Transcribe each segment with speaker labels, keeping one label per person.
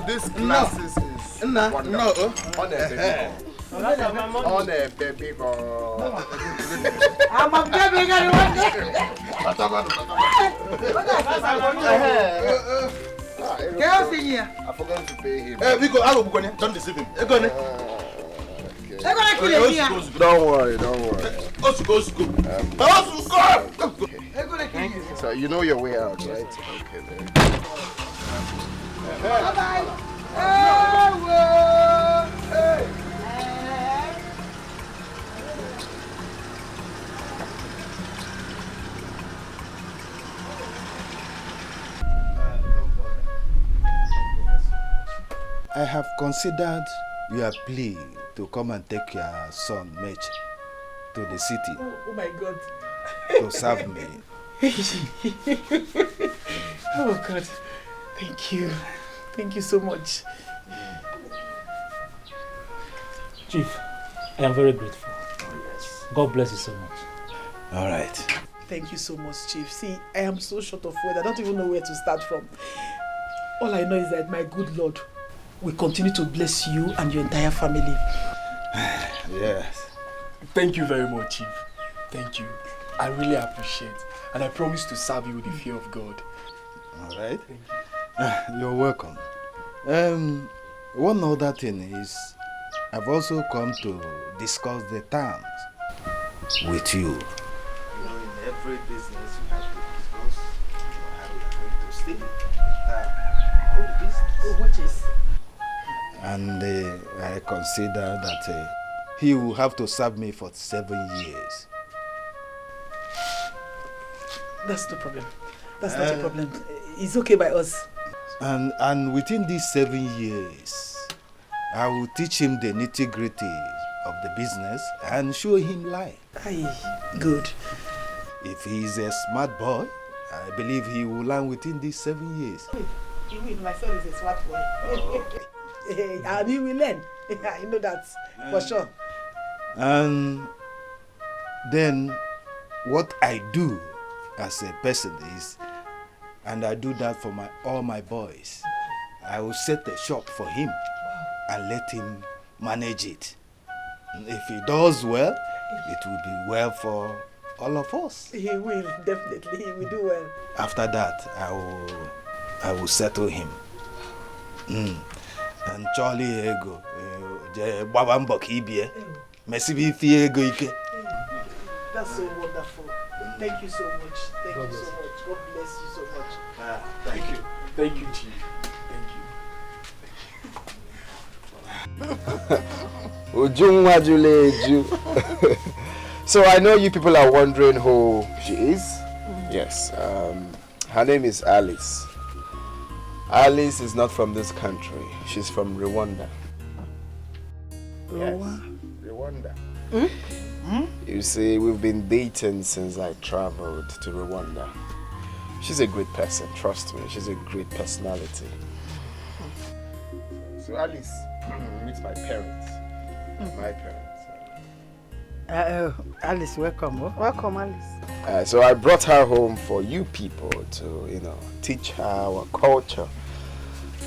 Speaker 1: This glasses is on a baby girl.
Speaker 2: I'm a baby girl. Girls in here.
Speaker 1: I forgot to pay him.
Speaker 3: We go. Don't deceive him.
Speaker 1: Don't worry. So you know your way out, right? Okay, then.
Speaker 2: Bye-bye.
Speaker 3: I have considered your plea to come and take your son, Maid, to the city.
Speaker 2: Oh my God.
Speaker 3: To serve me.
Speaker 2: Oh God. Thank you. Thank you so much.
Speaker 4: Chief, I am very grateful. Oh, yes. God bless you so much.
Speaker 3: All right.
Speaker 2: Thank you so much, Chief. See, I am so short of words. I don't even know where to start from. All I know is that my good Lord will continue to bless you and your entire family.
Speaker 3: Yes.
Speaker 5: Thank you very much, Chief. Thank you. I really appreciate it. And I promise to serve you with the fear of God.
Speaker 3: All right. Thank you. You're welcome. One other thing is, I've also come to discuss the terms with you. You know, in every business you have to discuss how you are going to stay. The business.
Speaker 2: Oh, which is?
Speaker 3: And I consider that he will have to serve me for 7 years.
Speaker 2: That's no problem. That's not a problem. It's okay by us.
Speaker 3: And within these 7 years, I will teach him the nitty-gritty of the business and show him life.
Speaker 2: Aye, good.
Speaker 3: If he is a smart boy, I believe he will learn within these 7 years.
Speaker 2: You mean my son is a smart boy? And he will learn. I know that for sure.
Speaker 3: And then what I do as a person is, and I do that for all my boys, I will set a shop for him and let him manage it. If he does well, it will be well for all of us.
Speaker 2: He will, definitely. He will do well.
Speaker 3: After that, I will settle him. And Charlie ego, Babambo Kibie, Messibi ego ike.
Speaker 2: That's so wonderful. Thank you so much. Thank you so much. God bless you so much.
Speaker 5: Thank you. Thank you, Chief. Thank you.
Speaker 1: So I know you people are wondering who she is. Yes. Her name is Alice. Alice is not from this country. She's from Rwanda. Yes, Rwanda. You see, we've been dating since I traveled to Rwanda. She's a great person, trust me. She's a great personality. So Alice, meet my parents. My parents.
Speaker 2: Alice, welcome. Welcome, Alice.
Speaker 1: So I brought her home for you people to, teach her our culture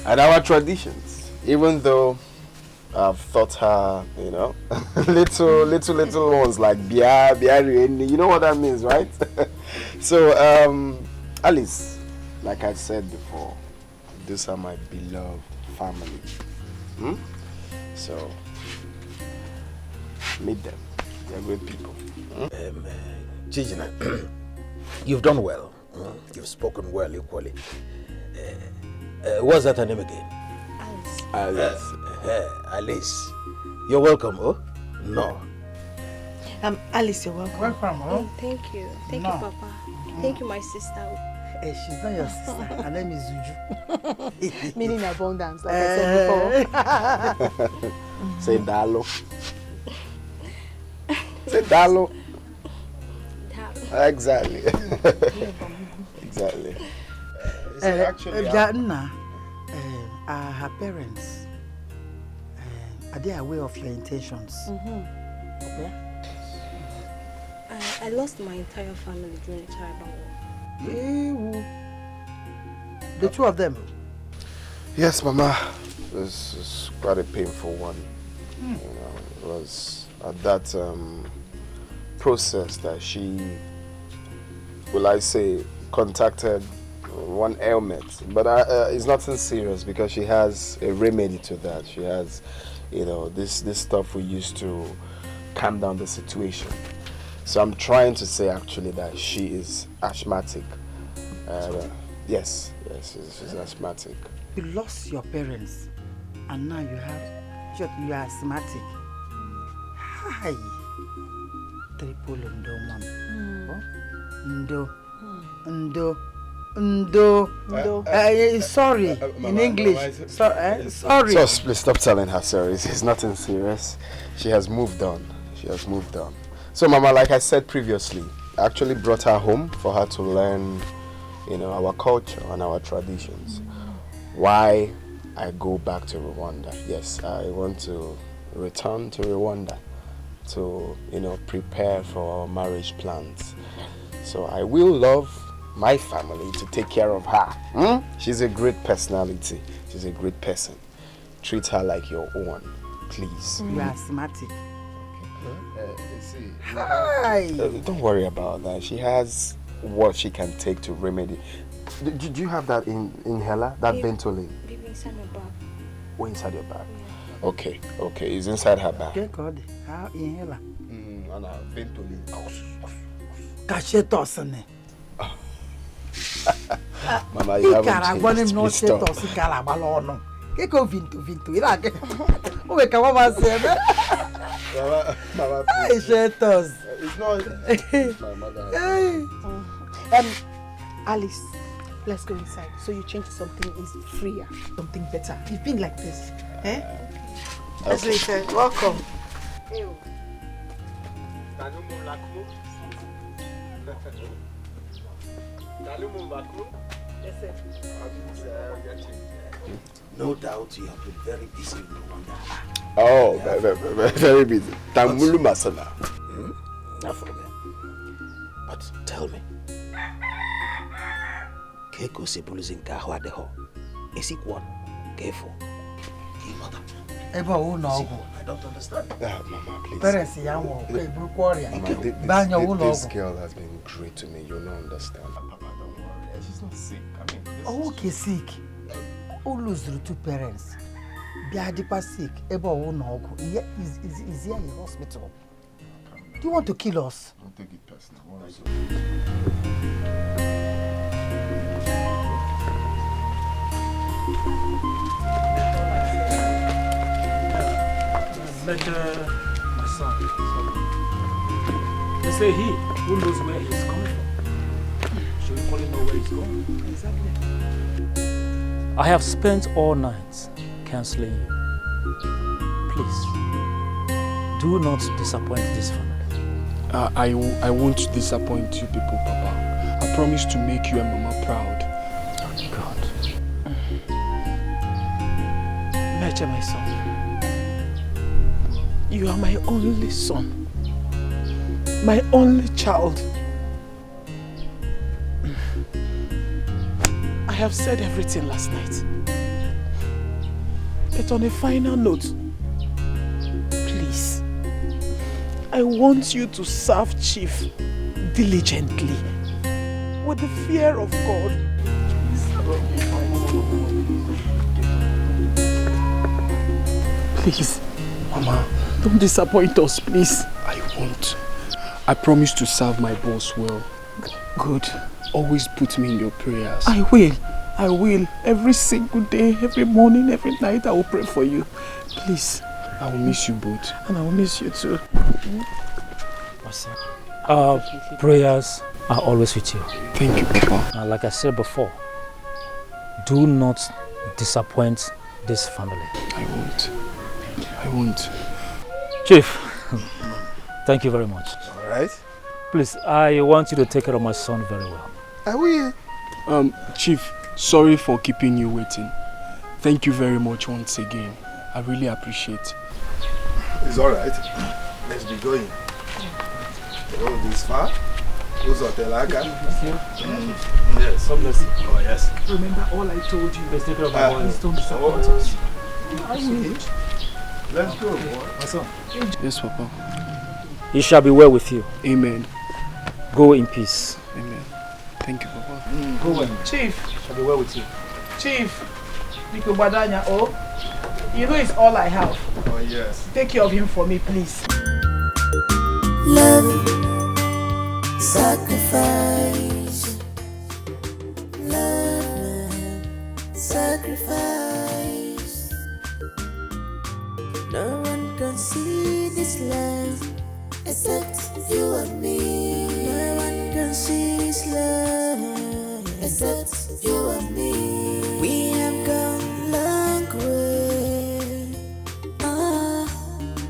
Speaker 1: and our traditions. Even though I've taught her, little ones like Bia, you know what that means, right? So, Alice, like I said before, these are my beloved family. So, meet them. They're great people.
Speaker 6: Chijina, you've done well. You've spoken well equally. What's that her name again?
Speaker 2: Alice.
Speaker 1: Alice.
Speaker 6: Alice, you're welcome, oh? No.
Speaker 7: Alice, you're welcome.
Speaker 3: Welcome, oh.
Speaker 8: Thank you. Thank you, Papa. Thank you, my sister.
Speaker 7: She's not your sister. Her name is Zuju. Meaning abundance, like I said before.
Speaker 1: Say Dalo. Say Dalo. Exactly. Exactly.
Speaker 3: Actually,
Speaker 7: her parents, are they aware of your intentions? Okay.
Speaker 8: I lost my entire family during the child war.
Speaker 7: The two of them?
Speaker 1: Yes, Mama. This is quite a painful one. You know, it was at that process that she, will I say, contacted one ailment. But it's nothing serious because she has a remedy to that. She has, you know, this stuff we used to calm down the situation. So I'm trying to say actually that she is asthmatic. Yes, she's asthmatic.
Speaker 7: You lost your parents and now you are asthmatic. Hi. Triple Ndo. Sorry, in English. Sorry.
Speaker 1: So please stop telling her sorry. It's nothing serious. She has moved on. So Mama, like I said previously, I actually brought her home for her to learn, you know, our culture and our traditions. Why I go back to Rwanda? Yes, I want to return to Rwanda to, you know, prepare for marriage plans. So I will love my family to take care of her. She's a great personality. She's a great person. Treat her like your own, please.
Speaker 7: You are asthmatic.
Speaker 1: Hi. Don't worry about that. She has what she can take to remedy. Did you have that inhaler? That Ventolin?
Speaker 8: Maybe inside my bag.
Speaker 1: Oh, inside your bag? Yeah. Okay. It's inside her bag.
Speaker 7: Okay, God. How inhaler?
Speaker 1: And a Ventolin.
Speaker 7: Cachetosne.
Speaker 1: Mama, you haven't changed. Please stop.
Speaker 7: Que go vinto. Ira que. O que Mama say?
Speaker 1: Mama.
Speaker 7: Chetos.
Speaker 1: It's not my mother.
Speaker 2: Alice, let's go inside. So you change to something is freer, something better. You've been like this, eh?
Speaker 7: That's later. Welcome.
Speaker 6: No doubt you have been very busy in Rwanda.
Speaker 1: Oh, very busy. Tamulu Masala.
Speaker 6: Not for me. But tell me, Keko Sebulu's in Kahwadeho. Is it one? Careful. Mother.
Speaker 7: I
Speaker 6: don't understand.
Speaker 1: Mama, please.
Speaker 7: Parents,
Speaker 1: Mama, this girl has been great to me. You don't understand.
Speaker 5: Papa, don't worry. She's not sick. I mean,
Speaker 7: okay, sick. Who lose the two parents? Biadipa sick. Is here in the hospital? Do you want to kill us?
Speaker 5: Don't take it personal.
Speaker 4: Like my son. They say he who knows where he's coming from. Should we call him know where he's going?
Speaker 7: Exactly.
Speaker 4: I have spent all night counseling you. Please, do not disappoint this family.
Speaker 5: I won't disappoint you people, Papa. I promise to make you and Mama proud.
Speaker 4: Oh, God.
Speaker 2: Nurture my son. You are my only son. My only child. I have said everything last night. But on a final note, please, I want you to serve Chief diligently with the fear of God. Please, Mama, don't disappoint us, please.
Speaker 5: I won't. I promise to serve my boss well.
Speaker 2: Good.
Speaker 5: Always put me in your prayers.
Speaker 2: I will. I will. Every single day, every morning, every night, I will pray for you. Please.
Speaker 5: I will miss you both.
Speaker 2: And I will miss you too.
Speaker 4: Our prayers are always with you.
Speaker 5: Thank you, Papa.
Speaker 4: And like I said before, do not disappoint this family.
Speaker 5: I won't. I won't.
Speaker 4: Chief, thank you very much.
Speaker 3: All right.
Speaker 4: Please, I want you to take care of my son very well.
Speaker 3: I will.
Speaker 5: Chief, sorry for keeping you waiting. Thank you very much once again. I really appreciate it.
Speaker 3: It's all right. Let's be going. Oh, this far? Who's hotel Aga? Yes.
Speaker 4: God bless you.
Speaker 3: Oh, yes.
Speaker 2: Remember all I told you.
Speaker 4: Please take care of my boy.
Speaker 2: Please don't disappoint us.
Speaker 3: I will. Let's go, boy.
Speaker 4: My son.
Speaker 5: Yes, Papa.
Speaker 4: It shall be well with you.
Speaker 5: Amen.
Speaker 4: Go in peace.
Speaker 5: Amen. Thank you, Papa.
Speaker 4: Go well.
Speaker 2: Chief.
Speaker 4: It shall be well with you.
Speaker 2: Chief. Biko Badanya, oh. You know it's all I have.
Speaker 3: Oh, yes.
Speaker 2: Take care of him for me, please.
Speaker 9: Love, sacrifice. Love, sacrifice. No one can see this love except you and me. No one can see this love except you and me. We have gone long way.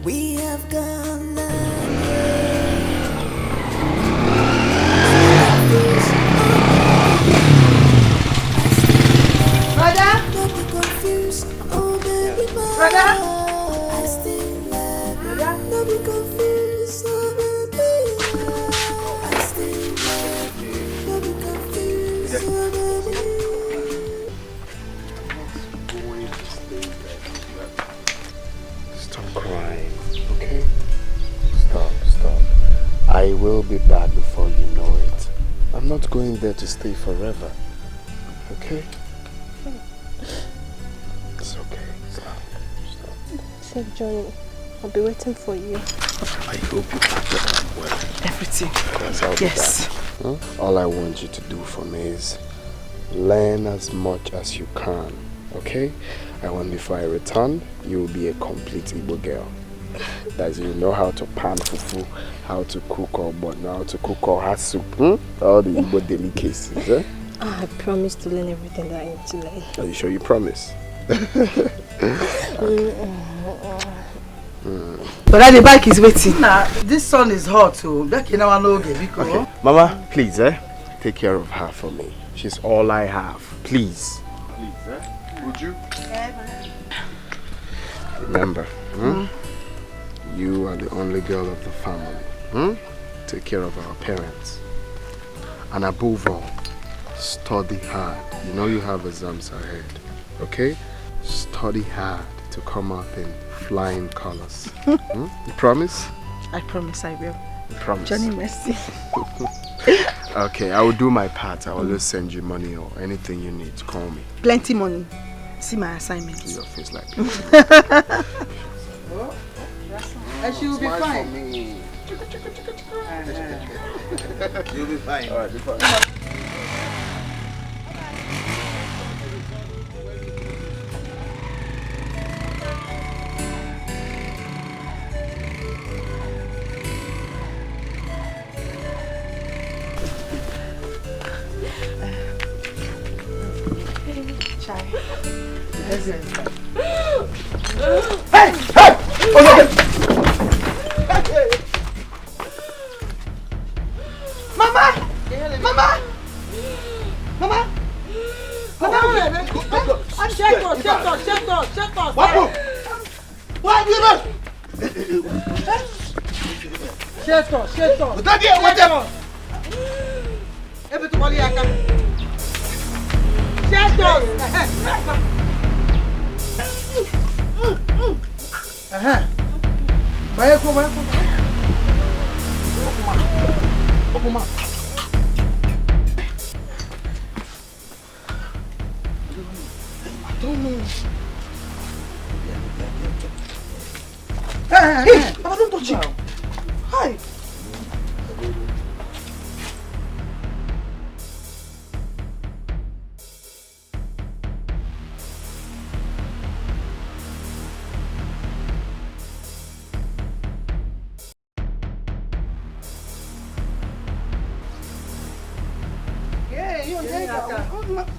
Speaker 9: We have gone long
Speaker 7: Brother?
Speaker 9: Don't be confused, oh baby,
Speaker 7: Brother?
Speaker 9: I still love you.
Speaker 7: Brother?
Speaker 9: Don't be confused, oh baby, I still love you. Don't be confused, oh baby.
Speaker 1: Stop crying, okay? Stop. I will be back before you know it. I'm not going there to stay forever, okay? It's okay. Stop.
Speaker 8: Safe journey. I'll be waiting for you.
Speaker 1: I hope you pack up well.
Speaker 2: Everything.
Speaker 1: Yes, I'll be back. Huh? All I want you to do for me is learn as much as you can, okay? I want before I return, you will be a complete Igbo girl. That is, you know how to pan fufu, how to cook or how to cook or hot soup, all the Igbo delicacies, eh?
Speaker 8: I promise to learn everything that I need to learn.
Speaker 1: Are you sure you promise?
Speaker 7: But the bike is waiting. Nah, this sun is hot, so back in our okay.
Speaker 1: Mama, please, take care of her for me. She's all I have. Please. Please, Would you? Remember, you are the only girl of the family. Take care of our parents. And above all, study hard. You know you have exams ahead. Okay? Study hard to come out in flying colors. You promise?
Speaker 7: I promise I will.
Speaker 1: You promise?
Speaker 7: Johnny Mercy.
Speaker 1: Okay, I will do my part. I will always send you money or anything you need. Call me.
Speaker 7: Plenty money. See my assignment.
Speaker 1: Do your face like
Speaker 7: And she will be fine.
Speaker 3: You'll be fine.
Speaker 1: All right, be fine.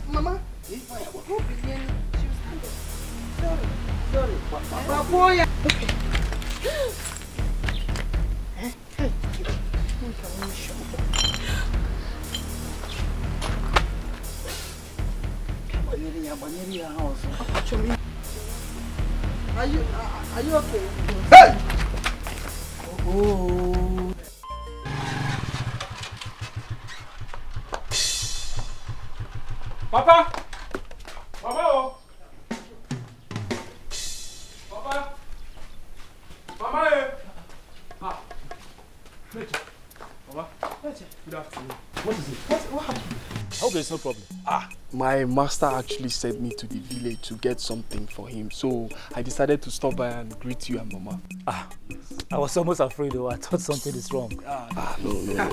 Speaker 7: Mama. Sorry. Are you okay?
Speaker 3: Hey!
Speaker 7: Oh.
Speaker 5: Papa! Papa! Oh. Papa! Mama! Ah. Mama? Good afternoon. What is it?
Speaker 7: What happened?
Speaker 4: I hope there's no problem.
Speaker 5: My master actually sent me to the village to get something for him, so I decided to stop by and greet you and Mama.
Speaker 4: I was almost afraid though. I thought something is wrong.
Speaker 5: No.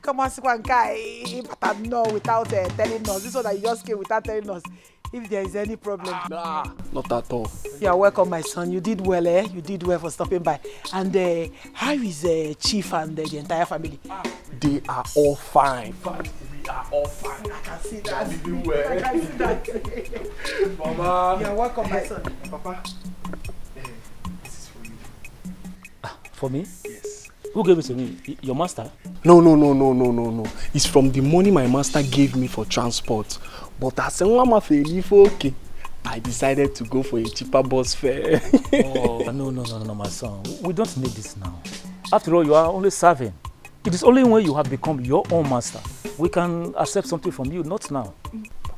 Speaker 2: Come on, Sikwankai, but no, without telling us. This one that you just came without telling us. If there is any problem.
Speaker 5: Nah, not at all.
Speaker 2: You are welcome, my son. You did well, eh? You did well for stopping by. And how is Chief and the entire family?
Speaker 5: They are all fine. We are all fine.
Speaker 2: I can see that.
Speaker 5: They do well.
Speaker 2: I can see that.
Speaker 5: Mama.
Speaker 2: You are welcome, my son.
Speaker 5: Papa. This is for you.
Speaker 4: For me?
Speaker 5: Yes.
Speaker 4: Who gave it to me? Your master?
Speaker 5: No. It's from the money my master gave me for transport. But as okay, I decided to go for a cheaper bus fare.
Speaker 4: Oh, no, my son. We don't need this now. After all, you are only serving. It is only when you have become your own master we can accept something from you, not now.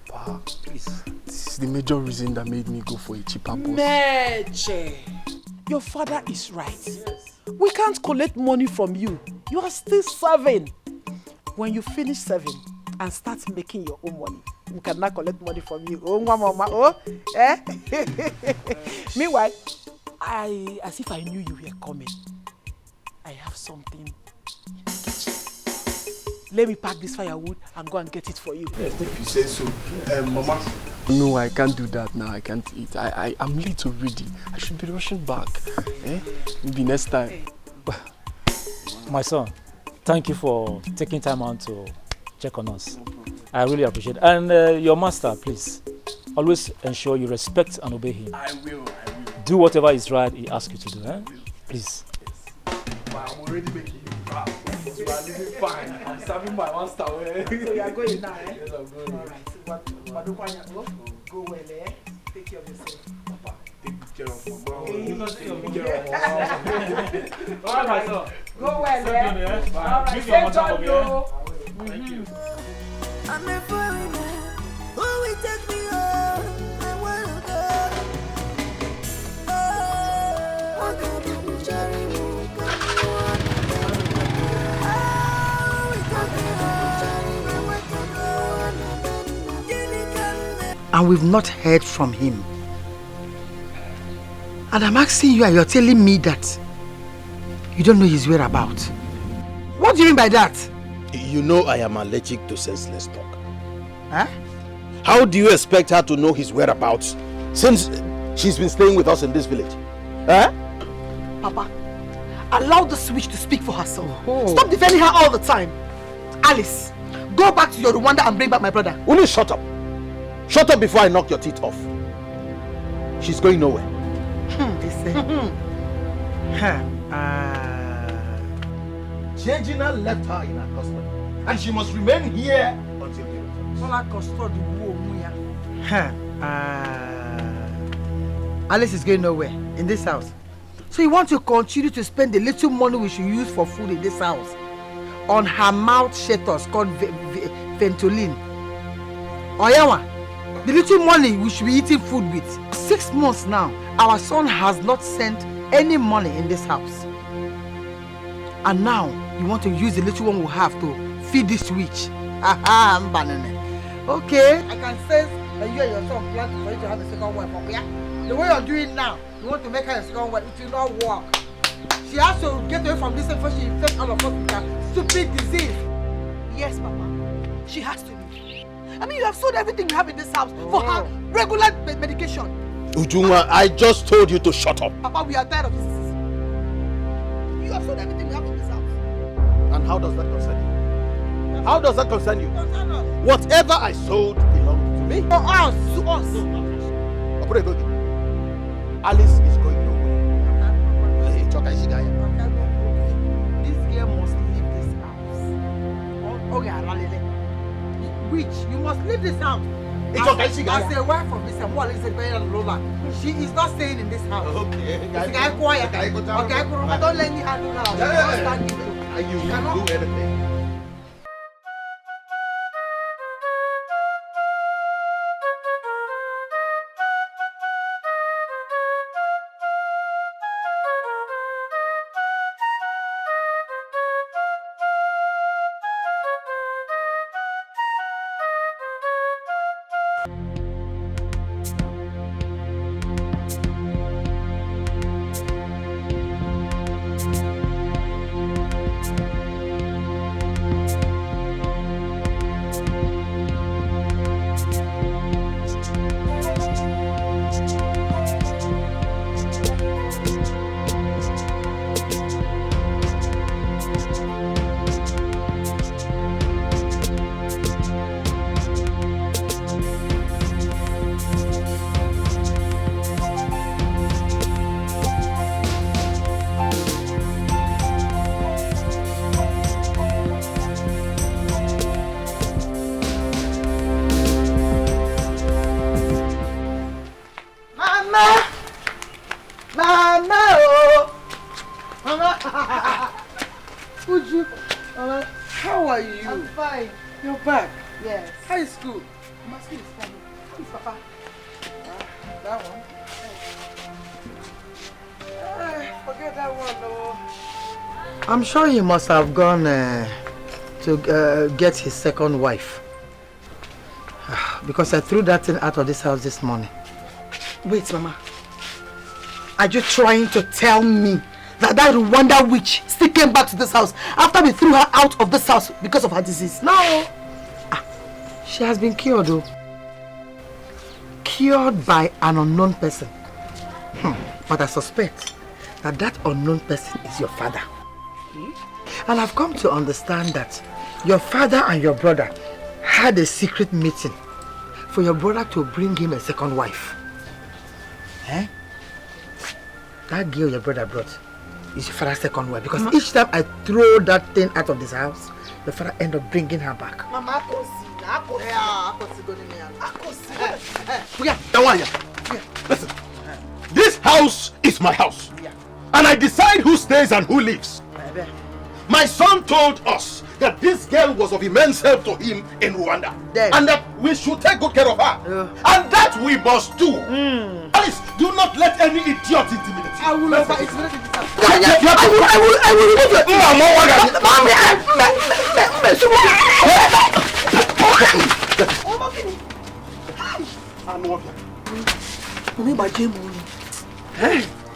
Speaker 5: Papa, please. This is the major reason that made me go for a cheaper bus.
Speaker 2: Meche, your father is right. Yes. We can't collect money from you. You are still serving. When you finish serving and start making your own money, we cannot collect money from you. Oh, mama, oh, eh? Meanwhile, as if I knew you were coming, I have something in the kitchen. Let me pack this firewood and go and get it for you.
Speaker 5: Yes, if you say so. Mama. No, I can't do that now. I can't eat. I'm late already. I should be rushing back. Maybe next time.
Speaker 4: My son, thank you for taking time out to check on us. I really appreciate it. And your master, please, always ensure you respect and obey him.
Speaker 5: I will.
Speaker 4: Do whatever is right he asks you to do, eh? Please.
Speaker 5: Yes. But I'm already making you proud. You are living fine. I'm serving my master.
Speaker 2: So you are going now, eh?
Speaker 5: Yes, I'm going.
Speaker 2: All right. So go well, eh? Take care of yourself.
Speaker 5: Papa, take care of Mama.
Speaker 2: Take
Speaker 5: care of Mama.
Speaker 4: All right, my son.
Speaker 2: Go well, eh?
Speaker 4: All
Speaker 2: right.
Speaker 4: Give your master for me, eh?
Speaker 5: Thank you.
Speaker 9: I'm a foreigner. Who will take me home? I wanna go. Oh, come on, Jerry,
Speaker 7: and we've not heard from him. And I'm asking you and you're telling me that you don't know his whereabouts. What do you mean by that?
Speaker 6: You know I am allergic to senseless talk.
Speaker 7: Huh?
Speaker 6: How do you expect her to know his whereabouts since she's been staying with us in this village? Huh?
Speaker 7: Papa, allow the switch to speak for herself.
Speaker 2: Oh.
Speaker 7: Stop defending her all the time. Alice, go back to your Rwanda and bring back my brother.
Speaker 6: Only shut up. Shut up before I knock your teeth off. She's going nowhere. Changina left her in her custody. And she must remain here until the
Speaker 7: Alice is going nowhere in this house. So you want to continue to spend the little money we should use for food in this house on her mouth shutters called Ventolin? Oyawa, the little money we should be eating food with. 6 months now, our son has not sent any money in this house. And now, you want to use the little one we have to feed this witch. Okay, I can sense that you and your son plan for you to have a second wife. Okay? The way you're doing now, you want to make her a second wife, it will not work. She has to get away from this before she infects all of us with her stupid disease.
Speaker 2: Yes, Papa. She has to leave. I mean, you have sold everything you have in this house for her regular medication.
Speaker 6: Ujunwa, I just told you to shut up.
Speaker 2: Papa, we are tired of this. You have sold everything you have in this house.
Speaker 6: And how does that concern you? How does that concern you? Whatever I sold belonged to me.
Speaker 7: To us. To us.
Speaker 6: Alice is going nowhere.
Speaker 7: This girl must leave this house. Okay, Which? You must leave this house. As a wife of Mr. Mwale is a very lover. She is not staying in this house.
Speaker 6: Okay.
Speaker 7: This guy quiet. Okay, don't let me handle her.
Speaker 6: You cannot do anything.
Speaker 7: How are you?
Speaker 8: I'm fine.
Speaker 7: You're back?
Speaker 8: Yes.
Speaker 7: How is school?
Speaker 8: My school is fine.
Speaker 7: Who's Papa? That one? Forget that one, no. I'm sure he must have gone to get his second wife. Because I threw that thing out of this house this morning.
Speaker 2: Wait, Mama. Are you trying to tell me that Rwanda witch still came back to this house after we threw her out of this house because of her disease?
Speaker 7: No. She has been cured, though. Cured by an unknown person. But I suspect that that unknown person is your father. And I've come to understand that your father and your brother had a secret meeting for your brother to bring him a second wife. Eh? That girl your brother brought is your father's second wife, because each time I throw that thing out of this house, your father end up bringing her back.
Speaker 2: Mama,
Speaker 6: Listen, this house is my house, and I decide who stays and who leaves. My son told us that this girl was of immense help to him in Rwanda, and that we should take good care of her, and that we must do. Alice, do not let any idiot intimidate you.
Speaker 2: I will over-intimidate you.
Speaker 6: I will remove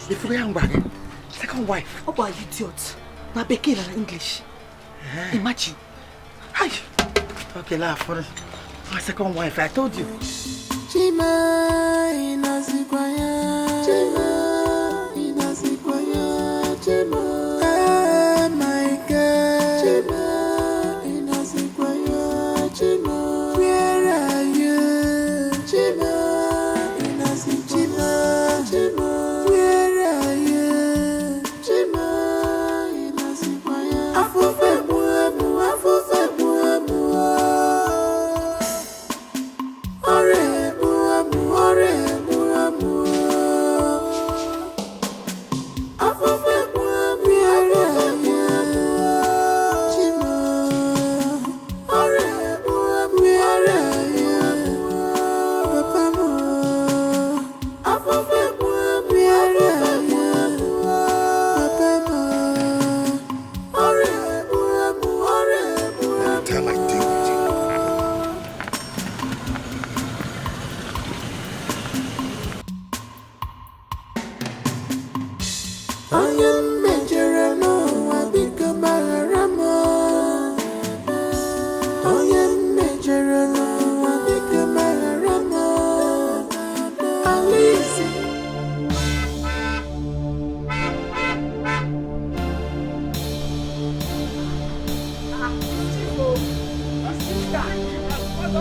Speaker 6: your
Speaker 2: second wife. How about you, idiot? Now, Becky in English. Imagine. Hi.
Speaker 7: Okay, laugh for my second wife. I told you.
Speaker 9: Chima inazikwaya, Chima inazikwaya, Chima. Oh my God. Chima inazikwaya, Chima. Where are you? Chima inazikwaya, Chima. Where are you? Chima inazikwaya. Afufe muemu, afufe muemu. Ore.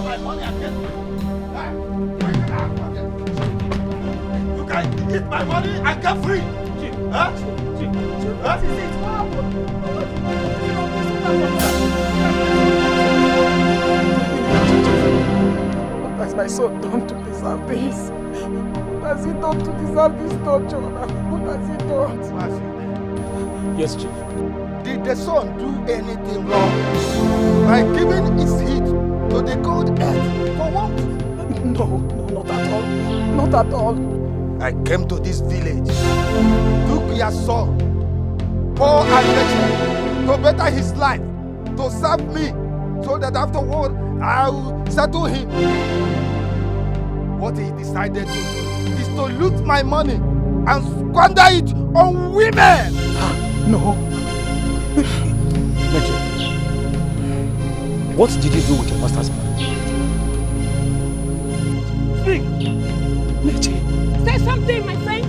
Speaker 6: my money again. You can eat my money and get free. Huh? Huh?
Speaker 2: What has my son done to deserve this? What has he done to deserve this torture? What has he done?
Speaker 4: Yes, Chief.
Speaker 6: Did the son do anything wrong by giving his heat to the cold earth for what?
Speaker 2: No, not at all. Not at all.
Speaker 6: I came to this village, took your son, poor and wretched, to better his life, to serve me, so that afterward I'll settle him. What he decided to do is to loot my money and squander it on women.
Speaker 2: No.
Speaker 4: Meche, what did you do with your master's money?
Speaker 2: Speak! Meche!
Speaker 8: Say something, my friend!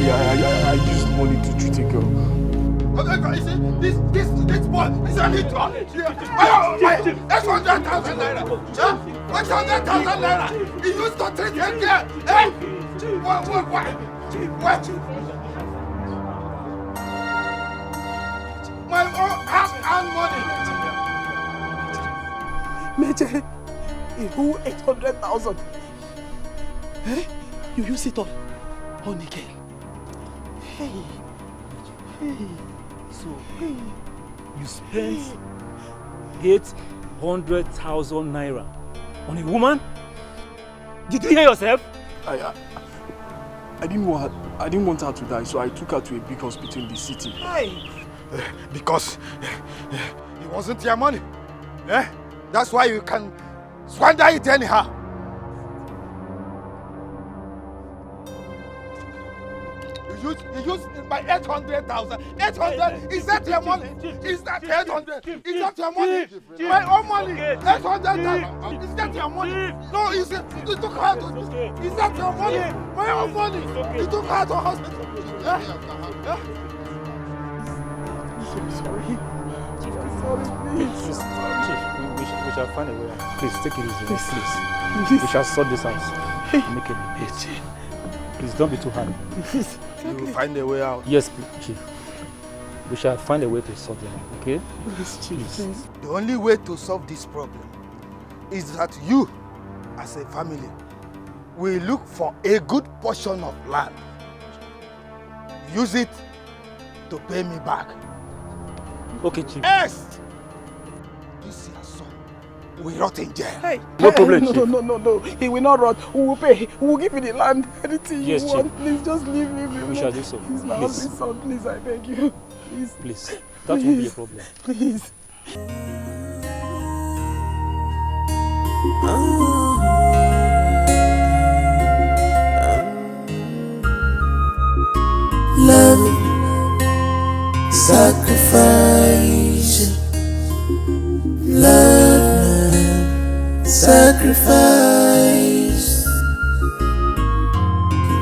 Speaker 5: I used money to treat a girl.
Speaker 6: You see, this boy is a little. 800,000 naira. 800,000 naira. He used to treat a girl. Hey! What? My own hard-earned money.
Speaker 2: Meche, who 800,000? Eh? You use it all on the girl. Hey.
Speaker 4: So, you spent 800,000 naira on a woman? Did you hear yourself?
Speaker 5: I didn't want her to die, so I took her to a big hospital in the city.
Speaker 2: Hey.
Speaker 6: Because it wasn't your money. Eh? That's why you can squander it anyhow. You used my 800,000. 800? Is that your money? Is that 800? Is that your money? My own money. 800,000. Is that your money? No, you took her to. Is that your money? My own money. You took her to hospital. Yeah?
Speaker 2: I'm sorry. I'm sorry, please.
Speaker 4: Chief, we shall find a way. Please take it easy. Please. We shall sort this out. Make it easy. Please don't be too hard.
Speaker 2: Please.
Speaker 6: You will find a way out.
Speaker 4: Yes, Chief. We shall find a way to solve them, okay?
Speaker 2: Please, Chief. Please.
Speaker 6: The only way to solve this problem is that you, as a family, will look for a good portion of land. Use it to pay me back.
Speaker 4: Okay, Chief.
Speaker 6: Yes! This your son will rot in jail.
Speaker 2: Hey,
Speaker 4: no problem, Chief.
Speaker 2: No. He will not rot. We will pay. We will give you the land. Anything
Speaker 4: yes,
Speaker 2: you want.
Speaker 4: Chief.
Speaker 2: Please just leave him.
Speaker 4: We shall do so.
Speaker 2: He's my only son. Please, I beg you. Please.
Speaker 4: Please. That won't be a problem.
Speaker 2: Please.
Speaker 9: Love, sacrifice. Love, sacrifice.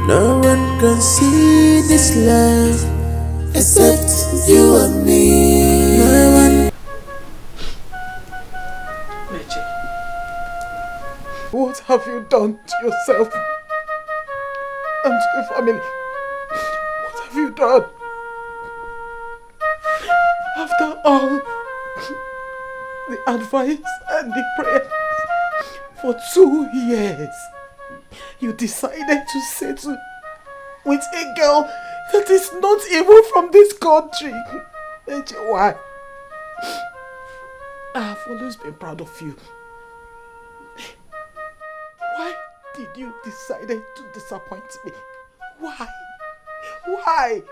Speaker 9: No one can see this love except you and me. No one.
Speaker 2: Meche, what have you done to yourself and to your family? What have you done? After all the advice and the prayers for 2 years, you decided to settle with a girl that is not even from this country. Why? I have always been proud of you. Why did you decide to disappoint me? Why? Why?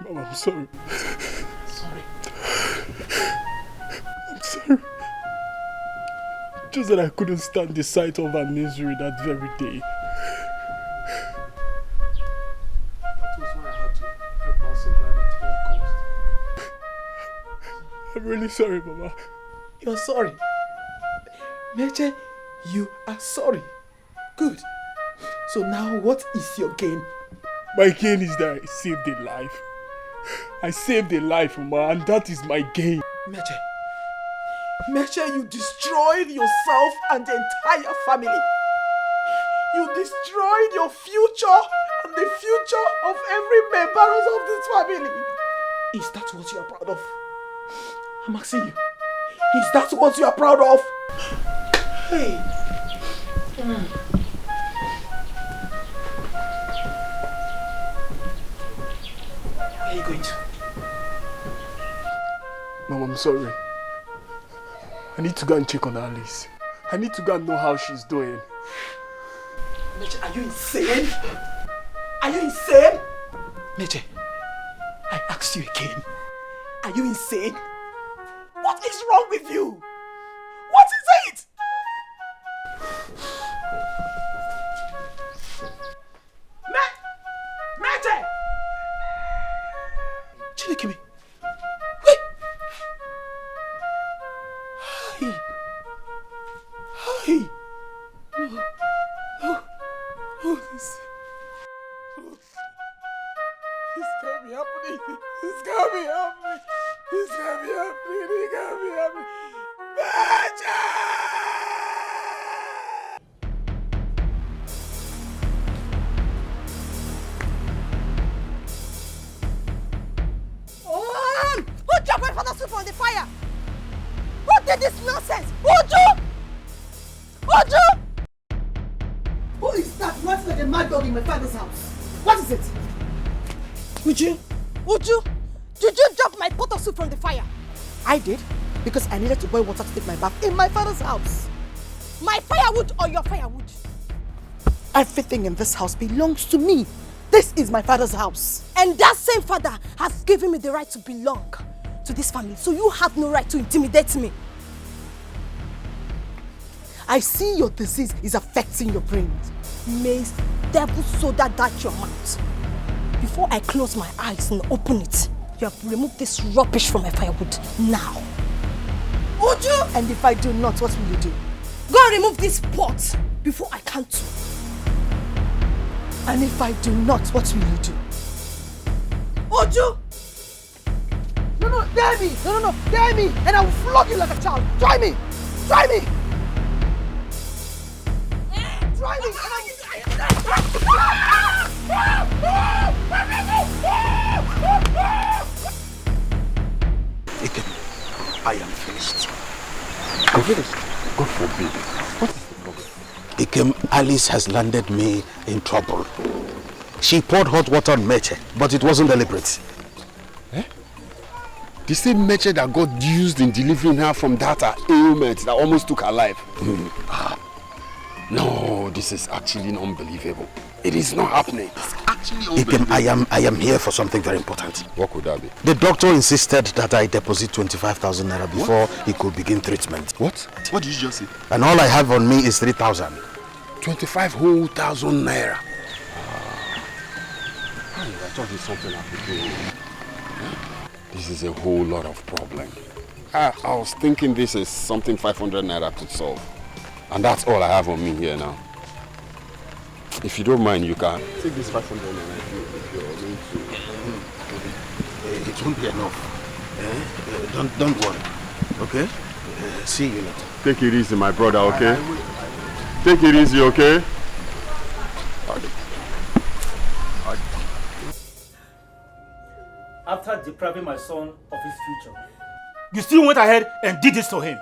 Speaker 5: Mom, I'm sorry.
Speaker 2: Sorry.
Speaker 5: I'm sorry. Just that I couldn't stand the sight of her misery that very day. That was why I had to help her survive at all costs. I'm really sorry, Mama.
Speaker 2: You're sorry. Meche, you are sorry. Good. So now what is your gain?
Speaker 5: My gain is that I saved a life. I saved a life, Uma, and that is my gain.
Speaker 2: Meche. Meche, you destroyed yourself and the entire family. You destroyed your future and the future of every member of this family. Is that what you are proud of? I'm asking you. Is that what you are proud of? Hey. Where are you going to?
Speaker 5: Mom, I'm sorry. I need to go and check on Alice. I need to go and know how she's doing.
Speaker 2: Meche, are you insane? Are you insane? Meche, I asked you again. Are you insane? What is wrong with you? What is it? Meche! Chilikimi. Wait! Hi. Hi. No, this can't be happening. This can't be happening. This can't be happening. It can't be happening.
Speaker 7: Who dropped my father's food on the fire? Who did this nonsense? Uju! Who is that running like a mad dog in my father's house? What is it? Uju, did you drop my pot of soup from the fire? I did, because I needed to boil water to take my bath in my father's house. My firewood or your firewood? Everything in this house belongs to me. This is my father's house. And that same father has given me the right to belong to this family, so you have no right to intimidate me. I see your disease is affecting your brain. May devil soda that your mouth. Before I close my eyes and open it, you have to remove this rubbish from my firewood now. Uju! And if I do not, what will you do? Go and remove this pot before I count 2. And if I do not, what will you do? Uju! No, dare me! No, dare me! And I will flog you like a child! Try me! Try me! Try me!
Speaker 6: Dikeh, I am finished. I'm finished? God forbid. What is the problem? Dikeh, Alice has landed me in trouble. She poured hot water on Meche, but it wasn't deliberate.
Speaker 1: Eh? The same Meche that got used in delivering her from that ailment that almost took her life. No, this is actually unbelievable. It is not happening. It's actually unbelievable.
Speaker 6: I am here for something very important.
Speaker 1: What could that be?
Speaker 6: The doctor insisted that I deposit 25,000 naira before he could begin treatment.
Speaker 1: What? What did you just say?
Speaker 6: And all I have on me is 3,000.
Speaker 1: 25,000 naira. I thought it's something I could do. This is a whole lot of problem. I was thinking this is something 500 naira could solve. And that's all I have on me here now. If you don't mind, you can take this 500 naira if you're going to.
Speaker 6: It won't be enough. Don't worry. Okay? See you later.
Speaker 1: Take it easy, my brother, okay? Take it easy, okay?
Speaker 4: After depriving my son of his future, you still went ahead and did this to him.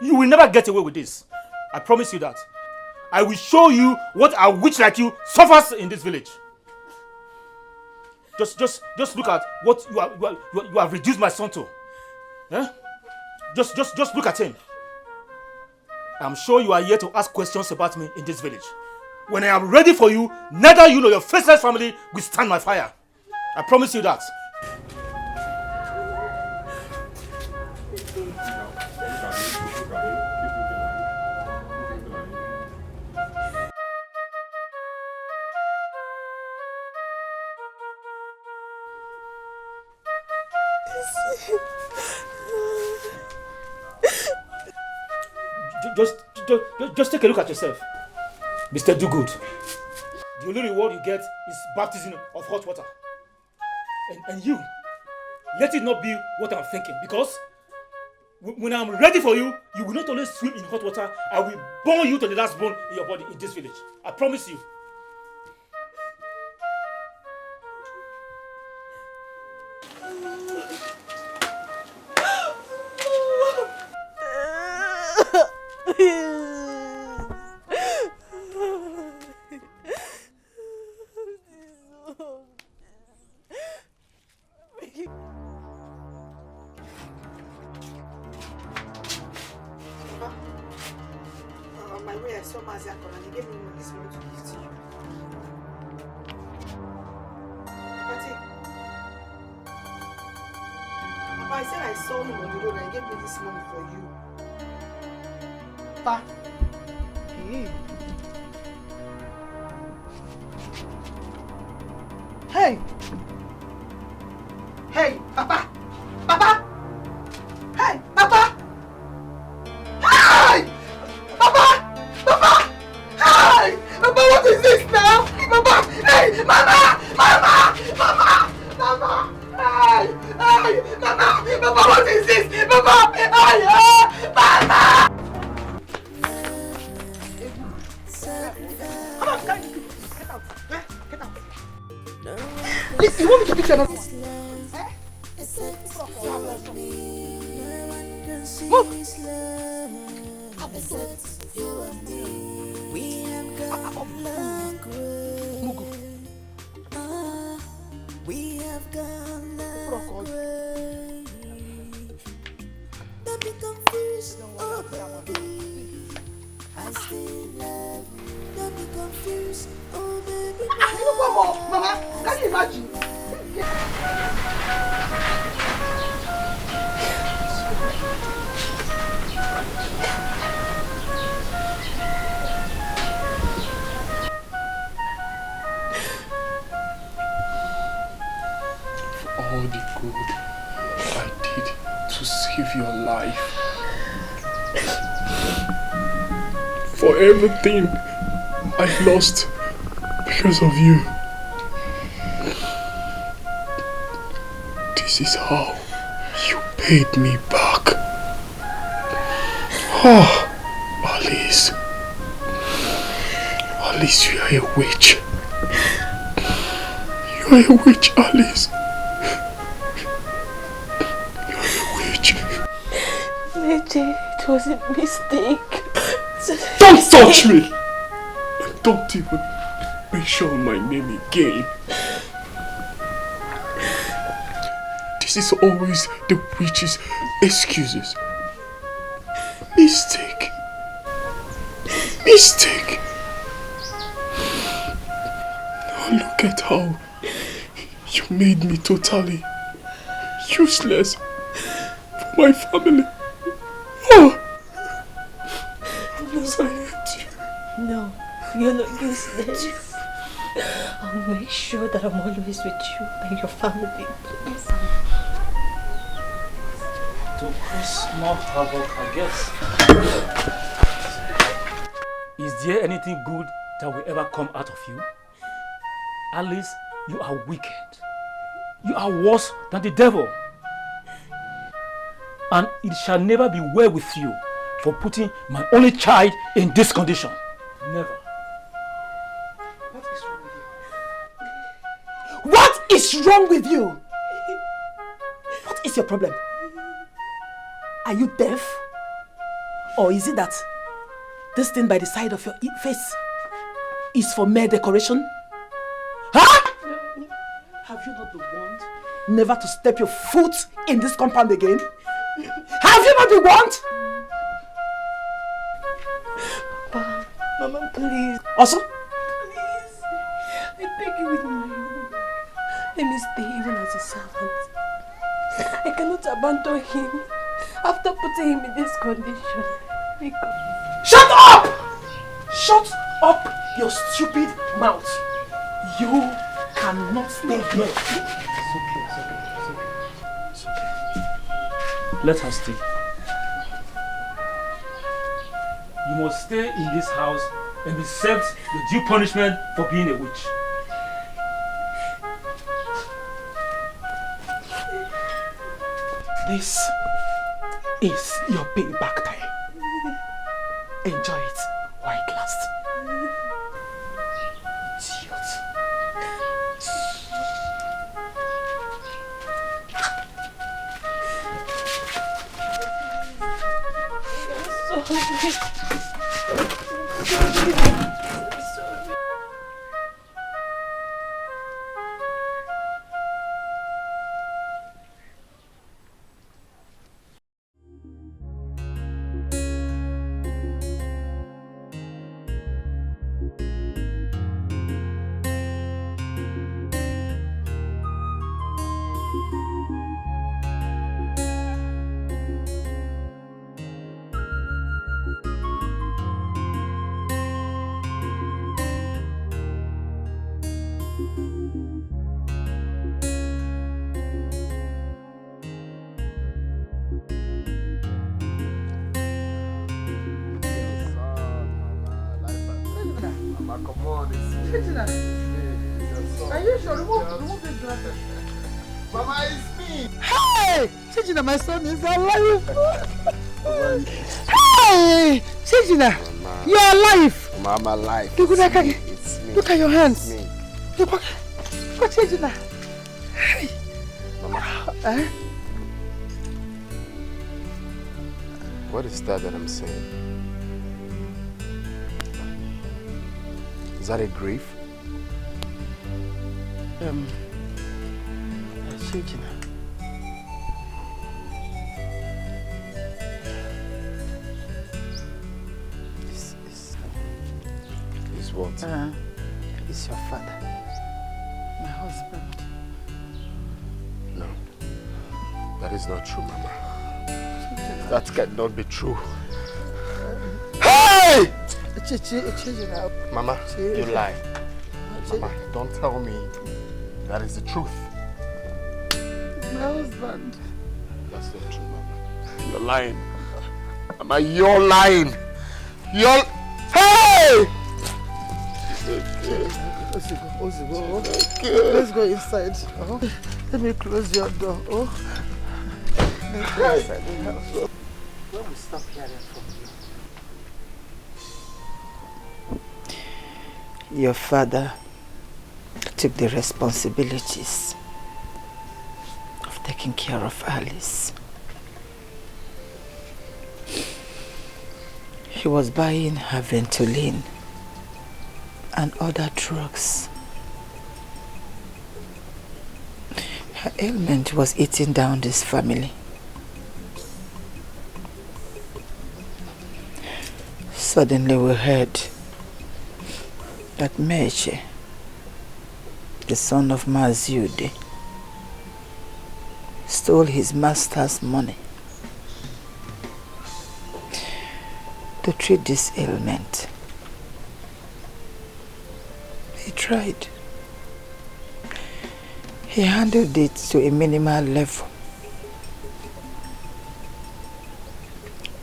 Speaker 4: You will never get away with this. I promise you that. I will show you what a witch like you suffers in this village. Just look at what you have reduced my son to. Eh? Just look at him. I'm sure you are here to ask questions about me in this village. When I am ready for you, neither you nor your faceless family will stand my fire. I promise you that. Just take a look at yourself, Mr. Do-Good. the only reward you get is baptism of hot water. And you, let it not be what I'm thinking, because when I'm ready for you, you will not only swim in hot water, I will burn you to the last bone in your body in this village. I promise you.
Speaker 5: All the good I did to save your life, for everything I lost because of you. This is how you paid me back. Oh, Alice. Alice, you are a witch. You are a witch, Alice.
Speaker 8: It was a mistake.
Speaker 5: Don't touch me! And don't even mention my name again. This is always the witch's excuses. Mistake. Mistake. Now look at how you made me totally useless for my family. Oh! Yes, I hate you.
Speaker 8: No, you're not useless. I'll make sure that I'm always with you and your family, please.
Speaker 4: To cause more havoc, I guess. Is there anything good that will ever come out of you? Alice, you are wicked. You are worse than the devil. And it shall never be well with you for putting my only child in this condition. Never.
Speaker 2: What is wrong with you? What is wrong with you? What is your problem? Are you deaf? Or is it that this thing by the side of your face is for mere decoration? Huh? Have you not been warned never to step your foot in this compound again? Have you not been warned?
Speaker 8: Papa, Mama, please.
Speaker 2: Also?
Speaker 8: Please. I beg you with my room. Let me stay even as a servant. I cannot abandon him after putting him in this condition.
Speaker 2: Shut up! Shut up your stupid mouth. You cannot stay here.
Speaker 4: It's okay. Let her stay. You must stay in this house and accept the due punishment for being a witch.
Speaker 2: This is your payback time. Enjoy it while it lasts. Idiot.
Speaker 7: Are you sure? Remove this glasses.
Speaker 1: Mama, it's me.
Speaker 7: Hey! Chijina, my son is alive. Hey! Chijina, you're alive.
Speaker 1: Mama, I'm alive.
Speaker 7: It's me. Look at your hands.
Speaker 1: It's me.
Speaker 7: Look at Chijina. Hey!
Speaker 1: Mama. What is that I'm saying? Is that a grief?
Speaker 7: Chijina.
Speaker 1: Is what?
Speaker 7: It's your father. My husband.
Speaker 1: No. That is not true, Mama. That cannot be true. Hey! Mama, you lie. Mama, don't tell me that is the truth.
Speaker 7: My husband.
Speaker 1: That's not true, Mama. You're lying. Mama, you're lying. You're... Hey!
Speaker 7: Let's go inside. Oh. Let me close your door. Oh. Let's go inside the house. When we stop hearing from you. Your father took the responsibilities of taking care of Alice. He was buying her Ventolin and other drugs. Her ailment was eating down this family. Suddenly we heard that Maid, the son of Maziude, stole his master's money to treat this ailment. He tried. He handled it to a minimal level.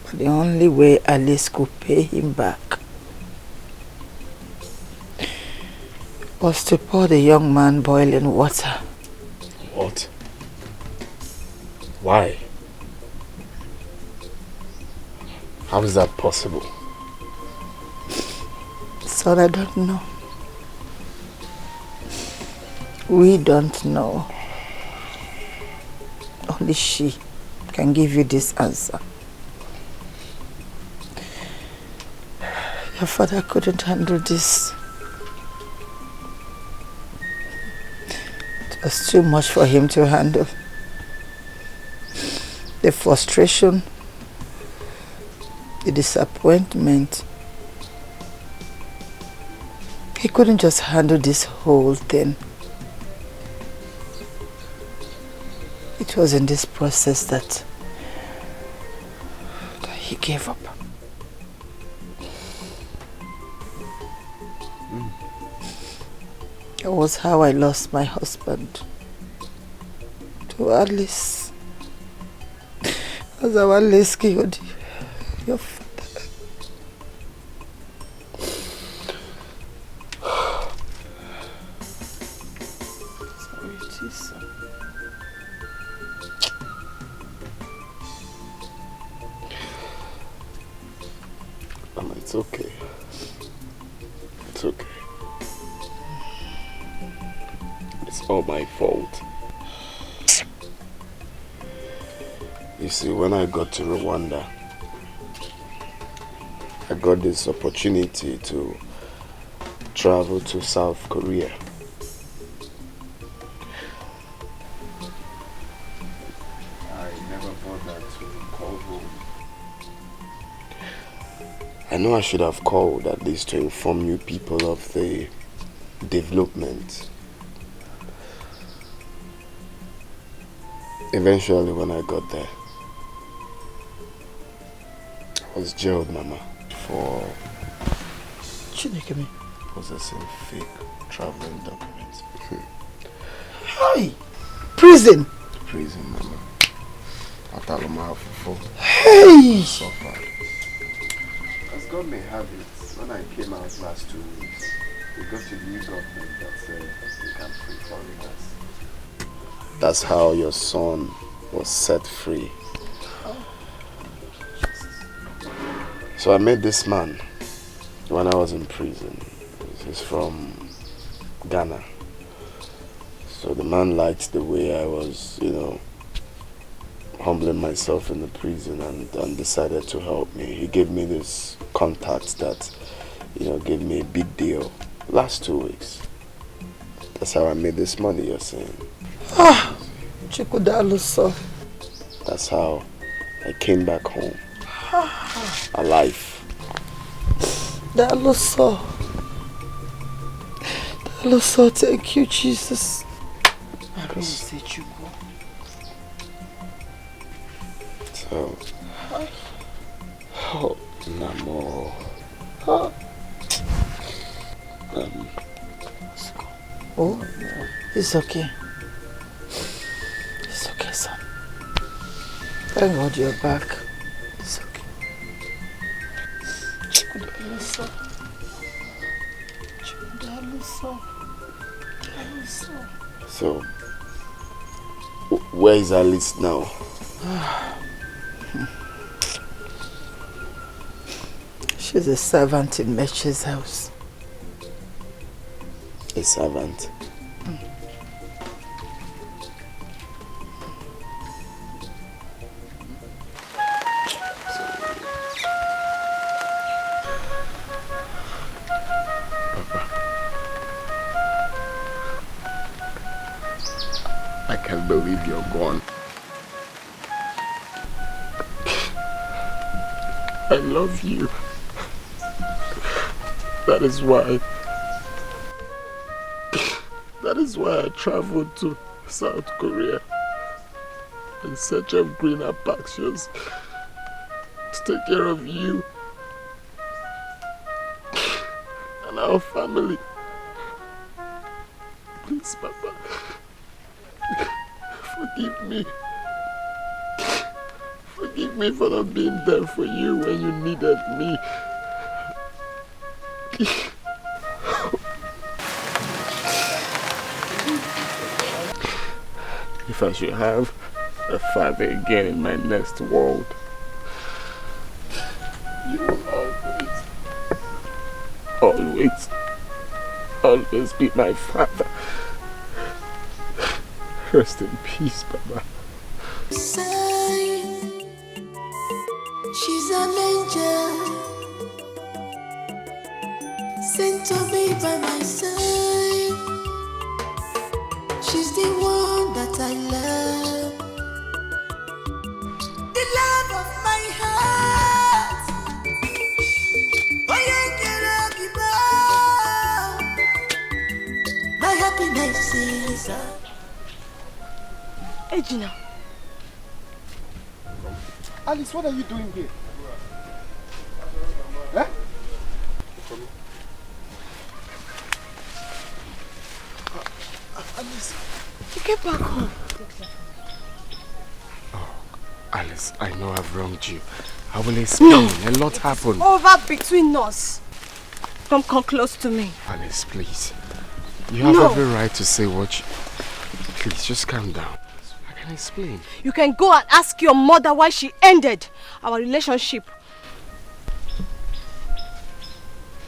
Speaker 7: But the only way Alice could pay him back was to pour the young man boiling water.
Speaker 1: What? Why? How is that possible?
Speaker 7: Son, I don't know. We don't know. Only she can give you this answer. Your father couldn't handle this. It was too much for him to handle. The frustration, the disappointment. He couldn't just handle this whole thing. It was in this process that he gave up. That was how I lost my husband to Alice. As our Alice killed your father.
Speaker 2: Please, sir.
Speaker 1: Mama, it's okay. It's okay. It's all my fault. You see, when I got to Rwanda, I got this opportunity to travel to South Korea. I never bothered to call home. I know I should have called at least to inform you people of the development. Eventually, when I got there, I was jailed, Mama, for possessing fake traveling documents.
Speaker 7: Hi! Prison!
Speaker 1: Prison, Mama.
Speaker 7: Hey!
Speaker 1: Suffered. As God may have it, when I came out last 2 weeks, we got a new government that said we can free foreigners. That's how your son was set free. So I met this man when I was in prison. He's from Ghana. So the man liked the way I was, humbling myself in the prison and decided to help me. He gave me this contact that, gave me a big deal last 2 weeks. That's how I made this money, you're saying. That's how I came back home. Alive.
Speaker 7: Thank you, Jesus.
Speaker 1: So, Namo.
Speaker 7: It's okay. It's okay, son. Thank God you're back. It's okay.
Speaker 1: So, where is Alice now?
Speaker 7: She's a servant in Meche's house.
Speaker 1: A servant? I can't believe you're gone. I love you. That is why I traveled to South Korea in search of greener pastures to take care of you and our family. Please, Papa. Forgive me. Forgive me for not being there for you when you needed me. If I should have a father again in my next world, you will always be my father. Rest in peace, Baba.
Speaker 9: She's an angel, sent to be by my side. She's the one that I love, the love of my heart. Oh yeah, my happiness is
Speaker 8: Hey, Gina.
Speaker 6: Alice, what are you doing here? Eh?
Speaker 8: Alice, you get back home.
Speaker 1: Oh, Alice, I know I've wronged you. I will explain.
Speaker 8: No.
Speaker 1: A lot happened.
Speaker 8: Over between us. Come close to me.
Speaker 1: Alice, please. You have every right to say what you... Please, just calm down. I can explain.
Speaker 8: You can go and ask your mother why she ended our relationship.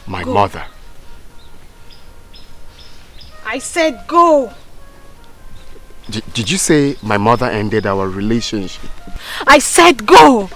Speaker 1: My mother?
Speaker 8: I said go.
Speaker 1: Did you say my mother ended our relationship?
Speaker 8: I said go.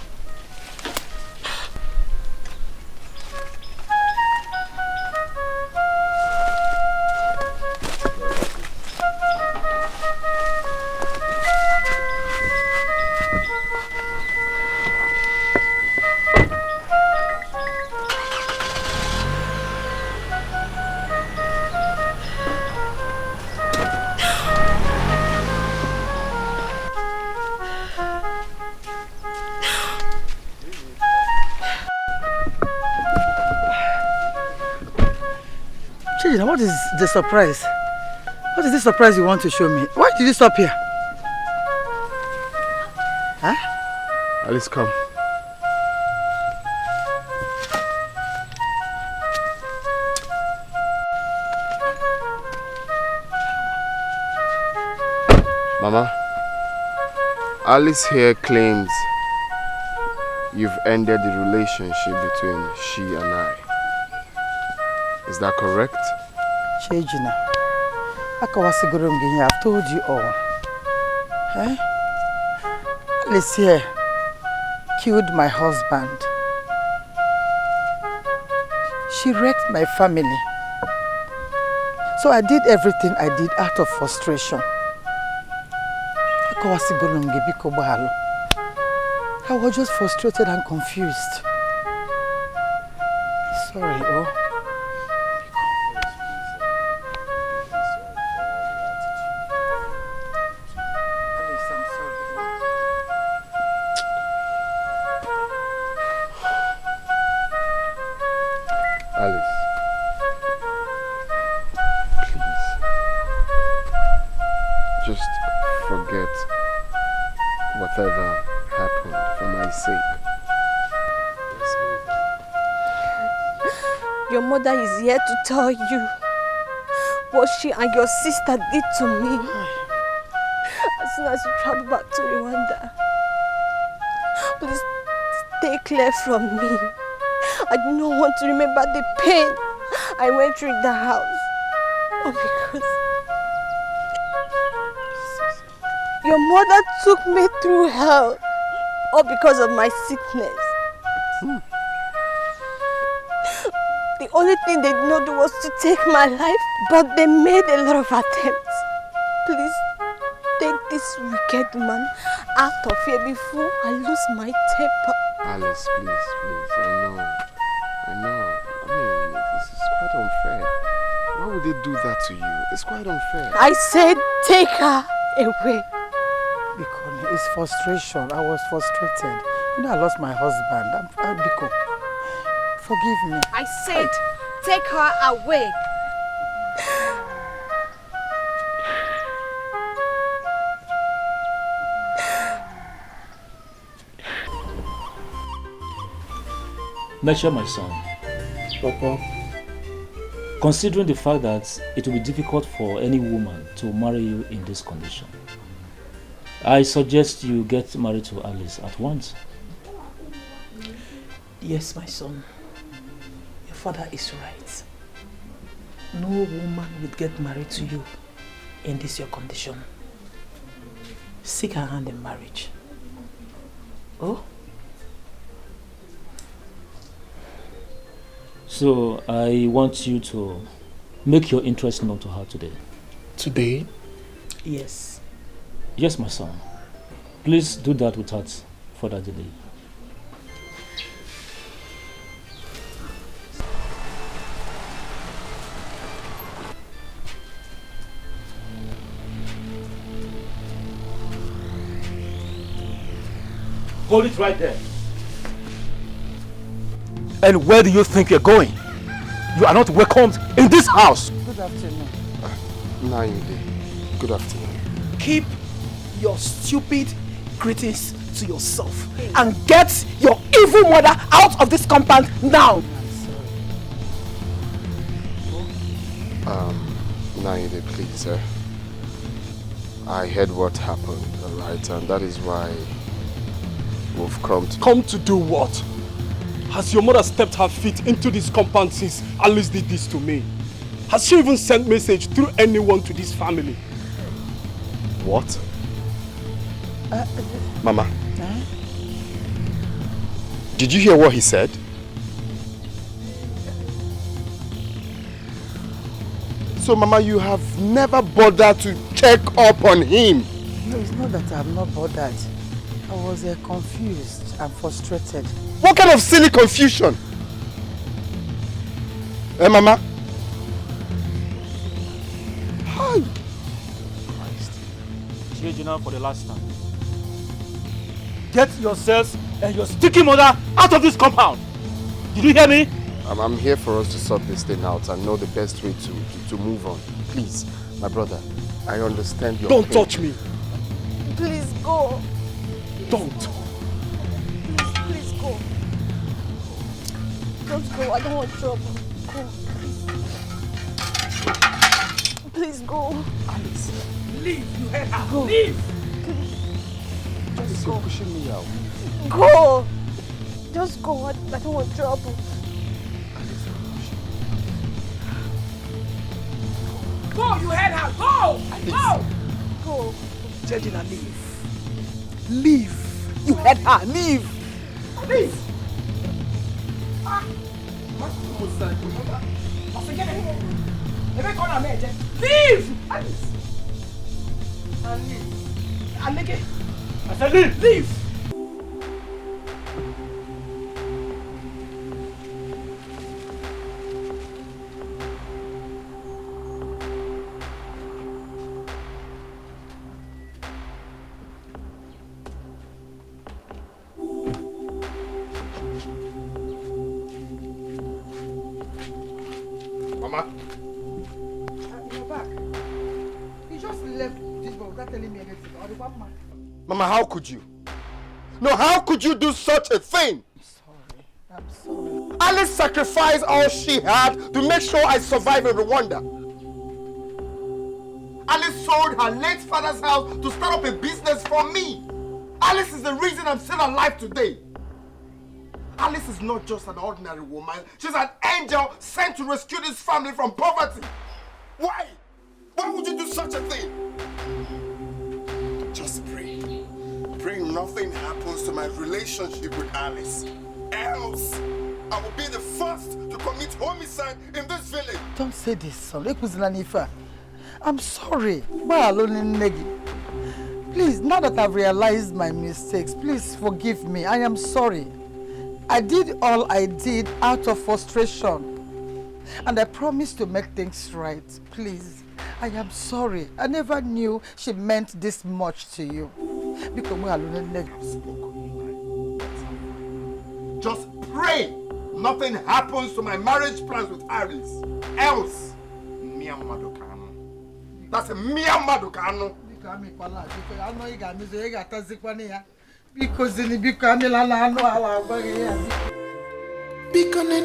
Speaker 7: What is the surprise? What is the surprise you want to show me? Why did you stop here? Huh?
Speaker 1: Alice, come. Mama, Alice here claims you've ended the relationship between she and I. Is that correct?
Speaker 7: Chejina, I've told you all. Eh? Alice here killed my husband. She wrecked my family. So I did everything I did out of frustration. I was just frustrated and confused. Sorry, oh.
Speaker 1: Whatever happened for my sake.
Speaker 8: Your mother is here to tell you what she and your sister did to me as soon as you travel back to Rwanda. Please stay clear from me. I do not want to remember the pain I went through in the house. Oh, because your mother took me through hell, all because of my sickness. The only thing they did not do was to take my life, but they made a lot of attempts. Please, take this wicked man out of here before I lose my temper.
Speaker 1: Alice, please, please, I know. I mean, this is quite unfair. Why would they do that to you? It's quite unfair.
Speaker 8: I said take her away.
Speaker 7: Biko, it's frustration. I was frustrated. You know, I lost my husband. Biko, forgive me.
Speaker 8: I said, take her away.
Speaker 4: Measure, my son.
Speaker 5: Papa.
Speaker 4: Considering the fact that it will be difficult for any woman to marry you in this condition, I suggest you get married to Alice at once.
Speaker 2: Yes, my son. Your father is right. No woman would get married to you in this your condition. Seek her hand in marriage. Oh?
Speaker 4: So I want you to make your interest known to her today.
Speaker 5: Today?
Speaker 2: Yes.
Speaker 4: Yes, my son. Please do that without further delay. Hold it right there. And where do you think you're going? You are not welcomed in this house.
Speaker 7: Good afternoon.
Speaker 1: Naide, good afternoon.
Speaker 2: Keep your stupid greetings to yourself and get your evil mother out of this compound now.
Speaker 1: Naide, please, sir. I heard what happened, alright, and that is why we've come to...
Speaker 5: Come to do what? Has your mother stepped her feet into this compound since Alice did this to me? Has she even sent message through anyone to this family?
Speaker 1: What? Mama? Did you hear what he said? So, Mama, you have never bothered to check up on him?
Speaker 7: No, it's not that I'm not bothered. I was confused and frustrated.
Speaker 1: What kind of silly confusion? Eh, Mama? Hi.
Speaker 4: Christ. Change now for the last time. Get yourselves and your sticky mother out of this compound. Did you hear me?
Speaker 1: I'm here for us to sort this thing out and know the best way to move on. Please, my brother, I understand your
Speaker 5: Don't
Speaker 1: pain.
Speaker 5: touch me.
Speaker 8: Please go.
Speaker 5: Don't.
Speaker 8: Please go. Just go. I don't want trouble. Go. Please go.
Speaker 2: Alice, leave. You heard her.
Speaker 8: Go.
Speaker 2: Leave.
Speaker 1: Alice, you're pushing me out.
Speaker 8: Go. Just go. I don't want trouble.
Speaker 2: Go, you heard her. Go. Go.
Speaker 8: Go.
Speaker 2: Jejina, leave. Leave. You heard her. Leave. Leave. Leave. Alice.
Speaker 4: I said leave.
Speaker 2: Leave.
Speaker 1: Mama?
Speaker 7: You're back. You just left this one without telling me anything. Or the one man.
Speaker 1: Mama, how could you? No, how could you do such a thing?
Speaker 7: I'm sorry.
Speaker 1: Alice sacrificed all she had to make sure I survive in Rwanda. Alice sold her late father's house to start up a business for me. Alice is the reason I'm still alive today. Alice is not just an ordinary woman. She's an angel sent to rescue this family from poverty. Why? Why would you do such a thing? Just pray. Pray nothing happens to my relationship with Alice. Else, I will be the first to commit homicide in this village.
Speaker 7: Don't say this, son. I'm sorry. Please, now that I've realized my mistakes, please forgive me. I am sorry. I did all I did out of frustration. And I promise to make things right. Please, I am sorry. I never knew she meant this much to you.
Speaker 1: Just pray nothing happens to my marriage plans with Alice. Else, that's a Madukano.
Speaker 7: Because in the Bicamilla,
Speaker 9: Because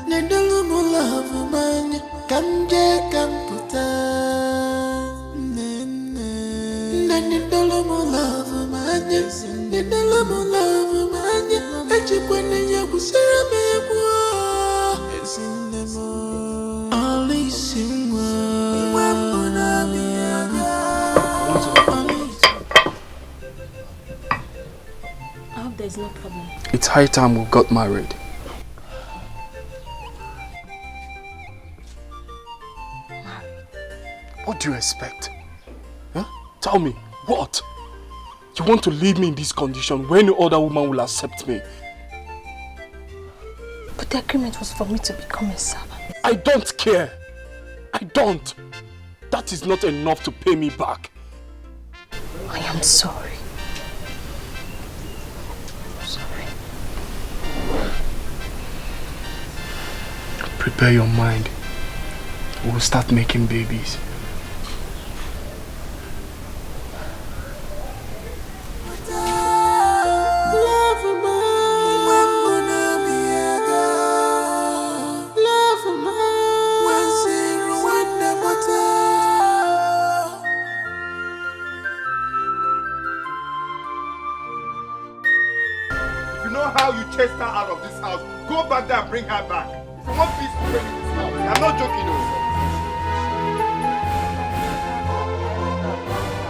Speaker 9: Nedalumula Manya, Kanje Kamputa Nedalumula Manya, Nedalumula Manya, Echiquania Busera, it's in the moon. All is in
Speaker 8: I hope there's no problem.
Speaker 5: It's high time we got married. What do you expect? Huh? Tell me, what? You want to leave me in this condition when no other woman will accept me?
Speaker 8: But the agreement was for me to become a servant.
Speaker 5: I don't care. I don't. That is not enough to pay me back.
Speaker 8: I am sorry. I'm sorry.
Speaker 5: Prepare your mind. We'll start making babies.
Speaker 6: chase her out of this house, go back there and bring her back. If you want peace to reign in this house, I'm not joking, no.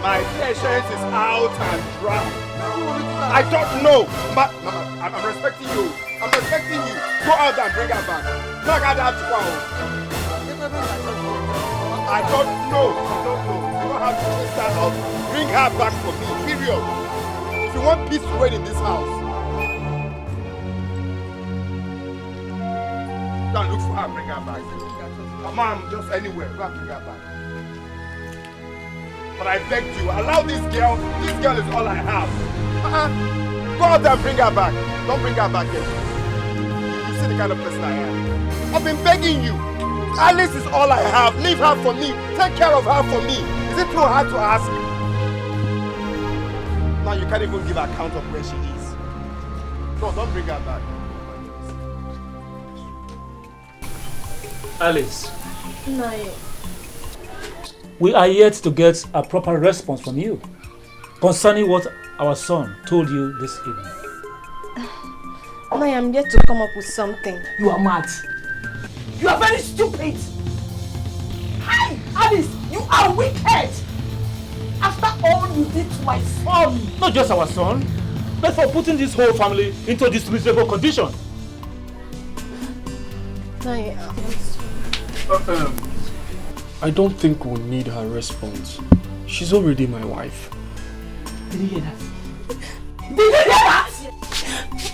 Speaker 6: My patience is out and dry. I don't know. I'm respecting you. I'm respecting you. Go out there and bring her back. I don't know. You don't have to chase her out. Bring her back for me. Period. If you want peace to reign in this house, go and look for her and bring her back. Mom, just anywhere. Go and bring her back. But I beg you, allow this girl. This girl is all I have. Go out there and bring her back. Don't bring her back here. You see the kind of person I am. I've been begging you. Alice is all I have. Leave her for me. Take care of her for me. Is it too hard to ask? Now you can't even give account of where she is. No, don't bring her back.
Speaker 4: Alice.
Speaker 8: No.
Speaker 4: We are yet to get a proper response from you concerning what our son told you this evening.
Speaker 8: I am yet to come up with something.
Speaker 2: You are mad. You are very stupid. Hi, Alice, you are wicked. After all you did to my son.
Speaker 4: Not just our son, but for putting this whole family into this miserable condition.
Speaker 5: I don't think we'll need her response. She's already my wife.
Speaker 2: Did you hear that? Did you hear that?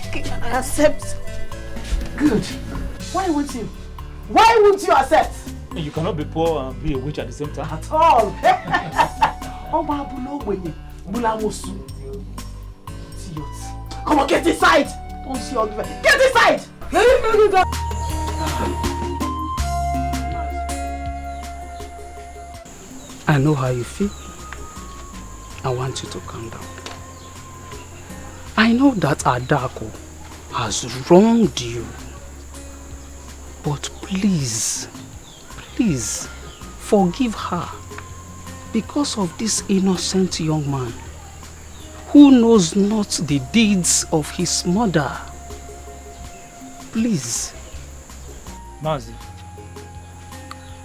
Speaker 8: Okay, I accept.
Speaker 2: Good. Why won't you? Why won't you accept?
Speaker 4: You cannot be poor and be a witch at the same time.
Speaker 2: At all. Come on, get inside. Don't see all the way. Get inside.
Speaker 10: I know how you feel. I want you to calm down. I know that Adako has wronged you. But please, forgive her because of this innocent young man who knows not the deeds of his mother. Please.
Speaker 4: Mazi,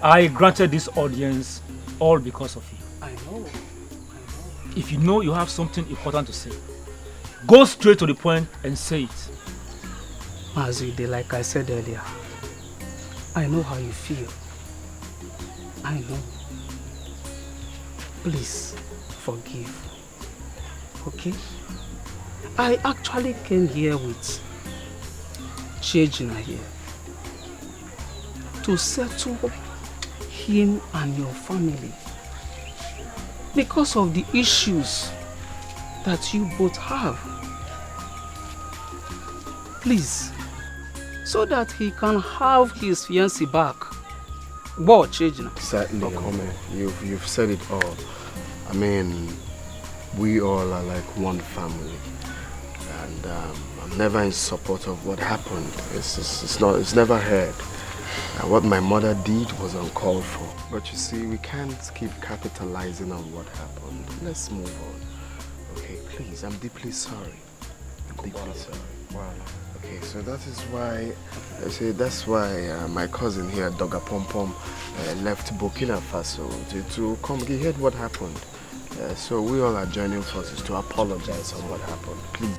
Speaker 4: I granted this audience all because of you.
Speaker 10: I know.
Speaker 4: If you know you have something important to say, go straight to the point and say it.
Speaker 10: Mazi, like I said earlier, I know how you feel. I know. Please, forgive. Okay? I actually came here with Chejina here to settle him and your family because of the issues that you both have. Please, so that he can have his fiancée back. But Chejina.
Speaker 1: Certainly, Okome, you've said it all. I mean, we all are like one family, and I'm never in support of what happened. It's never heard. What my mother did was uncalled for. But you see, we can't keep capitalizing on what happened. Let's move on. Okay, please, I'm deeply sorry. I'm deeply sorry. Wow. Okay, so that is why, that's why my cousin here, Doga Pom Pom, left Burkina Faso to come. He heard what happened. So we all are joining forces to apologize on what happened. Please.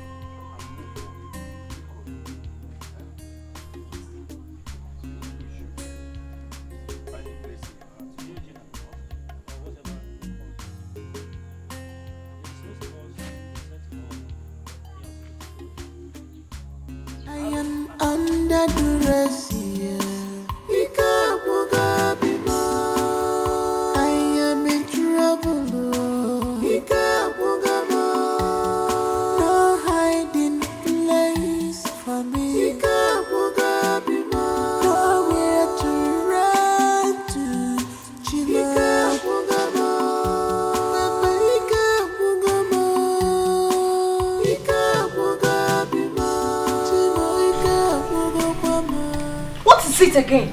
Speaker 2: Again?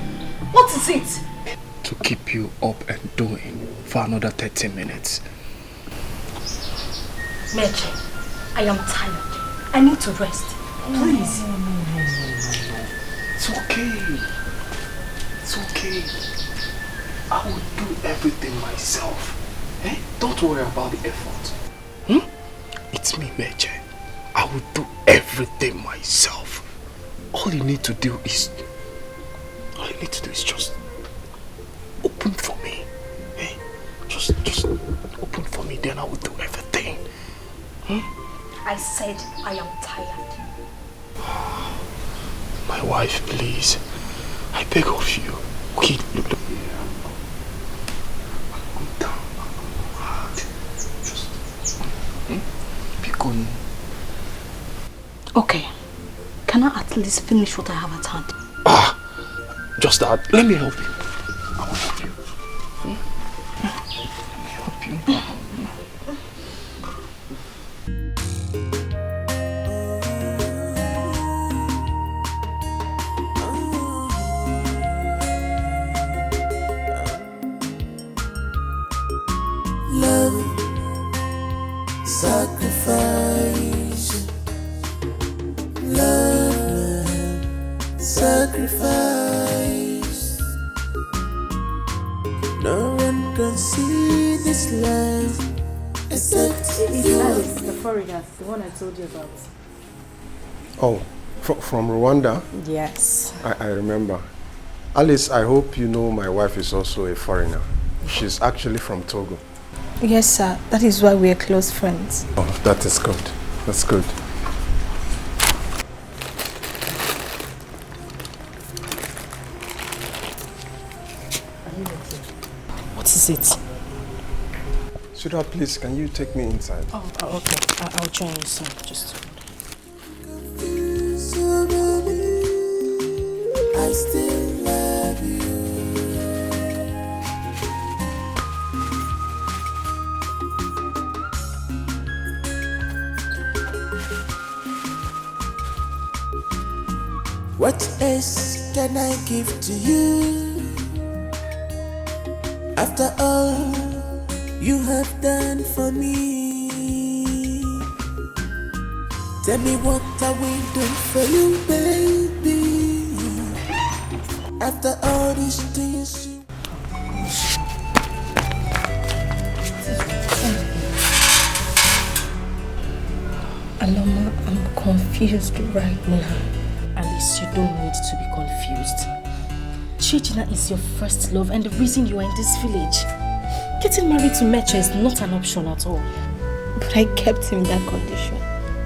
Speaker 2: What is it?
Speaker 5: To keep you up and doing for another 30 minutes.
Speaker 2: Meche, I am tired. I need to rest.
Speaker 5: Please. No. It's okay. It's okay. I will do everything myself. Eh? Don't worry about the effort. It's me, Meche. I will do everything myself. All you need to do is just open for me. Eh? Just open for me, then I will do everything.
Speaker 8: I said I am tired.
Speaker 5: My wife, please. I beg of you. Okay, look. I'm down. I'm hard. Just be good.
Speaker 8: Okay. Can I at least finish what I have at hand?
Speaker 5: Just that. Let me help you. I will help you. Let me help you.
Speaker 9: Love, sacrifice. Love, sacrifice. No one can see this love except you.
Speaker 11: Alice, the foreigner, the one I told you about.
Speaker 1: Oh, from Rwanda?
Speaker 11: Yes.
Speaker 1: I remember. Alice, I hope you know my wife is also a foreigner. She's actually from Togo.
Speaker 8: Yes, sir. That is why we are close friends.
Speaker 1: Oh, that is good. That's good.
Speaker 11: What is it?
Speaker 1: Sweetheart, please, can you take me inside?
Speaker 11: Oh, okay. I'll join you soon. Just
Speaker 9: I still love you. What else can I give to you? After all you have done for me, tell me what are we doing for you, baby? After all these things.
Speaker 8: Aloma, I'm confused right now.
Speaker 11: Alice, you don't need to be confused. Chijina is your first love and the reason you are in this village. Getting married to Meche is not an option at all.
Speaker 8: But I kept him in that condition,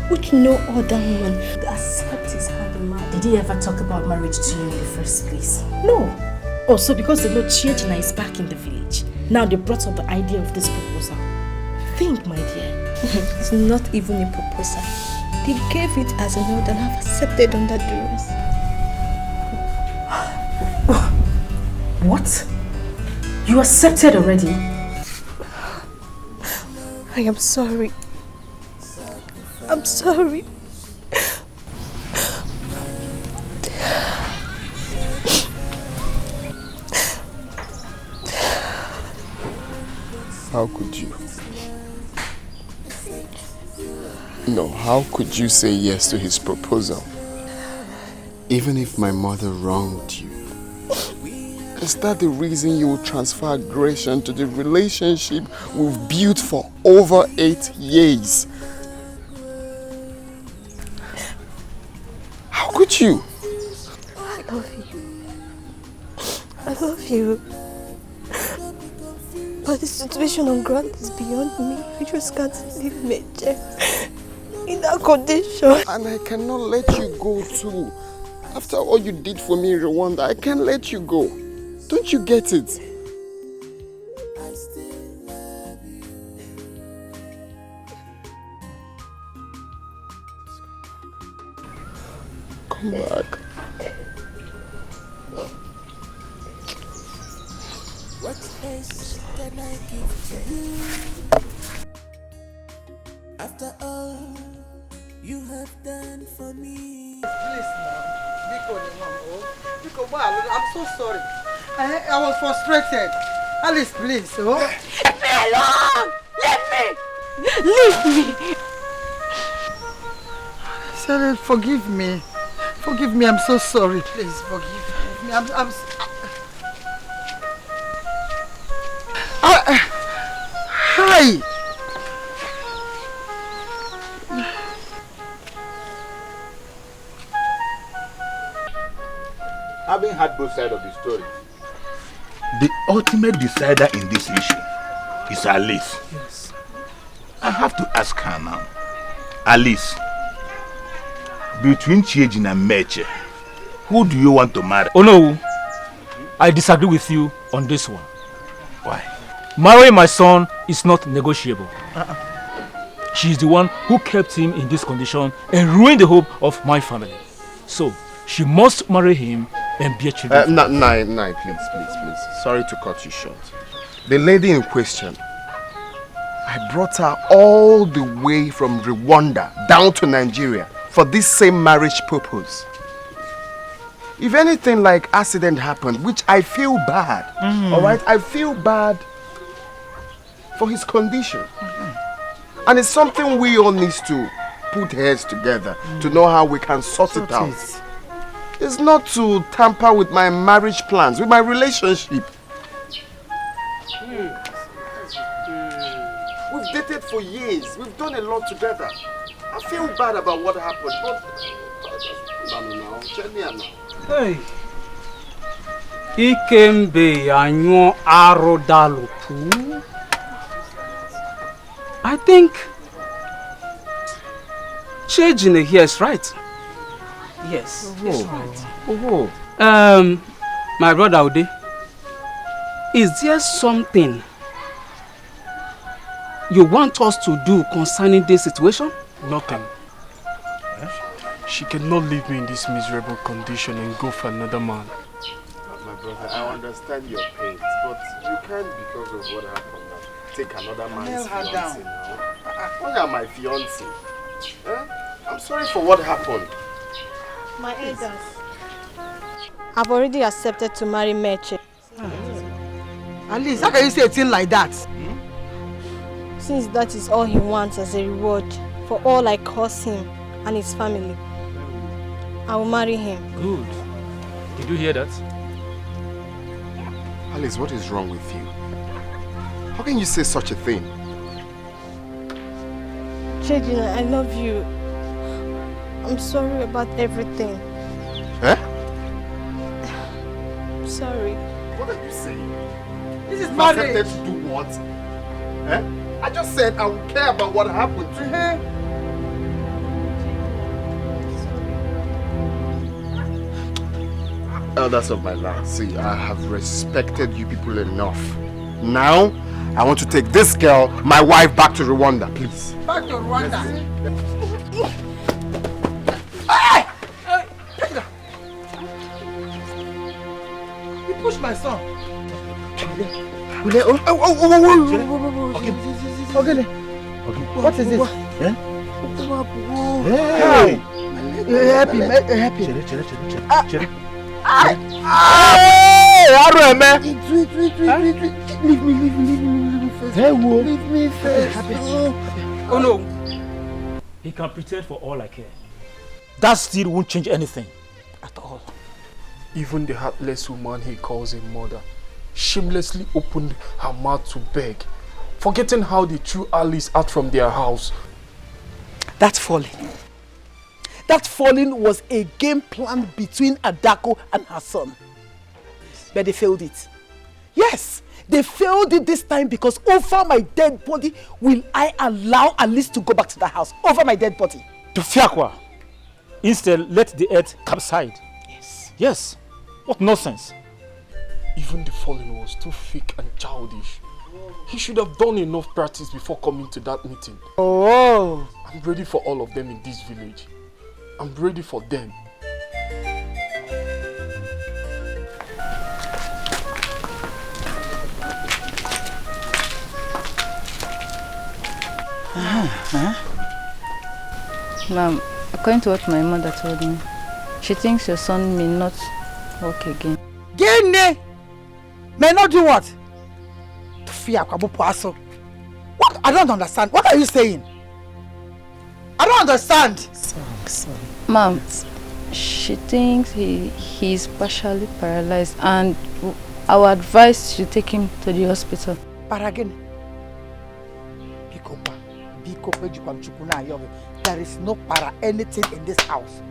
Speaker 8: which no other woman would accept his hand in marriage.
Speaker 11: Did he ever talk about marriage to you in the first place? No. Also, because they know Chijina is back in the village. Now they brought up the idea of this proposal. Think, my dear.
Speaker 8: It's not even a proposal. They gave it as an order and I've accepted under duress.
Speaker 11: What? You accepted already?
Speaker 8: I am sorry. I'm sorry.
Speaker 1: How could you? No, how could you say yes to his proposal? Even if my mother wronged you. Is that the reason you will transfer aggression to the relationship we've built for over 8 years? How could you?
Speaker 8: I love you. I love you. But the situation on ground is beyond me. I just can't leave Meche in that condition.
Speaker 1: And I cannot let you go too. After all you did for me in Rwanda, I can't let you go. Don't you get it? Come back.
Speaker 9: What else can I give to you? After all you have done for me.
Speaker 7: Please now. I'm so sorry. I was frustrated. Alice, please. Oh.
Speaker 8: Leave me alone! Leave me! Leave me!
Speaker 7: Charlie, forgive me. Forgive me, I'm so sorry. Please, forgive me. Hi!
Speaker 6: Having heard both sides of the story, the ultimate decider in this issue is Alice.
Speaker 5: Yes.
Speaker 6: I have to ask her now. Alice, between Chiejin and Meche, who do you want to marry?
Speaker 4: Oh no, I disagree with you on this one.
Speaker 6: Why?
Speaker 4: Marrying my son is not negotiable. She is the one who kept him in this condition and ruined the hope of my family. So, she must marry him and be a children.
Speaker 1: Nai, please. Sorry to cut you short. The lady in question, I brought her all the way from Rwanda down to Nigeria for this same marriage purpose. If anything like accident happened, which I feel bad, all right? I feel bad for his condition. And it's something we all need to put heads together to know how we can sort it out. It's not to tamper with my marriage plans, with my relationship. We've dated for years. We've done a lot together. I feel bad about what happened, but no, Chenia now.
Speaker 10: Hey. Ikembe anyo arodalupu. I think Chejine here is right. Yes, he's right. My brother Ode, is there something you want us to do concerning this situation?
Speaker 5: Nothing. She cannot leave me in this miserable condition and go for another man.
Speaker 1: My brother, I understand your pain, but you can't, because of what happened, take another man's fiancé now. Why am my fiancé? I'm sorry for what happened.
Speaker 8: My elders, I've already accepted to marry Meche.
Speaker 7: Alice, how can you say a thing like that?
Speaker 8: Since that is all he wants as a reward for all I caused him and his family, I will marry him.
Speaker 4: Good. Did you hear that?
Speaker 1: Alice, what is wrong with you? How can you say such a thing?
Speaker 8: Chejina, I love you. I'm sorry about everything. I'm sorry.
Speaker 1: What are you saying?
Speaker 7: This is marriage.
Speaker 1: Accepted to do what? I just said I would care about what happened to you. Elders of my land, see, I have respected you people enough. Now, I want to take this girl, my wife, back to Rwanda, please.
Speaker 7: Back to Rwanda? You pushed my son. Okay. What is this?
Speaker 6: Hey!
Speaker 7: Happy. Leave me first.
Speaker 4: Oh no. He can pretend for all I care. That still won't change anything. At all.
Speaker 5: Even the heartless woman he calls a mother shamelessly opened her mouth to beg, forgetting how they threw Alice out from their house.
Speaker 2: That falling was a game plan between Adako and her son. But they failed it. Yes, they failed it this time because over my dead body will I allow Alice to go back to the house. Over my dead body.
Speaker 4: To Fiakwa. Instead, let the earth subside. Yes. What nonsense.
Speaker 5: Even the falling was too fake and childish. He should have done enough practice before coming to that meeting.
Speaker 2: Oh.
Speaker 5: I'm ready for all of them in this village. I'm ready for them.
Speaker 12: Ma'am, according to what my mother told me, she thinks your son may not walk again.
Speaker 7: Gene! May not do what? What? I don't understand. What are you saying? I don't understand.
Speaker 11: Sorry.
Speaker 12: Mom, she thinks he's partially paralyzed and our advice should take him to the hospital.
Speaker 7: Paragin. There is no para anything in this house.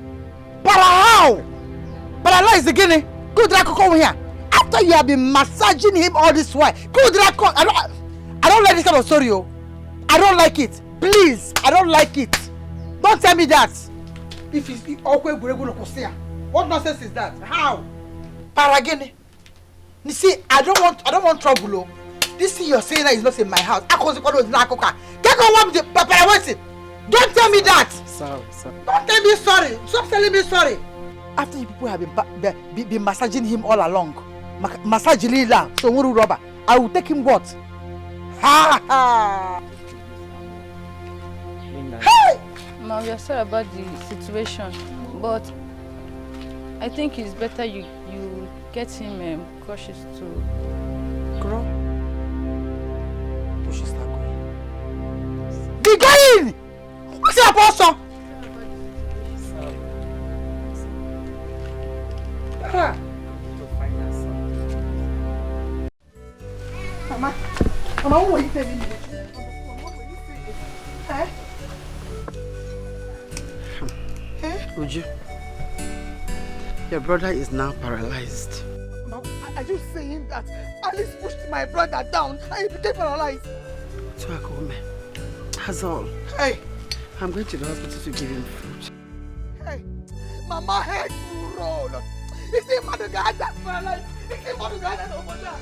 Speaker 7: Para how? Paralyzed again? Good luck, come here. After you have been massaging him all this while. Good luck, I don't like this kind of story. I don't like it. Please, I don't like it. Don't tell me that. If it's what nonsense is that? How? Paragin. You see, I don't want trouble. This thing you're saying that is not in my house. Get on one with the paparazzi. Don't tell me that.
Speaker 2: Sorry.
Speaker 7: Don't tell me sorry. Stop telling me sorry. After you people have been massaging him all along, massaging him, so rubber, I will take him what? Ha ha. Hey!
Speaker 12: Mom, we are sorry about the situation, but I think it's better you get him cautious too.
Speaker 7: Girl, you should start going. Be going! What's your boss? Mama, what were you telling me?
Speaker 2: Uju, your brother is now paralyzed.
Speaker 7: Mama, are you saying that Alice pushed my brother down and he became paralyzed?
Speaker 2: That's all.
Speaker 7: Hey!
Speaker 2: I'm going to the hospital to give him food.
Speaker 7: Hey! Mama head will roll. Is the mother guy that's paralyzed? Is the mother guy that's over there?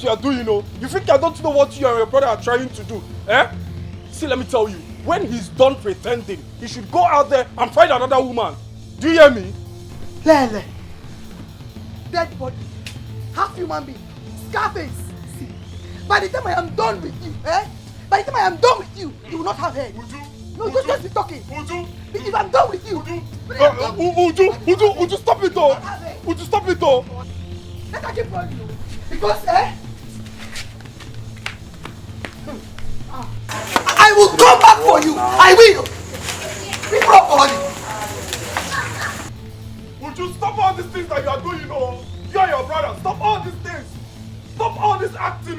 Speaker 6: You are doing, you think I don't know what you and your brother are trying to do, eh? See, let me tell you, when he's done pretending, he should go out there and find another woman. Do you hear me?
Speaker 7: Lele, dead body, half human being, Scarface. See, by the time I am done with you, by the time I am done with you, you will not have head. No, just be talking. If I'm done with you,
Speaker 6: Uju, stop it though. Uju, stop it though.
Speaker 7: Let her keep running, because, I will come back for you. I will. Be properly.
Speaker 6: Would you stop all these things that you are doing, You and your brother, stop all these things. Stop all this acting,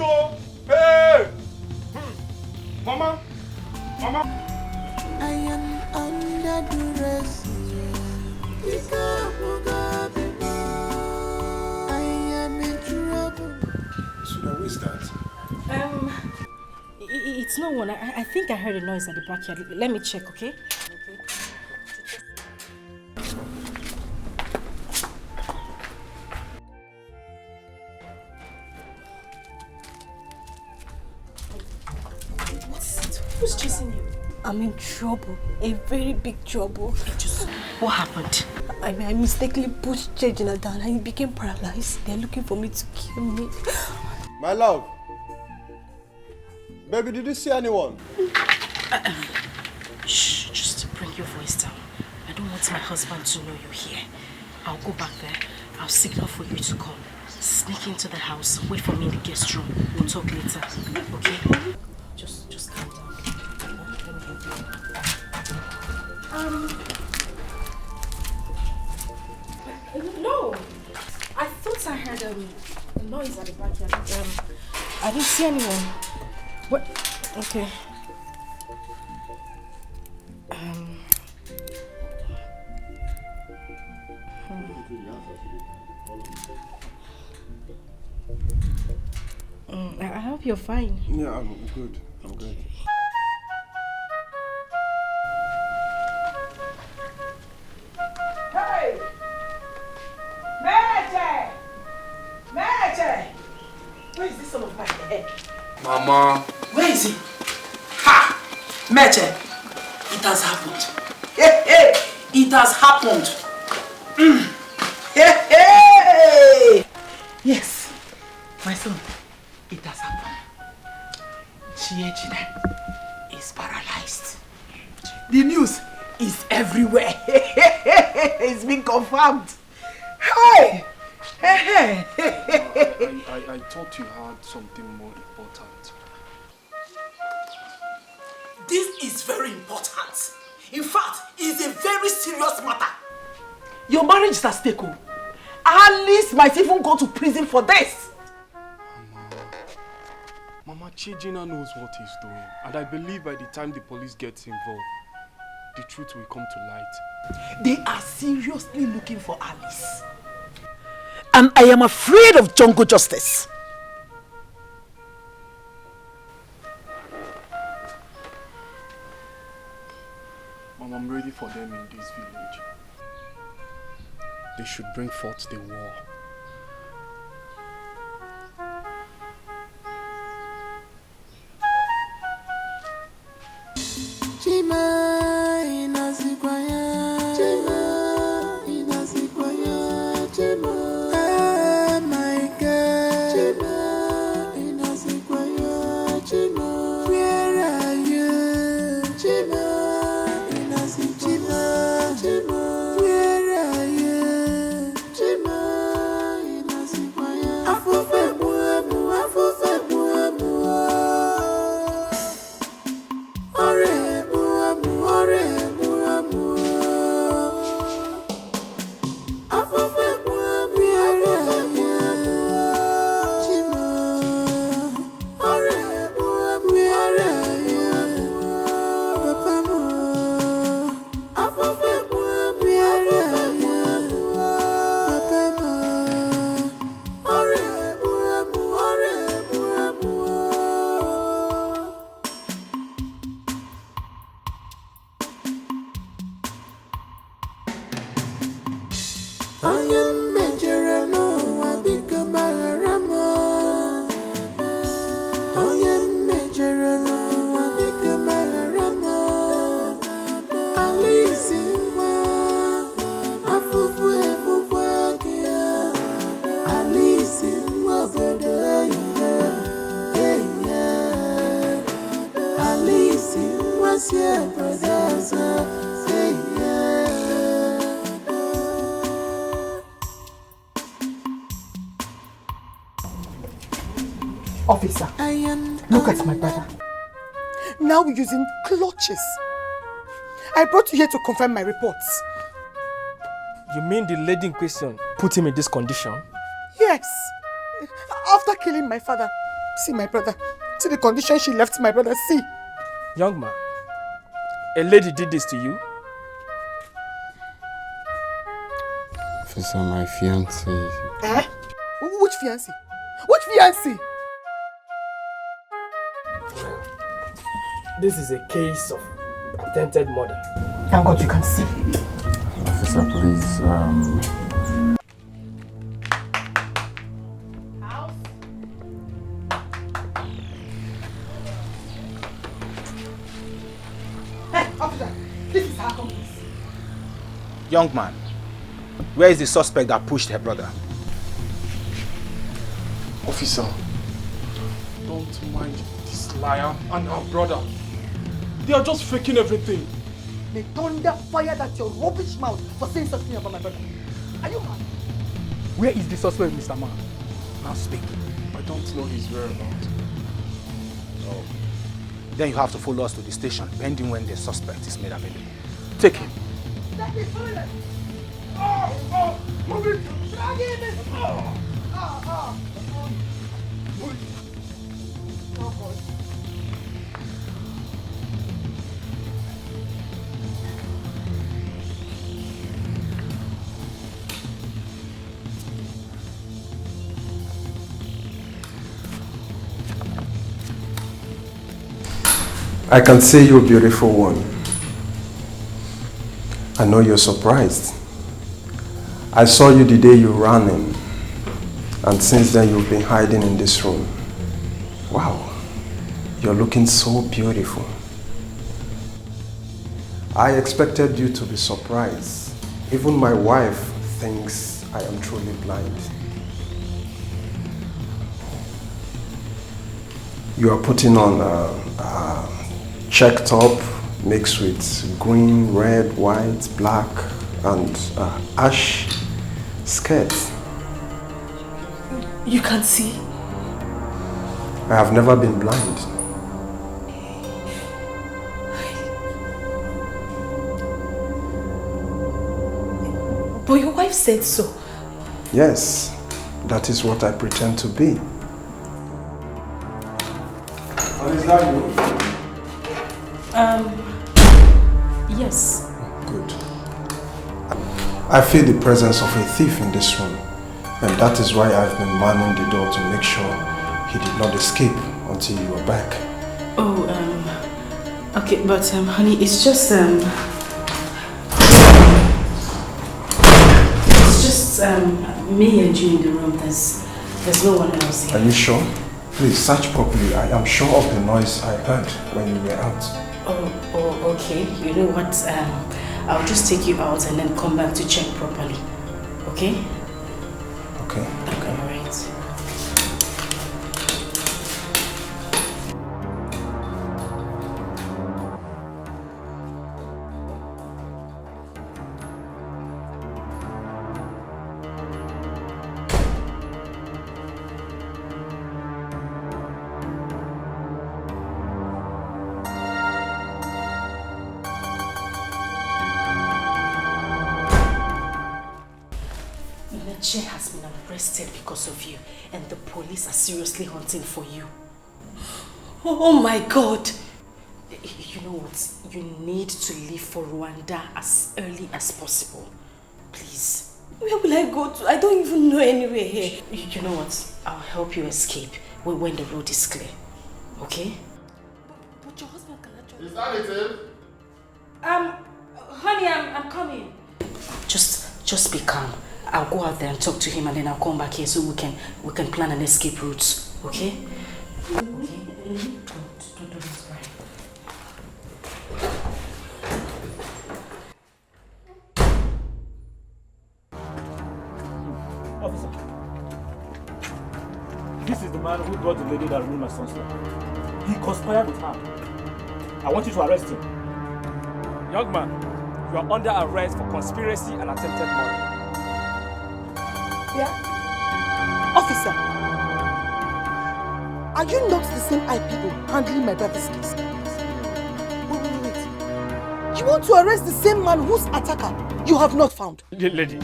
Speaker 6: Hey. Mama.
Speaker 9: I am under duress. I am in trouble.
Speaker 5: So now who is that?
Speaker 11: It's no one. I think I heard a noise at the backyard. Let me check, okay? Who's chasing you?
Speaker 8: I'm in trouble. A very big trouble.
Speaker 11: What happened?
Speaker 8: I mistakenly pushed Chejina down and he became paralyzed. They're looking for me to kill me.
Speaker 1: My love,
Speaker 5: Baby, did you see anyone?
Speaker 11: Shh, just bring your voice down. I don't want my husband to know you're here. I'll go back there. I'll signal for you to come. Sneak into the house. Wait for me in the guest room. We'll talk later. Okay? Just calm down. No. I thought I heard a noise at the backyard. I didn't see anyone. What? Okay. I hope you're fine.
Speaker 5: Yeah, I'm good. I'm good.
Speaker 2: Hey! Maid! Maid! Where is this son of my head?
Speaker 5: Mama.
Speaker 2: Where is he? Ha! Maid! It has happened. Hey, hey! It has happened. Hey, hey! Yes, my son. It has happened. Chiejina is paralyzed. The news is everywhere. It's been confirmed. Hey! Hey!
Speaker 5: I thought you had something more important.
Speaker 2: This is very important. In fact, it's a very serious matter. Your marriage is at stake. Alice might even go to prison for this.
Speaker 5: Mama, Chiejina knows what he's doing. And I believe by the time the police gets involved, the truth will come to light.
Speaker 2: They are seriously looking for Alice. And I am afraid of jungle justice.
Speaker 5: Mom, I'm ready for them in this village. They should bring forth the war.
Speaker 9: Chima inazikwaya, Chima inazikwaya, Chima. Oh my God, Chima inazikwaya, Chima. Where are you, Chima inazikwaya, Chima. Where are you, Chima inazikwaya. Afufe buemu, afufe buemu. Ore.
Speaker 2: Officer, look at my brother. Now using clutches. I brought you here to confirm my reports.
Speaker 4: You mean the lady in question put him in this condition?
Speaker 2: Yes. After killing my father. See my brother. See the condition she left my brother. See.
Speaker 4: Young man, a lady did this to you?
Speaker 5: Officer, my fiancé.
Speaker 2: Eh? Which fiancé? Which fiancé?
Speaker 4: This is a case of attempted murder.
Speaker 2: Thank God you can see.
Speaker 5: Officer, please,
Speaker 2: Hey, officer, this is her accomplice.
Speaker 3: Young man, where is the suspect that pushed her brother?
Speaker 5: Officer, don't mind the This liar and her brother. They are just faking everything.
Speaker 7: May thunder fire that your rubbish mouth for saying something about my brother. Are you mad?
Speaker 5: Where is the suspect, Mr. Man? Now speak. I don't know his whereabouts.
Speaker 13: Oh. Then you have to follow us to the station, pending when the suspect is made available. Take him.
Speaker 7: That is violent.
Speaker 5: Move it!
Speaker 7: Drag him in!
Speaker 5: Move it!
Speaker 7: Oh, God.
Speaker 1: I can see you, beautiful one. I know you're surprised. I saw you the day you ran in, and since then you've been hiding in this room. Wow, you're looking so beautiful. I expected you to be surprised. Even my wife thinks I am truly blind. You are putting on a check top mixed with green, red, white, black, and ash skirt.
Speaker 8: You can't see?
Speaker 1: I have never been blind.
Speaker 8: But your wife said so.
Speaker 1: Yes, that is what I pretend to be. What is that you?
Speaker 8: Yes.
Speaker 1: Good. I feel the presence of a thief in this room, and that is why I've been manning the door to make sure he did not escape until you were back.
Speaker 11: Oh, okay, but honey, it's just me and you in the room. There's no one else here.
Speaker 1: Are you sure? Please search properly. I am sure of the noise I heard when you were out.
Speaker 11: Oh, okay. You know what? I'll just take you out and then come back to check properly. Okay?
Speaker 1: Okay.
Speaker 11: Okay, alright. She has been arrested because of you, and the police are seriously hunting for you. Oh my God! You know what? You need to leave for Rwanda as early as possible. Please.
Speaker 8: Where will I go to? I don't even know anywhere here.
Speaker 11: You know what? I'll help you escape when the road is clear. Okay?
Speaker 8: But your husband can actually...
Speaker 6: Is that it?
Speaker 8: Honey, I'm coming.
Speaker 11: Just be calm. I'll go out there and talk to him, and then I'll come back here so we can plan an escape route. Okay? Okay. Don't cry.
Speaker 4: Officer, this is the man who brought the lady that ruined my son's life. He conspired with her. I want you to arrest him.
Speaker 14: Young man, you are under arrest for conspiracy and attempted murder.
Speaker 7: Yeah? Officer, are you not the same IPO handling my brother's case? Wait. You want to arrest the same man whose attacker you have not found?
Speaker 14: Lady,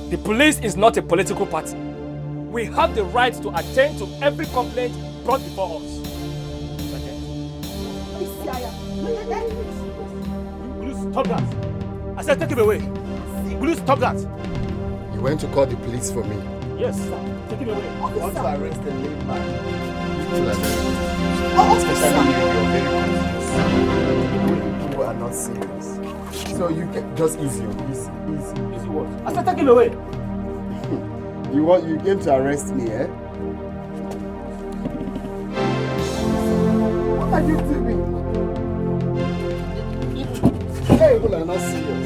Speaker 14: the police is not a political party. We have the right to attend to every complaint brought before us.
Speaker 4: Will you stop that? I said take him away. Will you stop that?
Speaker 6: You went to call the police for me.
Speaker 4: Yes, sir. Take him away.
Speaker 6: I want to arrest the late man.
Speaker 7: Especially
Speaker 6: you're very confused. People are not serious. So you can just easy.
Speaker 4: Easy what? I said take him away.
Speaker 6: You came to arrest me, eh? What are you doing? People are not serious.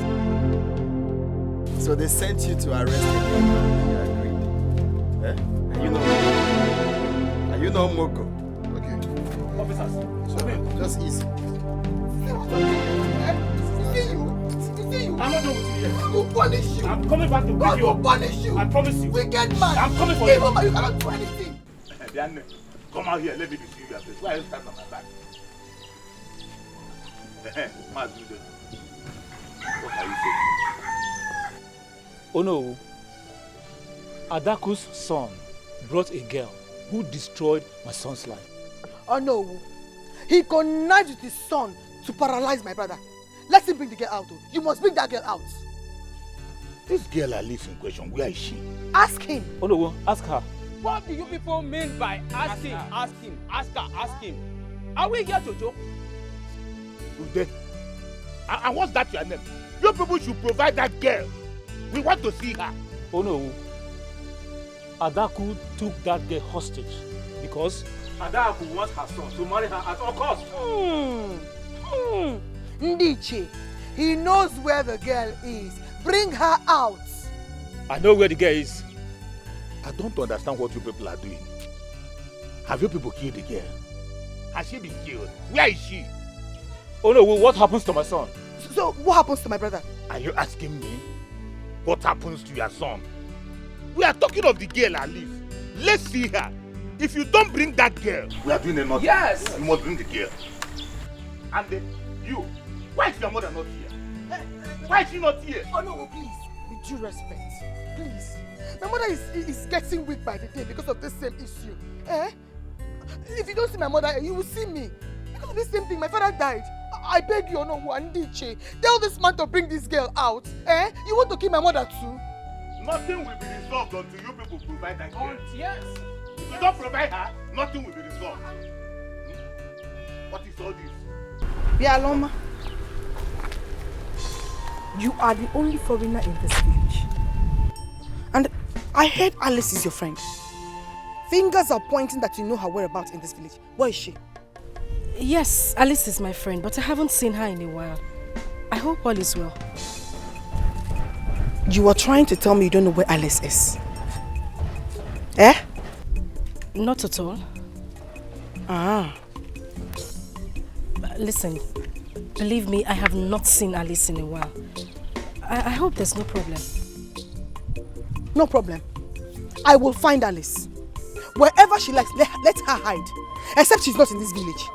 Speaker 6: So they sent you to arrest me and you agreed. Eh? Are you not Moko? Okay.
Speaker 4: Officers,
Speaker 6: just easy.
Speaker 4: I'm not done with you yet.
Speaker 7: I will punish you.
Speaker 4: I'm coming back to pick you up.
Speaker 7: Punish you.
Speaker 4: I promise you.
Speaker 7: Wicked man.
Speaker 4: I'm coming for
Speaker 7: hey,
Speaker 4: you.
Speaker 7: Mama, you cannot do anything.
Speaker 6: Come out here, let me see your face. Why are you standing on my back? What are you saying?
Speaker 4: Oh no. Adaku's son brought a girl who destroyed my son's life.
Speaker 7: Oh no. He connived with his son to paralyze my brother. Let him bring the girl out. You must bring that girl out.
Speaker 6: This girl I live in question, where is she?
Speaker 7: Ask him.
Speaker 4: Oh no, ask her.
Speaker 14: What do you people mean by ask him, ask him, ask her, ask him? Are we here to joke?
Speaker 6: Ude. And what's that your name? You people should provide that girl. We want to see her.
Speaker 4: Oh no. Adaku took that girl hostage because Adaku wants her son to marry her at all costs.
Speaker 7: Ndiche, he knows where the girl is. Bring her out.
Speaker 4: I know where the girl is.
Speaker 6: I don't understand what you people are doing. Have you people killed the girl? Has she been killed? Where is she?
Speaker 4: Oh no, what happens to my son?
Speaker 7: So what happens to my brother?
Speaker 6: Are you asking me? What happens to your son? We are talking of the girl I live. Let's see her. If you don't bring that girl, we are doing a nothing.
Speaker 14: Yes.
Speaker 6: You must bring the girl. And then you, why is your mother not here? Why is she not here?
Speaker 7: Oh no, please, with due respect, please. My mother is getting weak by the day because of this same issue. If you don't see my mother, you will see me. Because of this same thing, my father died. I beg you, no, Ndiche. Tell this man to bring this girl out. You want to kill my mother too?
Speaker 6: Nothing will be resolved until you people provide that girl.
Speaker 14: Yes.
Speaker 6: If you don't provide her, nothing will be resolved. What is all this?
Speaker 7: Bialoma,
Speaker 15: you are the only foreigner in this village.
Speaker 7: And I heard Alice is your friend. Fingers are pointing that you know her whereabouts in this village. Where is she?
Speaker 11: Yes, Alice is my friend, but I haven't seen her in a while. I hope all is well.
Speaker 7: You are trying to tell me you don't know where Alice is?
Speaker 11: Not at all. Listen, believe me, I have not seen Alice in a while. I hope there's no problem.
Speaker 7: No problem. I will find Alice. Wherever she likes, let her hide. Except she's not in this village.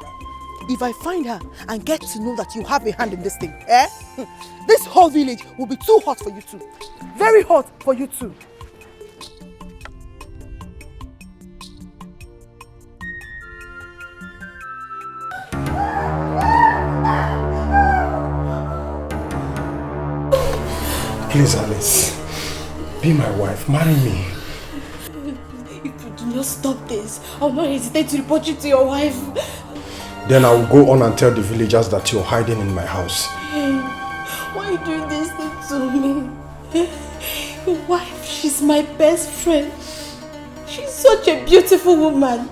Speaker 7: If I find her and get to know that you have a hand in this thing, this whole village will be too hot for you two. Very hot for you two.
Speaker 5: Please, Alice, be my wife, marry me.
Speaker 8: If you do not stop this, I'll not hesitate to report you to your wife.
Speaker 5: Then I will go on and tell the villagers that you're hiding in my house.
Speaker 8: Why are you doing this thing to me? Your wife, she's my best friend. She's such a beautiful woman.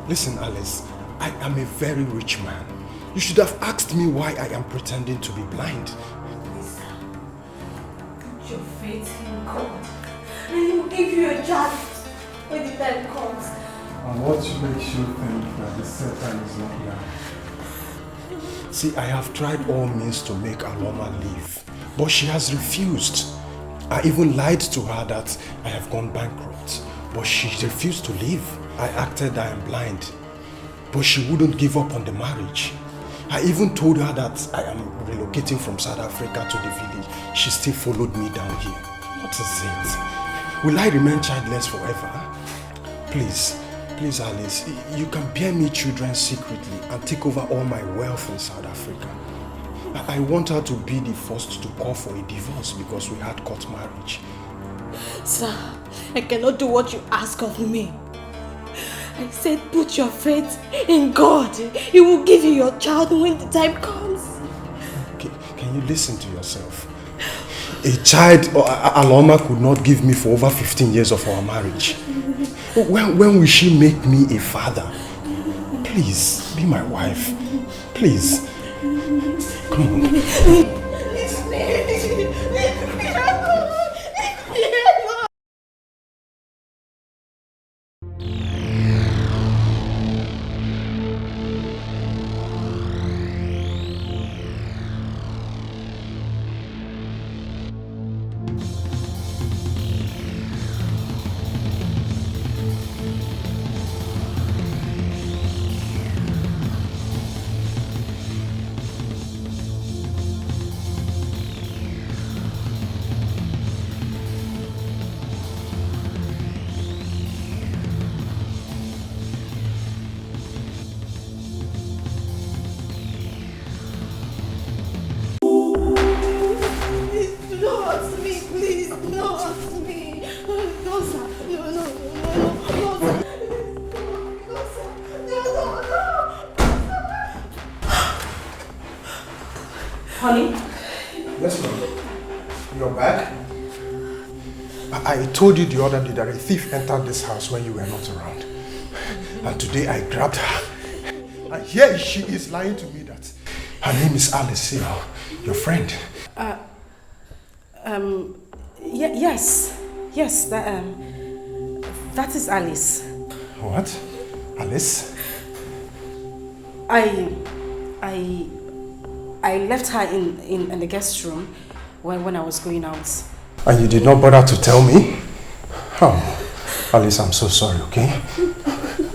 Speaker 5: Listen, Alice, I am a very rich man. You should have asked me why I am pretending to be blind.
Speaker 8: Put your faith in God, and He will give you a child when the time comes.
Speaker 5: And what makes you think that the set time is not now? See, I have tried all means to make Aloma leave, but she has refused. I even lied to her that I have gone bankrupt, but she refused to leave. I acted I am blind, but she wouldn't give up on the marriage. I even told her that I am relocating from South Africa to the village. She still followed me down here. What is it? Will I remain childless forever? Please, Alice, you can bear me children secretly and take over all my wealth in South Africa. I want her to be the first to call for a divorce because we had court marriage.
Speaker 8: Sir, I cannot do what you ask of me. I said put your faith in God. He will give you your child when the time comes.
Speaker 5: Okay, can you listen to yourself? A child Aloma could not give me for over 15 years of our marriage. When will she make me a father? Please, be my wife. Please. Come on.
Speaker 11: Honey?
Speaker 5: Yes, ma'am. You're back? I told you the other day that a thief entered this house when you were not around. And today I grabbed her. And here she is lying to me that her name is Alice, your friend.
Speaker 11: Yes. Yes, that is Alice.
Speaker 5: What? Alice?
Speaker 11: I left her in the guest room when I was going out.
Speaker 5: And you did not bother to tell me? Oh, Alice, I'm so sorry, okay?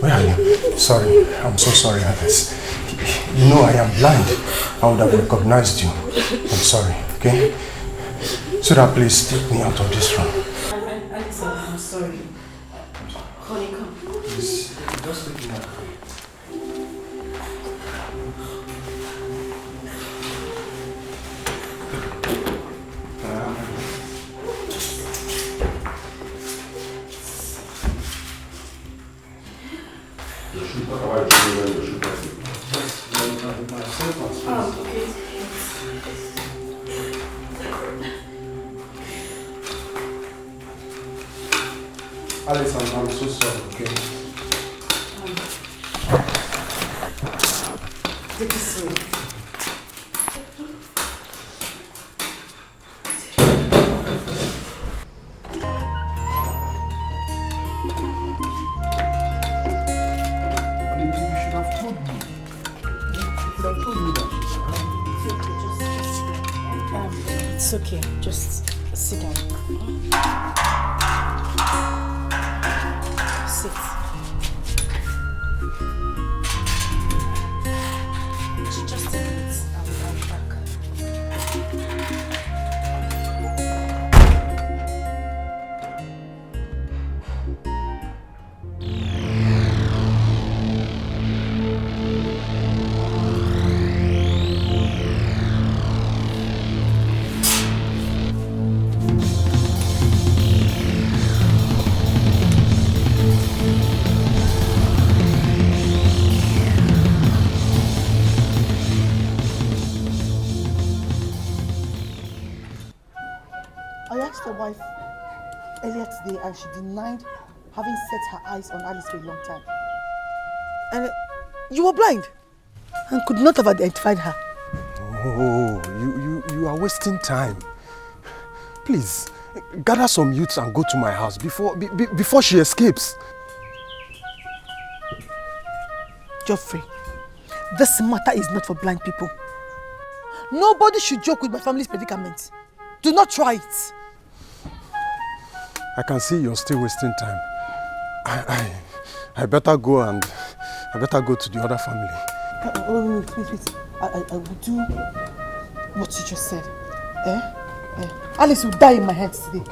Speaker 5: Where are you? Sorry, I'm so sorry, Alice. You know I am blind. I would have recognized you. I'm sorry, okay? So that please take me out of this room.
Speaker 11: Alice, I'm sorry. Honey, come.
Speaker 5: Please, just take me out. Alice, I'm so sorry, okay?
Speaker 11: Take this way. It's okay, just sit down. Sit. Just a minute, I'll be back.
Speaker 7: Wife earlier today and she denied having set her eyes on Alice for a long time. And you were blind and could not have identified her.
Speaker 5: Oh, you are wasting time. Please, gather some youths and go to my house before she escapes.
Speaker 7: Geoffrey, this matter is not for blind people. Nobody should joke with my family's predicament. Do not try it.
Speaker 5: I can see you're still wasting time. I better go and I better go to the other family.
Speaker 7: Wait. I will do what you just said. Alice will die in my hands today.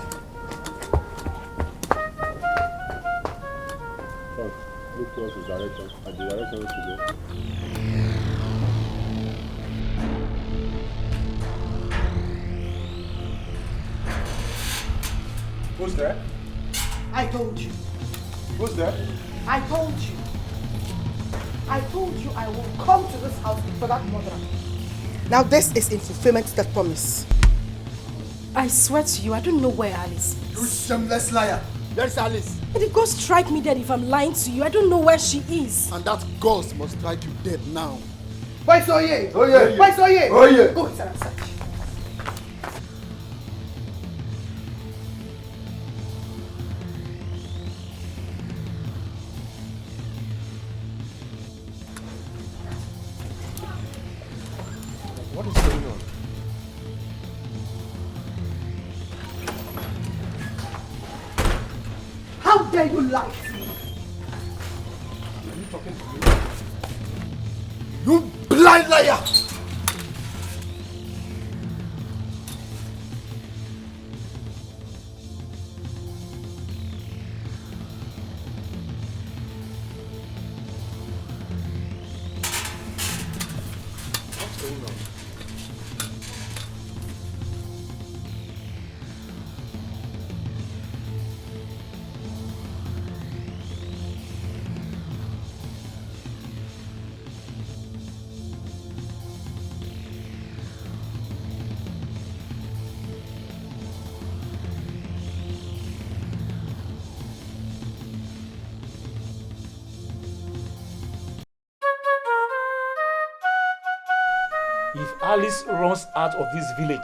Speaker 1: Look towards the direction, and the direction is to go. Who's there?
Speaker 7: I told you.
Speaker 1: Who's there?
Speaker 7: I told you. I told you I will come to this house for that murderer. Now this is in fulfillment to that promise.
Speaker 11: I swear to you, I don't know where Alice is.
Speaker 5: You shameless liar. There's Alice.
Speaker 11: The ghost strike me dead if I'm lying to you. I don't know where she is.
Speaker 5: And that ghost must strike you dead now.
Speaker 7: Why so ye?
Speaker 5: Oh yeah.
Speaker 7: Why so ye?
Speaker 5: Oh yeah.
Speaker 7: Go inside and search.
Speaker 5: What is going on?
Speaker 7: How dare you lie to me?
Speaker 5: Are you talking to me? You blind liar! What's going on?
Speaker 4: Alice runs out of this village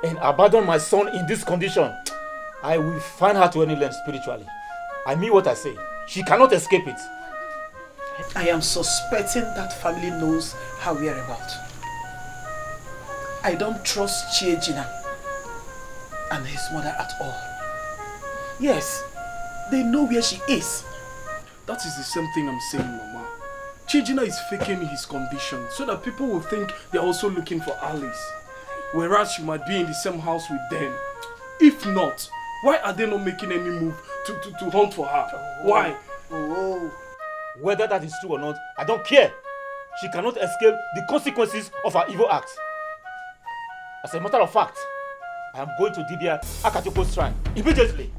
Speaker 4: and abandons my son in this condition, I will find her to any length spiritually. I mean what I say. She cannot escape it.
Speaker 2: I am suspecting that family knows her whereabouts. I don't trust Chiejina and his mother at all. Yes, they know where she is.
Speaker 5: That is the same thing I'm saying, Mama. Chiejina is faking his condition so that people will think they're also looking for Alice. Whereas she might be in the same house with them. If not, why are they not making any move to hunt for her? Why?
Speaker 4: Whether that is true or not, I don't care. She cannot escape the consequences of her evil acts. As a matter of fact, I am going to Dibia Akatoko's shrine immediately.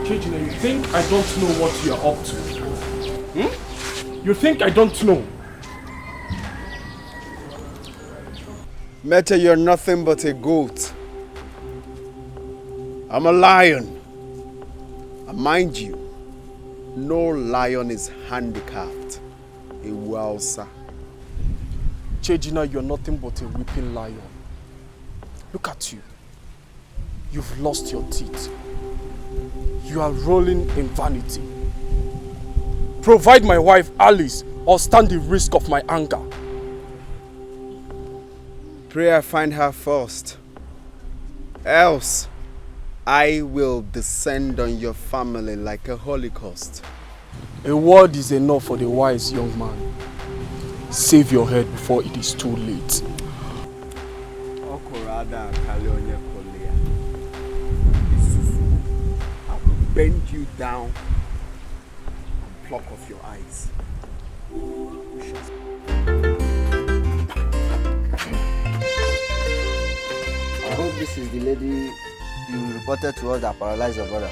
Speaker 5: Chiejina, you think I don't know what you're up to? You think I don't know?
Speaker 1: Meta, you're nothing but a goat. I'm a lion. And mind you, no lion is handicapped. A wowza.
Speaker 5: Chiejina, you're nothing but a weeping lion. Look at you. You've lost your teeth. You are rolling in vanity. Provide my wife Alice or stand the risk of my anger.
Speaker 1: Pray I find her first. Else, I will descend on your family like a holocaust.
Speaker 5: A word is enough for the wise young man. Save your head before it is too late.
Speaker 1: I will bend you down and pluck off your eyes.
Speaker 16: I hope this is the lady you reported to us that paralyzed your brother.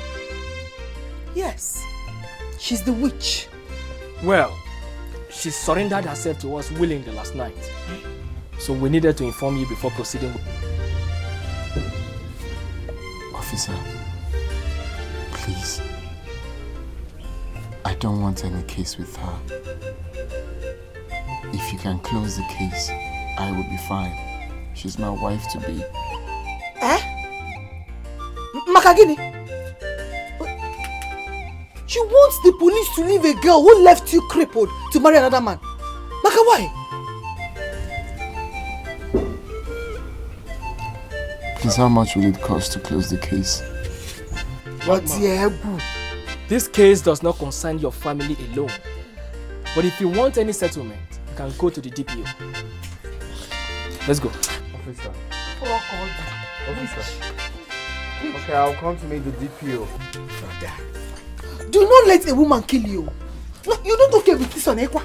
Speaker 2: Yes, she's the witch.
Speaker 14: Well, she surrendered herself to us willingly last night. So we needed to inform you before proceeding with...
Speaker 17: Officer, please. I don't want any case with her. If you can close the case, I will be fine. She's my wife to be.
Speaker 7: Makagini? She wants the police to leave a girl who left you crippled to marry another man. Maka, why?
Speaker 17: Please, how much will it cost to close the case?
Speaker 14: This case does not concern your family alone. But if you want any settlement, you can go to the DPO. Let's go.
Speaker 1: Officer. Officer. Okay, I'll come to meet the DPO.
Speaker 7: Do not let a woman kill you. No, you don't okay with this one, Ekwa.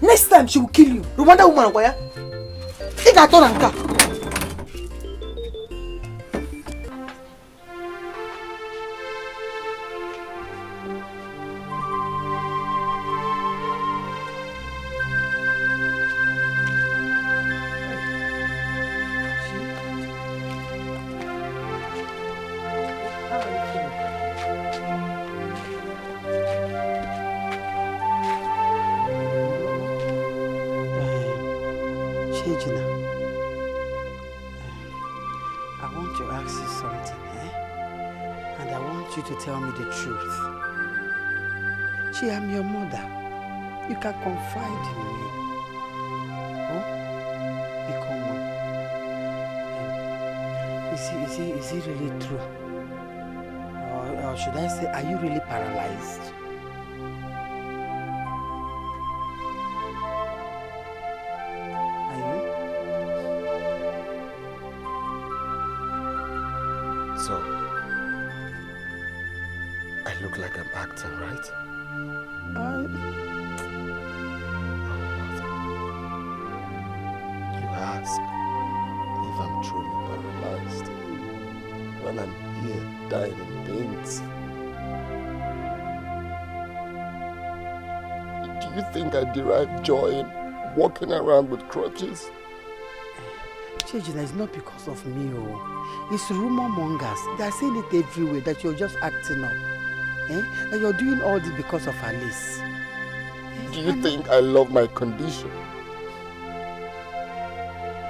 Speaker 7: Next time she will kill you. Rwanda woman, why? Take her turn and come. I'm your mother. You can confide in me. Oh? Become one. Is it really true? Or should I say, are you really paralyzed? Are you?
Speaker 6: So, I look like I'm acting, right? You ask if I'm truly paralyzed when I'm here dying in pains. Do you think I derive joy in walking around with crutches?
Speaker 7: Chejina, it's not because of me, oh. It's rumor mongers. They are saying it everywhere that you're just acting up. That you're doing all this because of Alice.
Speaker 6: Do you think I love my condition?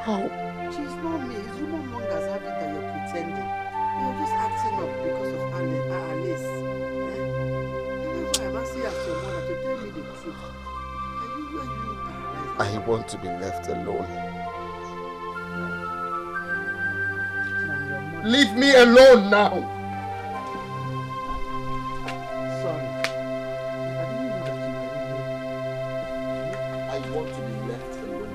Speaker 6: How?
Speaker 7: She's not me. It's rumor mongers have it that you're pretending. You're just acting up because of Alice. And that's why I'm asking you as your mother to tell me the truth. Are you paralyzed?
Speaker 6: I want to be left alone. Leave me alone now!
Speaker 7: Sorry.
Speaker 6: I want to be left alone.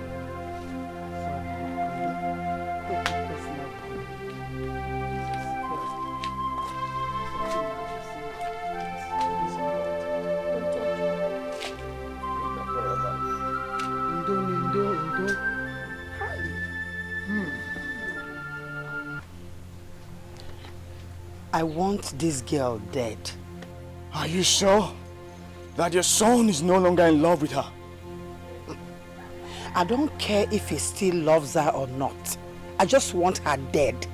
Speaker 7: I want this girl dead.
Speaker 18: Are you sure that your son is no longer in love with her?
Speaker 7: I don't care if he still loves her or not. I just want her dead.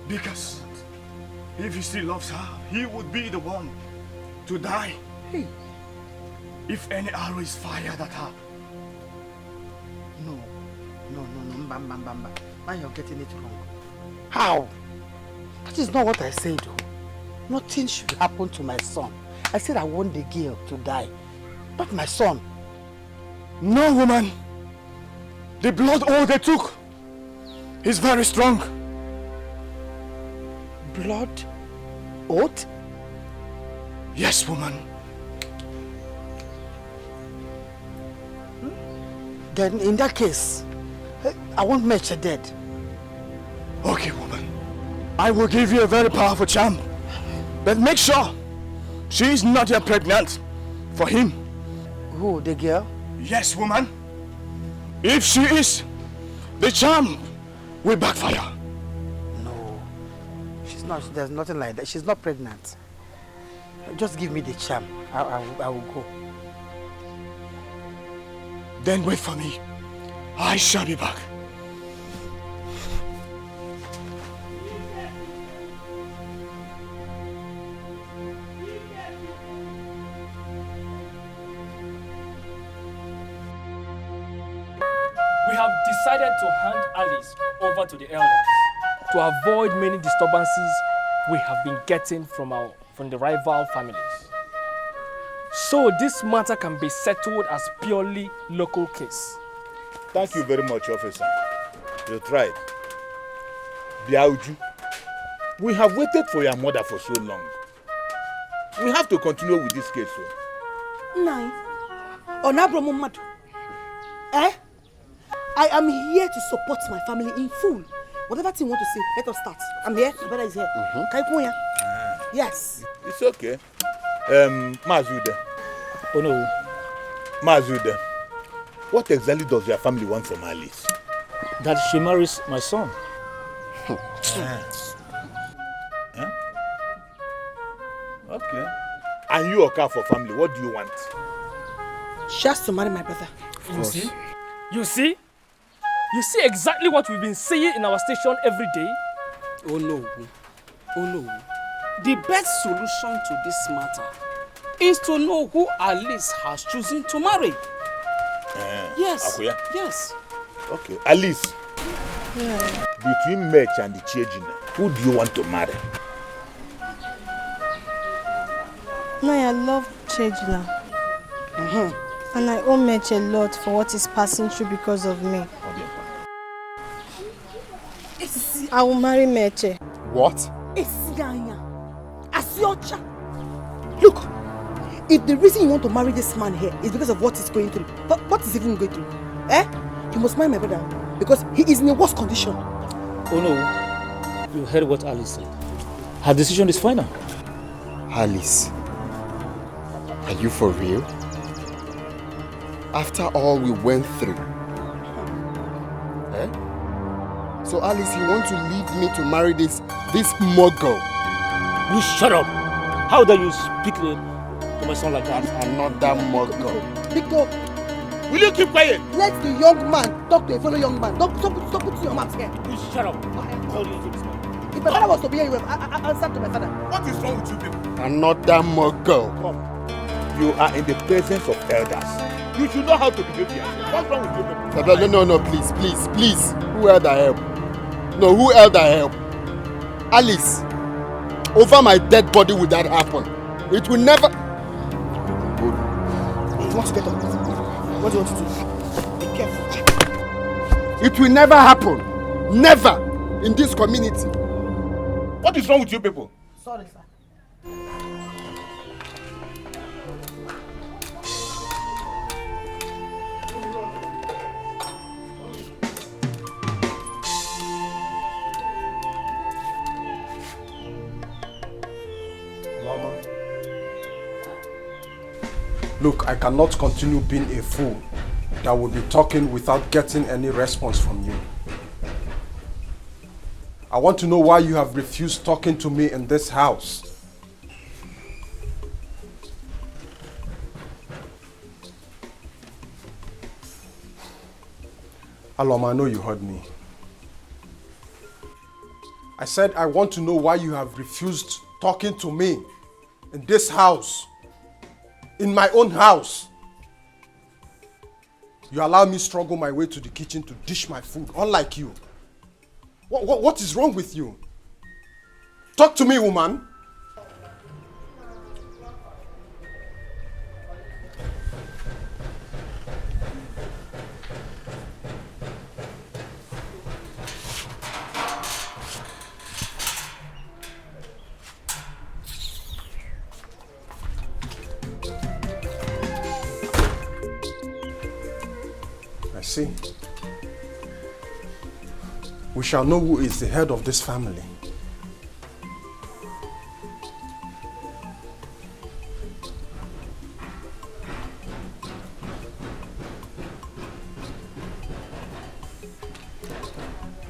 Speaker 18: Because if he still loves her, he would be the one to die.
Speaker 7: Hey.
Speaker 18: If any arrow is fired at her.
Speaker 7: No. Bam. Now you're getting it wrong. How? That is not what I said. Nothing should happen to my son. I said I want the girl to die, not my son.
Speaker 18: No, woman. The blood oath they took is very strong.
Speaker 7: Blood oath?
Speaker 18: Yes, woman.
Speaker 7: Then in that case, I want Meche dead.
Speaker 18: Okay, woman. I will give you a very powerful charm. But make sure she is not yet pregnant for him.
Speaker 7: Who, the girl?
Speaker 18: Yes, woman. If she is, the charm will backfire.
Speaker 7: No, she's not. There's nothing like that. She's not pregnant. Just give me the charm. I will go.
Speaker 18: Then wait for me. I shall be back.
Speaker 14: We have decided to hand Alice over to the elders to avoid many disturbances we have been getting from the rival families. So this matter can be settled as purely local case.
Speaker 19: Thank you very much, officer. You tried. Biauju, we have waited for your mother for so long. We have to continue with this case.
Speaker 15: Nai, Onabromo Madu. I am here to support my family in full. Whatever thing you want to say, let us start. I'm here, my brother is here. Can you come here? Yes.
Speaker 19: It's okay. Mazude.
Speaker 4: Oh no.
Speaker 19: Mazude, what exactly does your family want from Alice?
Speaker 4: That she marries my son.
Speaker 19: Okay. And you, Oka, for family, what do you want?
Speaker 15: She has to marry my brother.
Speaker 14: You see? You see? You see exactly what we've been seeing in our station every day?
Speaker 10: Oh no. The best solution to this matter is to know who Alice has chosen to marry. Yes.
Speaker 19: Akuya?
Speaker 10: Yes.
Speaker 19: Okay. Alice.
Speaker 15: Yeah.
Speaker 19: Between Mech and the Chejina, who do you want to marry?
Speaker 8: I love Chejila. And I owe Mech a lot for what he's passing through because of me. I will marry Meche.
Speaker 1: What?
Speaker 15: Look, if the reason you want to marry this man here is because of what he's going through, what is he even going through? You must marry my brother because he is in a worse condition.
Speaker 4: Oh no, you heard what Alice said. Her decision is final.
Speaker 1: Alice, are you for real? After all we went through. So Alice, you want to leave me to marry this mogul?
Speaker 4: You shut up! How dare you speak to my son like that?
Speaker 1: Another mogul.
Speaker 15: Victor,
Speaker 19: Will you keep quiet?
Speaker 15: Let the young man talk to a fellow young man. Stop putting your mouth here.
Speaker 19: You shut up. Call you into this man.
Speaker 15: If my father was to be here, you would have answered to my father.
Speaker 19: What is wrong with you people?
Speaker 6: Another muggle.
Speaker 19: Come. You are in the presence of elders. You should know how to behave yourself. What's wrong with you people?
Speaker 6: No, please. Who held her help? No, who held her help? Alice. Over my dead body would that happen? It will never...
Speaker 15: Hey, you want to get up? What do you want to do? Be careful.
Speaker 6: It will never happen. Never. In this community.
Speaker 19: What is wrong with you people?
Speaker 15: Sorry, sir.
Speaker 2: Mama. Look, I cannot continue being a fool that will be talking without getting any response from you. I want to know why you have refused talking to me in this house. Aloma, I know you heard me. I said I want to know why you have refused talking to me in this house, in my own house. You allow me struggle my way to the kitchen to dish my food, unlike you. What is wrong with you? Talk to me, woman. I see. We shall know who is the head of this family.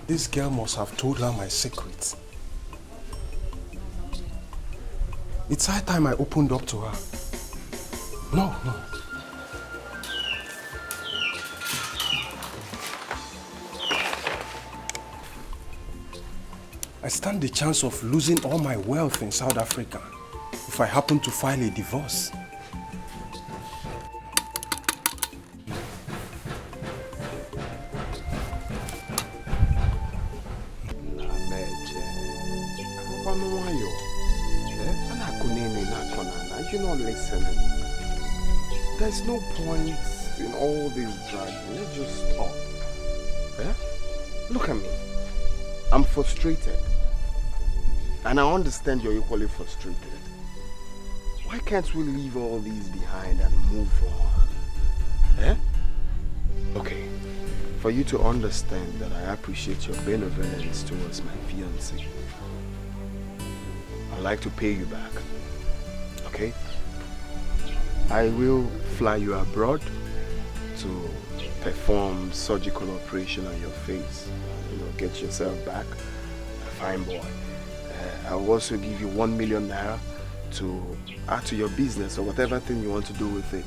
Speaker 2: This girl must have told her my secrets. It's high time I opened up to her. No. I stand the chance of losing all my wealth in South Africa if I happen to file a divorce.
Speaker 1: You're not listening. There's no point in all this dragging. Let's just stop. Yeah? Look at me. I'm frustrated. And I understand you're equally frustrated. Why can't we leave all these behind and move on? Eh? Okay. For you to understand that I appreciate your benevolence towards my fiancé, I'd like to pay you back. Okay? I will fly you abroad to perform surgical operation on your face. You know, get yourself back a fine boy. I will also give you 1 million naira to add to your business or whatever thing you want to do with it.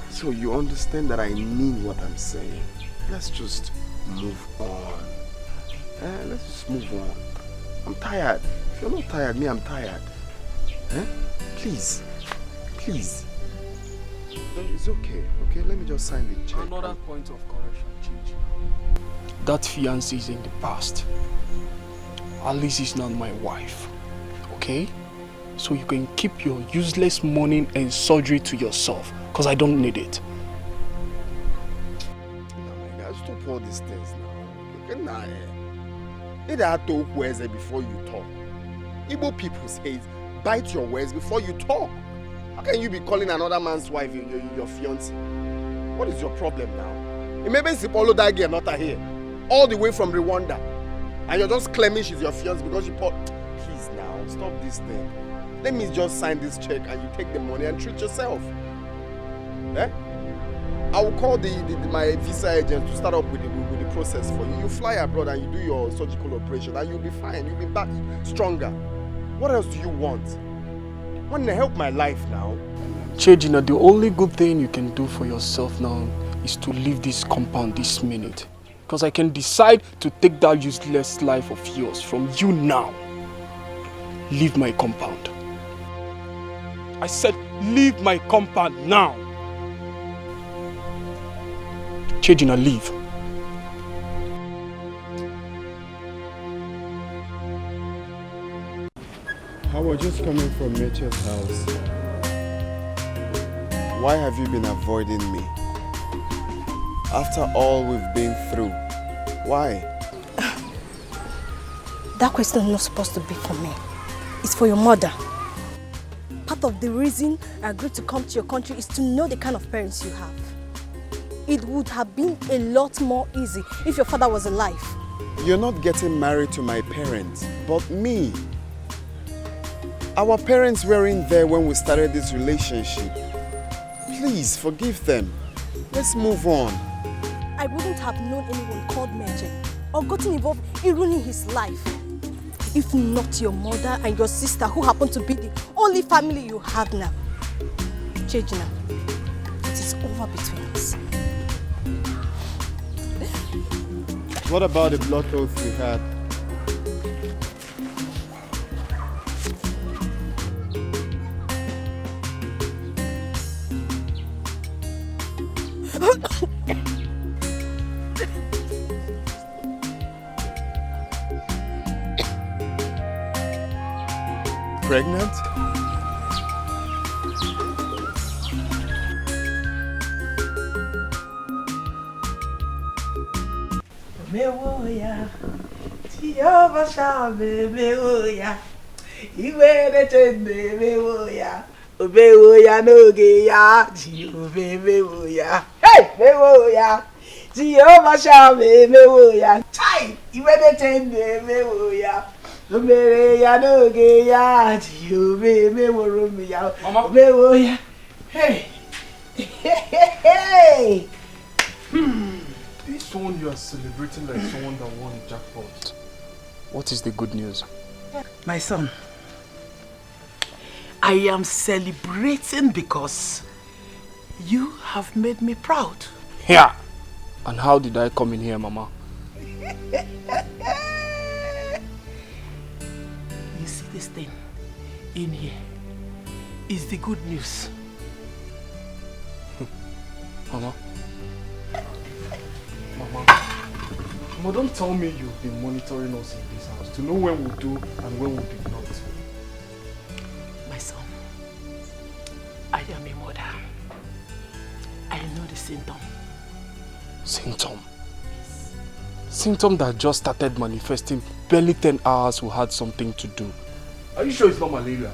Speaker 1: So you understand that I mean what I'm saying. Let's just move on. Let's just move on. I'm tired. If you're not tired, me, I'm tired. Please. It's okay. Okay, let me just sign the check.
Speaker 14: Another point of correction, Chichi. That fiancé is in the past. Alice is not my wife. Okay? So you can keep your useless money and surgery to yourself, because I don't need it.
Speaker 1: Oh my God, stop all these things now. Look at now. Either I talk words before you talk. Igbo people say, bite your words before you talk. How can you be calling another man's wife your fiancé? What is your problem now? It may be Sipolo that girl not here. All the way from Rwanda. And you're just claiming she's your fiancé because you bought... Please now, stop this thing. Let me just sign this check and you take the money and treat yourself. Eh? I will call my visa agent to start up with the process for you. You fly abroad and you do your surgical operation and you'll be fine. You'll be back stronger. What else do you want? Want to help my life now?
Speaker 14: Chejina, the only good thing you can do for yourself now is to leave this compound this minute. Because I can decide to take that useless life of yours from you now. Leave my compound. I said leave my compound now. Chejina, leave.
Speaker 1: I was just coming from Nature's house. Why have you been avoiding me? After all we've been through, why?
Speaker 8: That question is not supposed to be for me. It's for your mother. Part of the reason I agreed to come to your country is to know the kind of parents you have. It would have been a lot more easy if your father was alive.
Speaker 1: You're not getting married to my parents, but me. Our parents weren't there when we started this relationship. Please forgive them. Let's move on.
Speaker 8: I wouldn't have known anyone called Meje or gotten involved in ruining his life if not your mother and your sister, who happen to be the only family you have now. Chejina, it is over between us.
Speaker 1: What about the blood oath we had? Pregnant?
Speaker 2: Mewoya, Jehovah shall be mewoya. Iwe de chende mewoya. Mewoya no geya, Jehovah mewoya. Hey, mewoya. Jehovah shall be mewoya. Chai, iwe de chende mewoya. Mewoya no geya, Jehovah mewoya. Mewoya. Hey, hey.
Speaker 14: This one you are celebrating like someone that won a jackpot. What is the good news?
Speaker 2: My son, I am celebrating because you have made me proud.
Speaker 14: Here! And how did I come in here, Mama?
Speaker 2: You see this thing in here is the good news.
Speaker 14: Mama, don't tell me you've been monitoring us in this house to know when we do and when we do not.
Speaker 2: My son, I am a mother. I know the symptom.
Speaker 14: Symptom? Symptom that just started manifesting barely 10 hours we had something to do. Are you sure it's not malaria?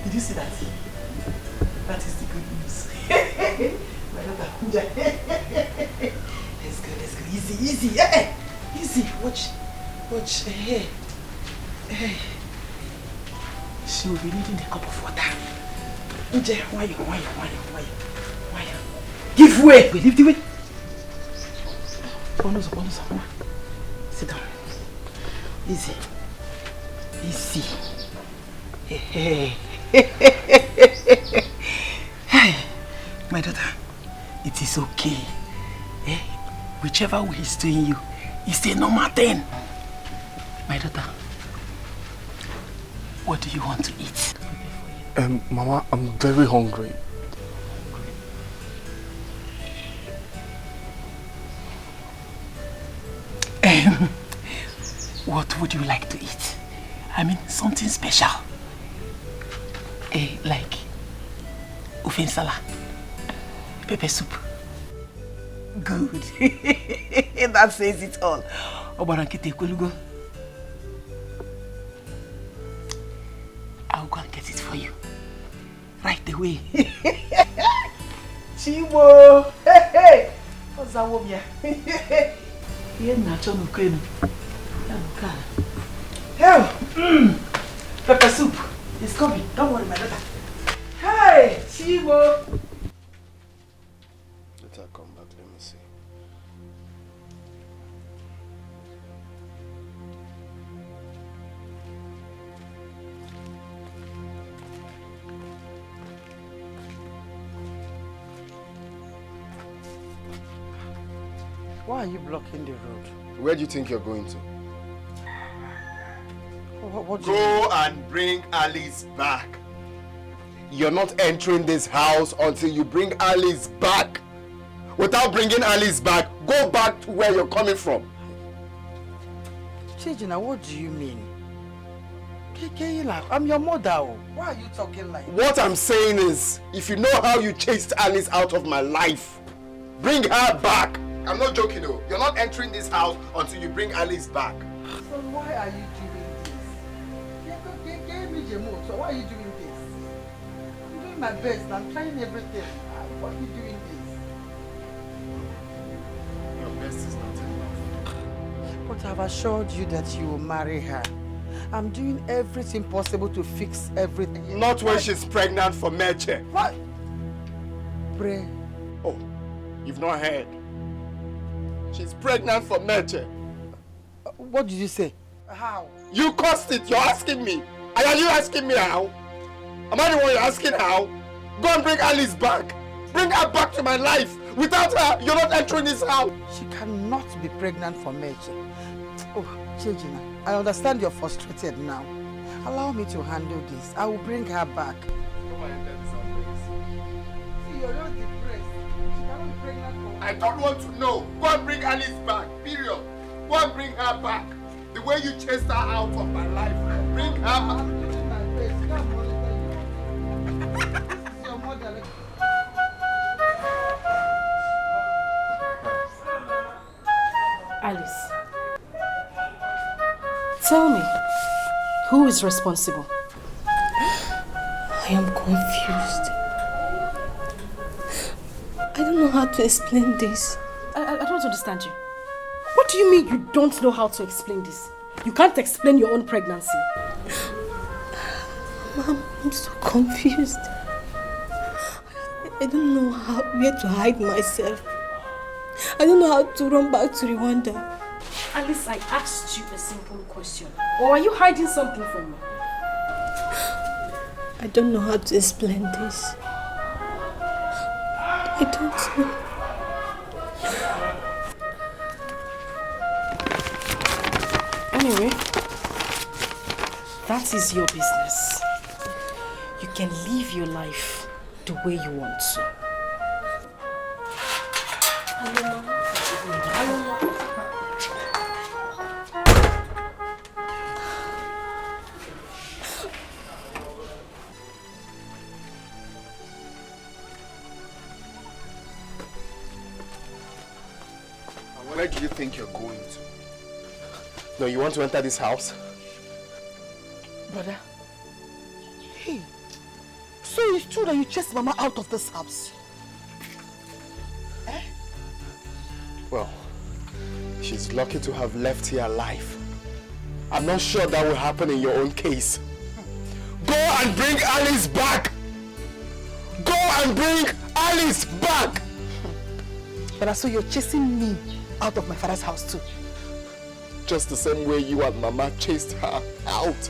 Speaker 2: Did you see that? That is the good news. My daughter, let's go. Easy. Hey, easy. Watch. Hey. She will be needing a cup of water. Why? Give way. Leave the way. Bonus. Sit down. Easy. Hey. My daughter, it is okay. Whichever way he's doing you, it's a normal thing. My daughter, what do you want to eat?
Speaker 14: Mama, I'm very hungry.
Speaker 2: What would you like to eat? I mean, something special. Like ofe nsala, pepper soup. Good. That says it all. Obarankete Kwelugo. I'll go and get it for you. Right away. Chibo! Hey! What's that one here? Here, Nacho Nukenu. Hell!
Speaker 7: Pepper soup is coming. Don't worry, my daughter. Hey, Chibo.
Speaker 1: Let her come back. Let me see.
Speaker 7: Why are you blocking the road?
Speaker 1: Where do you think you're going to?
Speaker 7: What
Speaker 1: Go and bring Alice back. You're not entering this house until you bring Alice back. Without bringing Alice back, go back to where you're coming from.
Speaker 7: Chijina, what do you mean? I'm your mother. Why are you talking like that?
Speaker 1: What I'm saying is, if you know how you chased Alice out of my life, bring her back. I'm not joking though. You're not entering this house until you bring Alice back.
Speaker 7: So why are you doing this? So why are you doing this? I'm doing my best. I'm trying everything. Why are you doing this?
Speaker 1: Your best is not enough.
Speaker 7: But I've assured you that you will marry her. I'm doing everything possible to fix everything.
Speaker 1: Not when she's pregnant for Meche.
Speaker 7: What? Pray.
Speaker 1: Oh, you've not heard. She's pregnant for Meche.
Speaker 7: What did you say? How?
Speaker 1: You caused it. You're asking me. And are you asking me how? Am I the one you're asking how? Go and bring Alice back. Bring her back to my life. Without her, you're not entering this house.
Speaker 7: She cannot be pregnant for Meche. Oh, Chijina, I understand you're frustrated now. Allow me to handle this. I will bring her back. See, you're not depressed. She cannot be pregnant for
Speaker 1: I don't want to know. Go and bring Alice back. Period. Go and bring her back. The way you chased her out of my life. Bring her back.
Speaker 7: I'm doing my best. Come on, this is your mother.
Speaker 11: Alice, tell me, who is responsible?
Speaker 8: I am confused. I don't know how to explain this.
Speaker 11: I don't understand you. What do you mean you don't know how to explain this? You can't explain your own pregnancy.
Speaker 8: Mom, I'm so confused. I don't know where to hide myself. I don't know how to run back to Rwanda.
Speaker 11: Alice, I asked you a simple question. Or are you hiding something from me?
Speaker 8: I don't know how to explain this. I don't know.
Speaker 11: Anyway, that is your business. You can live your life the way you want to.
Speaker 1: Where do you think you're going to? No, you want to enter this house?
Speaker 7: Brother, hey, so it's true that you chased Mama out of this house? Eh?
Speaker 1: Well, she's lucky to have left here alive. I'm not sure that will happen in your own case. Go and bring Alice back! Go and bring Alice back!
Speaker 7: Brother, so you're chasing me out of my father's house too?
Speaker 1: Just the same way you and Mama chased her out.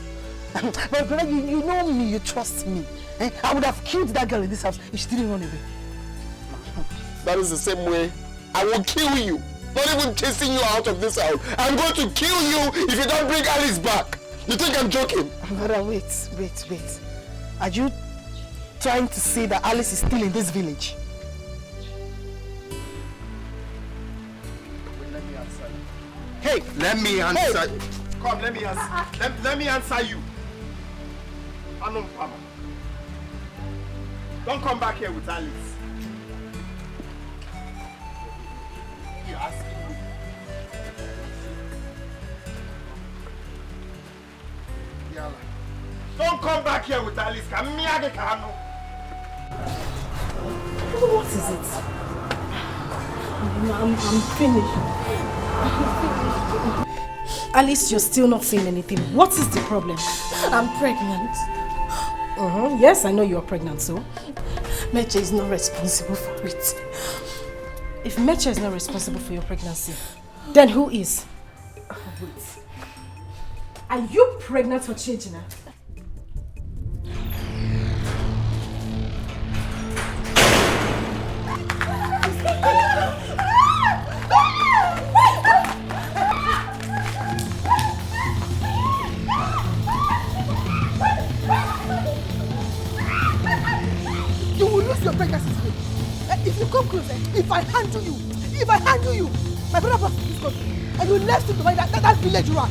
Speaker 7: But brother, you know me, you trust me. Eh? I would have killed that girl in this house if she didn't run away.
Speaker 1: That is the same way I will kill you. Not even chasing you out of this house. I'm going to kill you if you don't bring Alice back. You think I'm joking?
Speaker 7: Brother, wait. Are you trying to say that Alice is still in this village?
Speaker 1: Hey, let me answer. Hey. Come, let me answer. Let me answer you. Don't come back here with Alice. You're asking me. Don't come back here with Alice.
Speaker 11: What is it? I'm finished. Alice, you're still not saying anything. What is the problem?
Speaker 8: I'm pregnant.
Speaker 11: Yes, I know you're pregnant, so?
Speaker 8: Meche is not responsible for it.
Speaker 11: If Meche is not responsible for your pregnancy, then who is? Wait. Are you pregnant for changing her?
Speaker 15: You will lose your pregnancy today. If you come closer, if I handle you, my brother brought to this country, and you left him to find that village rat.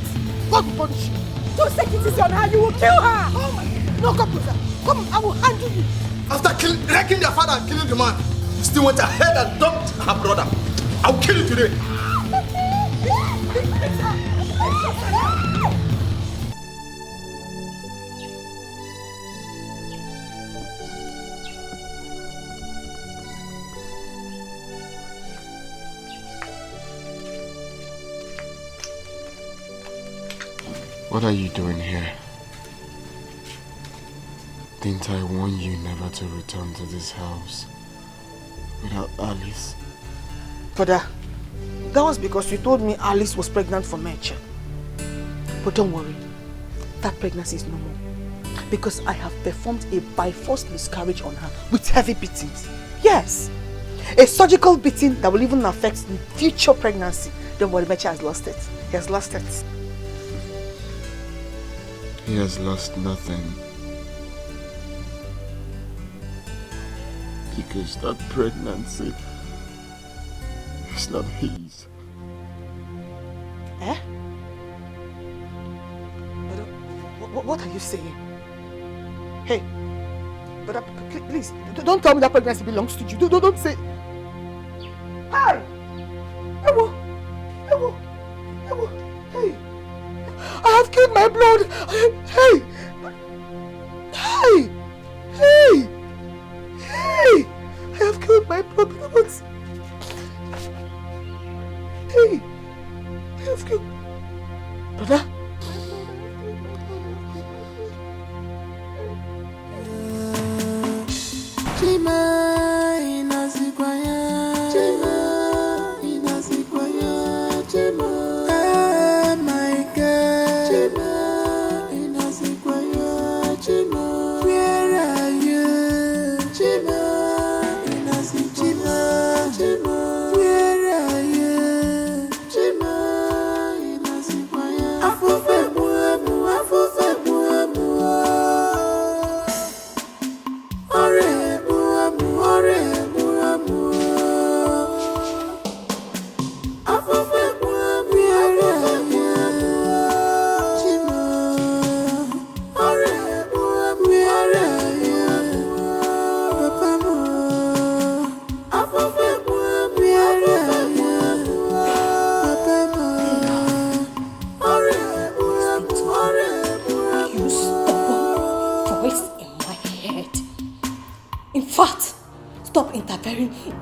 Speaker 15: God will punish you. Don't take it easy on her, you will kill her. Oh my God. No, come closer. Come, I will handle you.
Speaker 6: After wrecking their father and killing the man, you still went ahead and dumped her brother. I'll kill you today.
Speaker 17: What are you doing here? Didn't I warn you never to return to this house without Alice?
Speaker 2: Father, that was because you told me Alice was pregnant for Meche. But don't worry, that pregnancy is no more. Because I have performed a by-force miscarriage on her with heavy beatings. Yes, a surgical beating that will even affect future pregnancy. Don't worry, Meche has lost it. He has lost it.
Speaker 17: He has lost nothing. Because that pregnancy is not his.
Speaker 2: Eh? But, what are you saying? Hey, but please, don't tell me that pregnancy belongs to you. Don't say... Hey! Ewo! Hey! I have killed my blood! Hey! I have killed my blood. Hey! I have killed... Brother?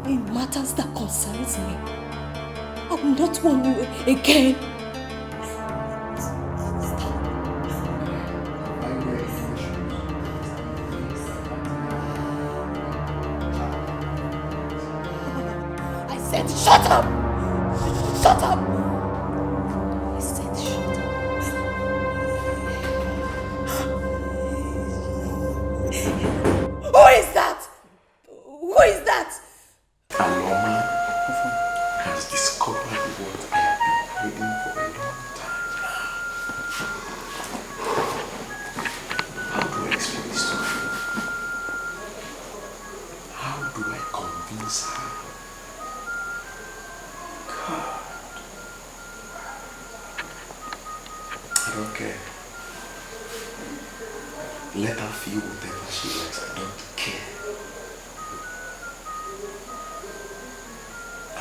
Speaker 8: In matters that concerns me. I will not warn you again. I said shut up! Shut up! I said shut up. Who is that? Who is that?
Speaker 17: A woman has discovered what I have been hiding for a long time now. How do I explain this to her? How do I convince her? God. I don't care. Let her feel whatever she likes. I don't care.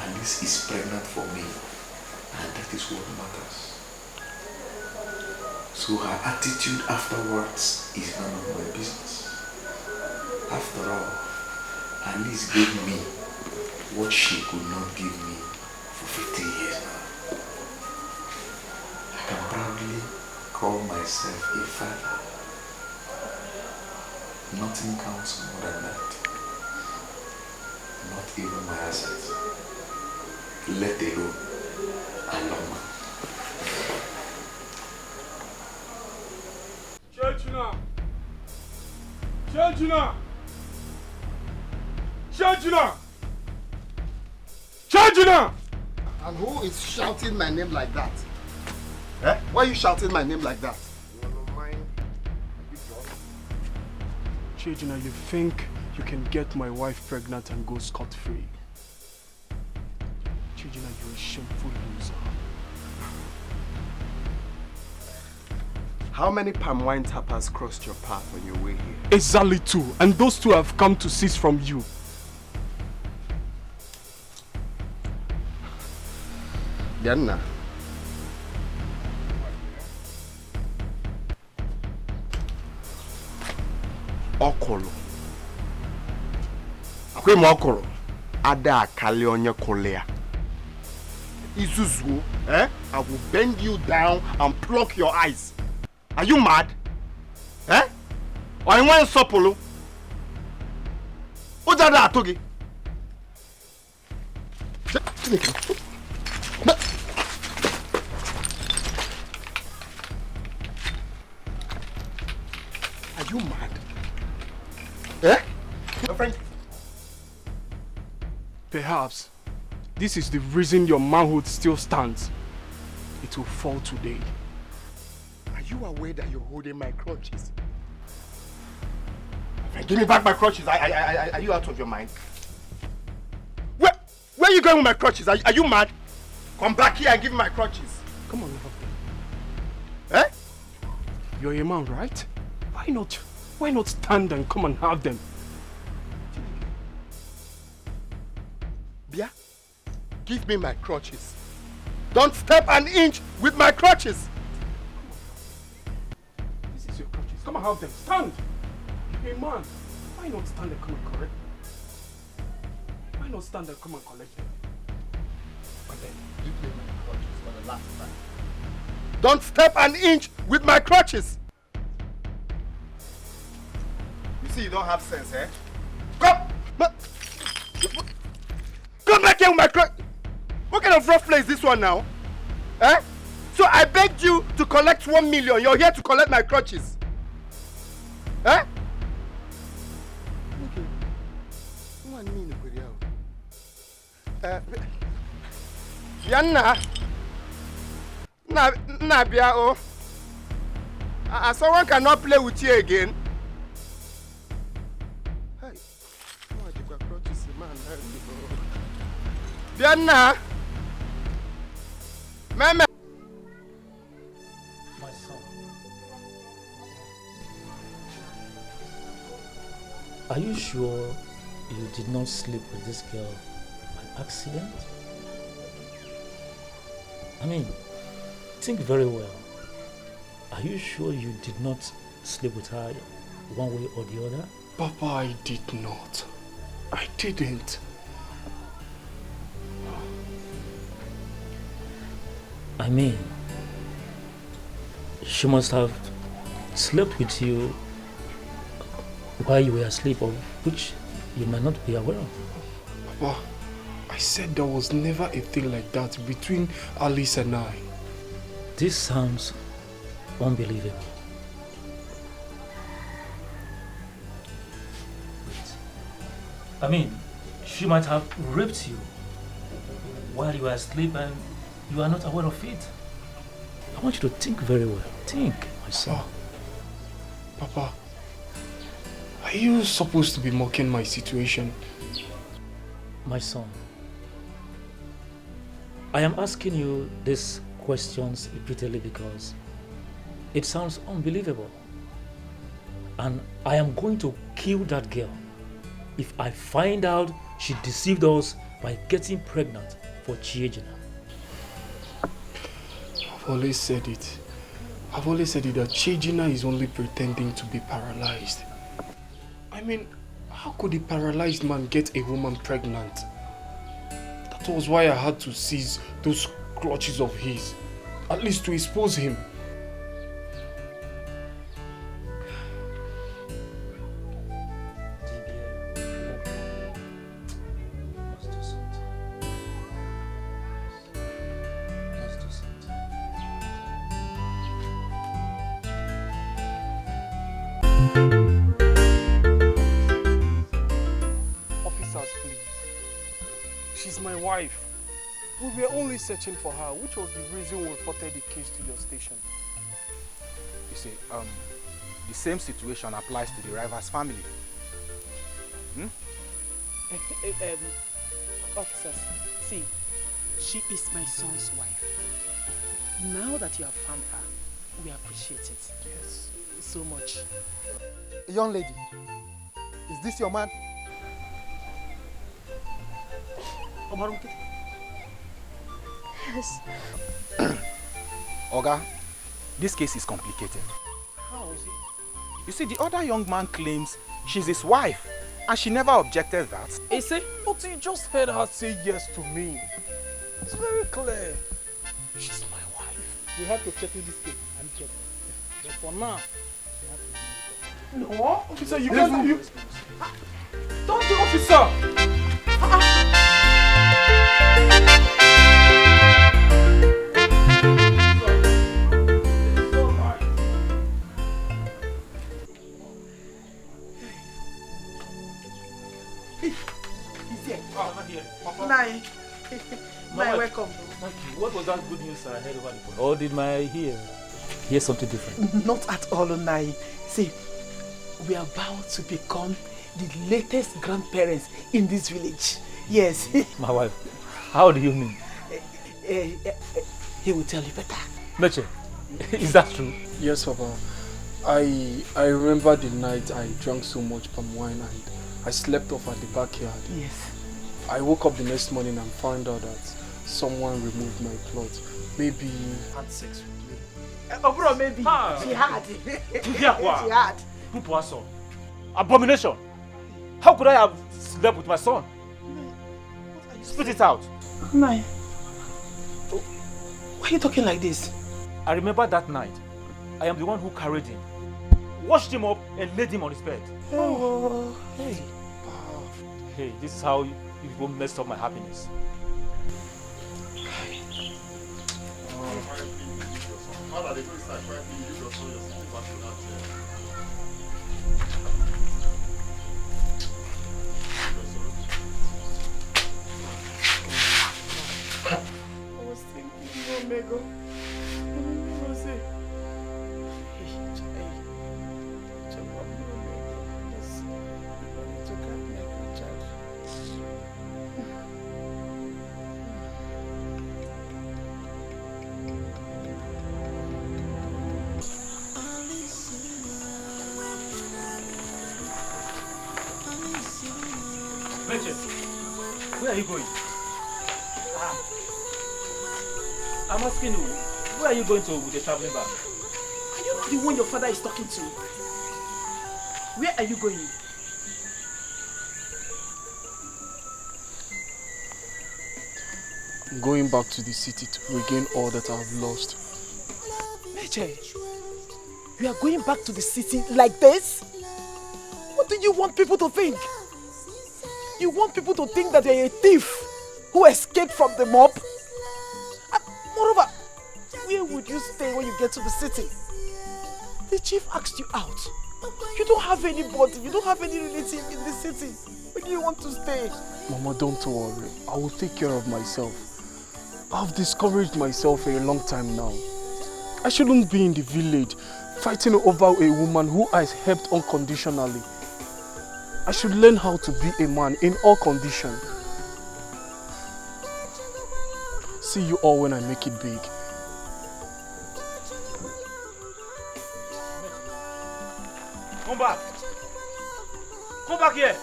Speaker 17: Alice is pregnant for me, and that is what matters. So her attitude afterwards is none of my business. After all, Alice gave me what she could not give me for 15 years now. I can call myself a father. Nothing counts more than that. Not even my assets. Let alone a lawman.
Speaker 5: Churchina! Churchina! Churchina! Churchina!
Speaker 6: And who is shouting my name like that? Eh? Why are you shouting my name like that?
Speaker 5: Churchina, you think you can get my wife pregnant and go scot-free? Churchina, you're a shameful loser. How many palm wine tappers crossed your path on your way here? Exactly 2, and those 2 have come to cease from you.
Speaker 6: Diana. Okolo. Akwem okolo. Ada akali onye kolea. Izuzu, eh? I will bend you down and pluck your eyes. Are you mad? Eh? Or in one sopolo? Ojada atogi. Are you mad? Eh? My friend?
Speaker 5: Perhaps this is the reason your manhood still stands. It will fall today.
Speaker 6: Are you aware that you're holding my crutches? My friend, give me back my crutches. Are you out of your mind? Where are you going with my crutches? Are you mad? Come back here and give me my crutches.
Speaker 5: Come on, have
Speaker 6: them. Eh?
Speaker 5: You're a man, right? Why not stand and come and have them?
Speaker 6: Bia, give me my crutches. Don't step an inch with my crutches.
Speaker 5: This is your crutches. Come and have them. Stand! You're a man. Why not stand and come and collect them? Why not stand and come and collect them?
Speaker 6: But then, give me my crutches for the last time. Don't step an inch with my crutches. You see, you don't have sense, eh? Come back here with my crutch. What kind of rough play is this one now? Eh? So I begged you to collect 1 million. You're here to collect my crutches. Eh? Yanna. Nabia, oh. Someone cannot play with you again. Diana! Mama!
Speaker 4: My son. Are you sure you did not sleep with this girl by accident? I mean, think very well. Are you sure you did not sleep with her one way or the other?
Speaker 5: Papa, I did not. I didn't.
Speaker 4: I mean, she must have slept with you while you were asleep, of which you might not be aware of.
Speaker 5: Papa, I said there was never a thing like that between Alice and I.
Speaker 4: This sounds unbelievable. I mean, she might have raped you while you were asleep and you are not aware of it. I want you to think very well. Think, my son.
Speaker 5: Papa, are you supposed to be mocking my situation?
Speaker 4: My son, I am asking you these questions repeatedly because it sounds unbelievable. And I am going to kill that girl if I find out she deceived us by getting pregnant for Chiejina.
Speaker 5: I've always said it that Chiejina is only pretending to be paralyzed. I mean, how could a paralyzed man get a woman pregnant? That was why I had to seize those clutches of his, at least to expose him. Officers, please. She's my wife. We were only searching for her, which was the reason we reported the case to your station.
Speaker 13: You see, the same situation applies to the Rivers family.
Speaker 2: Officers, see, she is my son's wife. Now that you have found her, we appreciate it. Yes. So much.
Speaker 20: Young lady, is this your man?
Speaker 8: Yes.
Speaker 13: Oga, this case is complicated.
Speaker 5: How is it?
Speaker 13: You see, the other young man claims she's his wife, and she never objected that.
Speaker 5: Is it? But you just heard her say yes to me. It's very clear. She's my wife. We have to settle this case. I'm checking. But for now, we have to. No, officer, you can't. You... Don't do, officer.
Speaker 2: Nai. Nai, welcome.
Speaker 4: Thank you. What was that good news I heard over the phone? Or did my hear something different?
Speaker 2: Not at all, Nai. See, we are about to become the latest grandparents in this village. Yes.
Speaker 4: My wife. How do you mean?
Speaker 2: He will tell you better.
Speaker 4: Meche, is that true?
Speaker 5: Yes, Papa. I remember the night I drank so much palm wine and I slept off at the backyard.
Speaker 2: Yes.
Speaker 5: I woke up the next morning and found out that someone removed my clothes. Maybe had sex with me.
Speaker 2: Oh, bro, maybe. She had. She had.
Speaker 4: Abomination! How could I have slept with my son? Spit it out.
Speaker 2: Nai. Why are you talking like this?
Speaker 4: I remember that night. I am the one who carried him, washed him up and laid him on his bed.
Speaker 2: Oh, hey.
Speaker 4: Hey, this is how you people messed up my happiness.
Speaker 5: I was thinking, Omega.
Speaker 4: Where are you going? I'm asking you, where are you going to with the traveling bag?
Speaker 2: Are you not the one your father is talking to? Where are you going?
Speaker 5: I'm going back to the city to regain all that I've lost.
Speaker 2: Meche, you are going back to the city like this? What do you want people to think? You want people to think that you're a thief who escaped from the mob? And moreover, where would you stay when you get to the city? The chief asked you out. You don't have anybody, you don't have any relative in the city. Where do you want to stay?
Speaker 5: Mama, don't worry. I will take care of myself. I've discouraged myself for a long time now. I shouldn't be in the village fighting over a woman who I helped unconditionally. I should learn how to be a man in all conditions. See you all when I make it big.
Speaker 4: Come back! Come back here!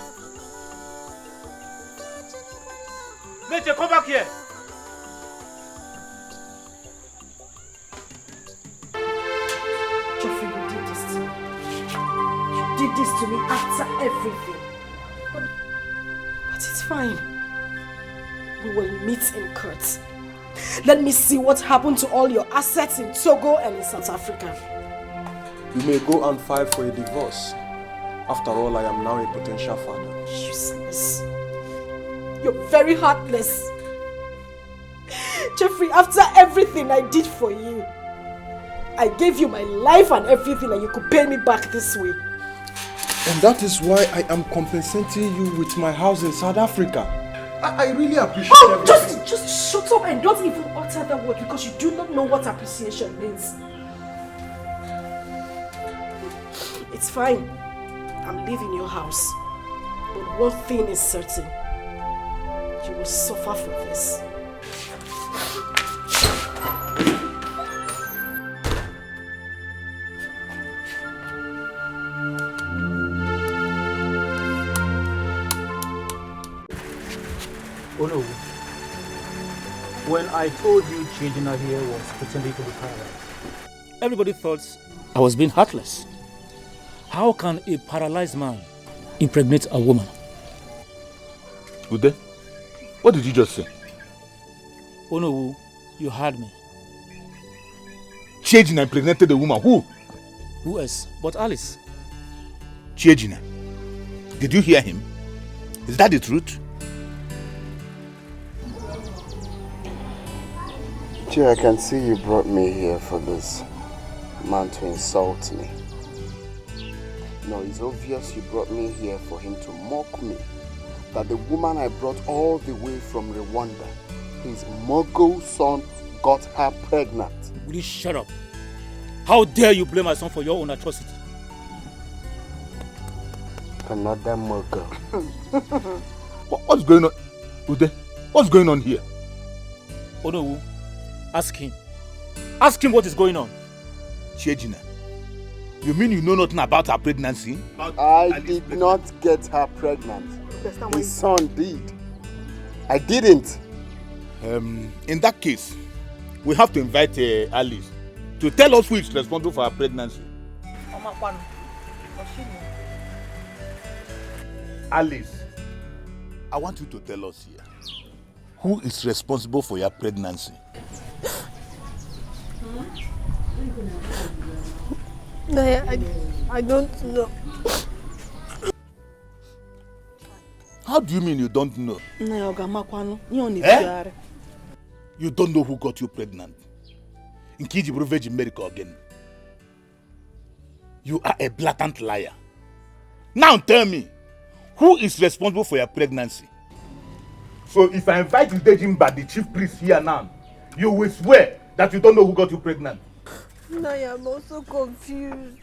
Speaker 4: Meche, come back here!
Speaker 8: Geoffrey, you did this to me. You did this to me after everything. But it's fine. We will meet in court. Let me see what happened to all your assets in Togo and in South Africa.
Speaker 5: You may go and file for a divorce. After all, I am now a potential father.
Speaker 8: Useless. You're very heartless. Geoffrey, after everything I did for you, I gave you my life and everything and you could pay me back this way.
Speaker 1: And that is why I am compensating you with my house in South Africa. I really appreciate everything.
Speaker 11: Just shut up and don't even utter that word because you do not know what appreciation means. It's fine. I'm leaving your house. But one thing is certain. You will suffer for this.
Speaker 4: Oh no. When I told you Chidina here was pretending to be paralyzed, everybody thought I was being heartless. How can a paralyzed man impregnate a woman?
Speaker 6: Ude, what did you just say?
Speaker 4: Oh no, you heard me.
Speaker 6: Chidina impregnated a woman. Who?
Speaker 4: Who else but Alice?
Speaker 6: Chidina. Did you hear him? Is that the truth?
Speaker 1: Jay, I can see you brought me here for this man to insult me. No, it's obvious you brought me here for him to mock me. That the woman I brought all the way from Rwanda, his Mogul son, got her pregnant.
Speaker 4: Will you shut up? How dare you blame my son for your own atrocity?
Speaker 1: Another Mogul.
Speaker 6: What's going on? Ude, what's going on here?
Speaker 4: Oh no. Ask him. Ask him what is going on.
Speaker 6: Chidina, you mean you know nothing about her pregnancy?
Speaker 1: I did not get her pregnant. His son did. I didn't.
Speaker 6: In that case, we have to invite Alice to tell us who is responsible for her pregnancy. Alice, I want you to tell us here. Who is responsible for your pregnancy?
Speaker 8: I don't know.
Speaker 6: How do you mean you don't know?
Speaker 8: Eh?
Speaker 6: You don't know who got you pregnant? In Kijiburu Virgin Medical again. You are a blatant liar. Now tell me, who is responsible for your pregnancy? So if I invite you Dejimba, the chief priest here now, you will swear that you don't know who got you pregnant.
Speaker 8: No, I'm also confused.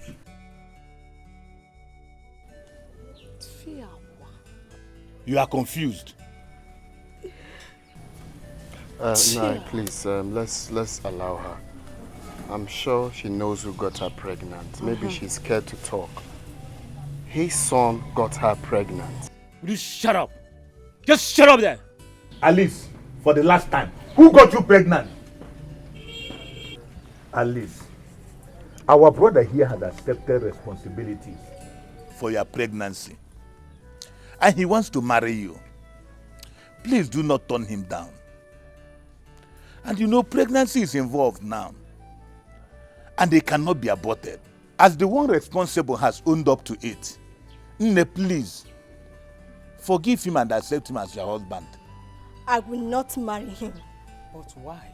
Speaker 6: You are confused.
Speaker 1: No, please, let's allow her. I'm sure she knows who got her pregnant. Maybe she's scared to talk. His son got her pregnant.
Speaker 4: Will you shut up? Just shut up there.
Speaker 6: Alice, for the last time, who got you pregnant? Alice, our brother here has accepted responsibilities for your pregnancy. And he wants to marry you. Please do not turn him down. And you know, pregnancy is involved now. And they cannot be aborted. As the one responsible has owned up to it, Nne, please, forgive him and accept him as your husband.
Speaker 8: I will not marry him.
Speaker 10: But why?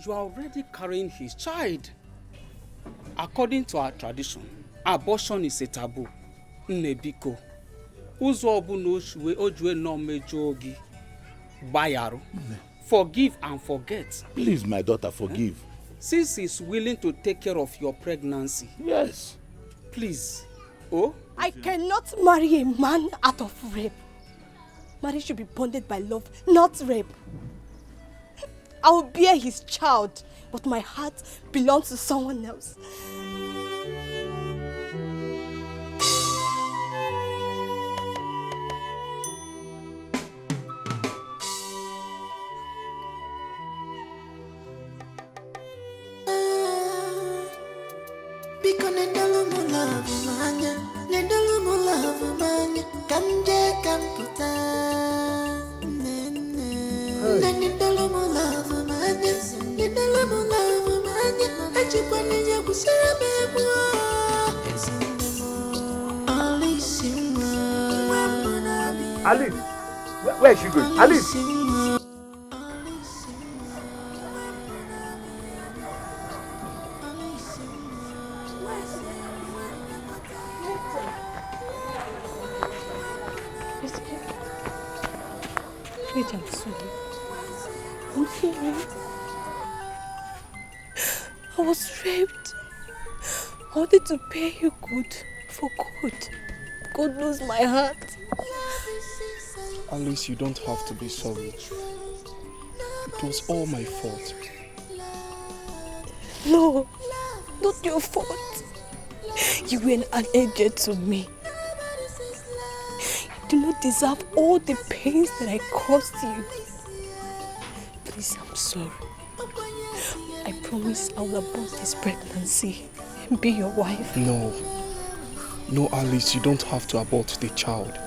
Speaker 10: You are already carrying his child. According to our tradition, abortion is a taboo. Nnebiko. Uzo ọbụna oshwe ojwe no mejo ogi. Bayaru. Forgive and forget.
Speaker 6: Please, my daughter, forgive.
Speaker 10: Since he's willing to take care of your pregnancy.
Speaker 6: Yes.
Speaker 10: Please. Oh?
Speaker 8: I cannot marry a man out of rape. Marriage should be bonded by love, not rape. I will bear his child, but my heart belongs to someone else.
Speaker 6: Alice, where is she going? Alice!
Speaker 8: Paige, I'm sorry. I'm sorry. I was raped. I wanted to pay you good for good. God knows my heart.
Speaker 5: Alice, you don't have to be sorry. It was all my fault.
Speaker 8: No, not your fault. You were an angel to me. You do not deserve all the pains that I caused you. Please, I'm sorry. I promise I will abort this pregnancy and be your wife.
Speaker 5: No. No, Alice, you don't have to abort the child.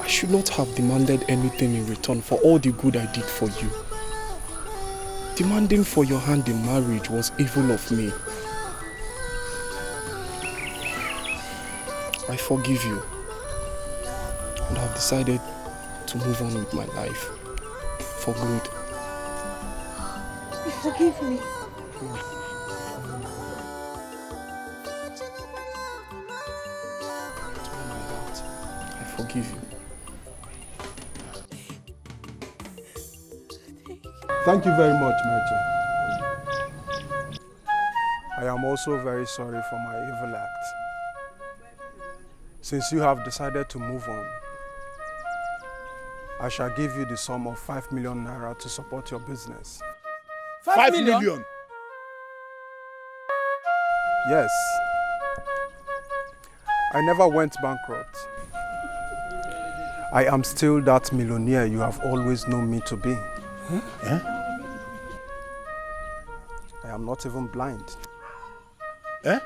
Speaker 5: I should not have demanded anything in return for all the good I did for you. Demanding for your hand in marriage was evil of me. I forgive you and have decided to move on with my life for good.
Speaker 8: You forgive me?
Speaker 5: I forgive you.
Speaker 21: Thank you very much, Merchant. I am also very sorry for my evil act. Since you have decided to move on, I shall give you the sum of 5 million naira to support your business.
Speaker 19: 5 million?
Speaker 21: Yes. I never went bankrupt. I am still that millionaire you have always known me to be.
Speaker 19: Huh? Huh?
Speaker 21: I am not even blind.
Speaker 19: Eh?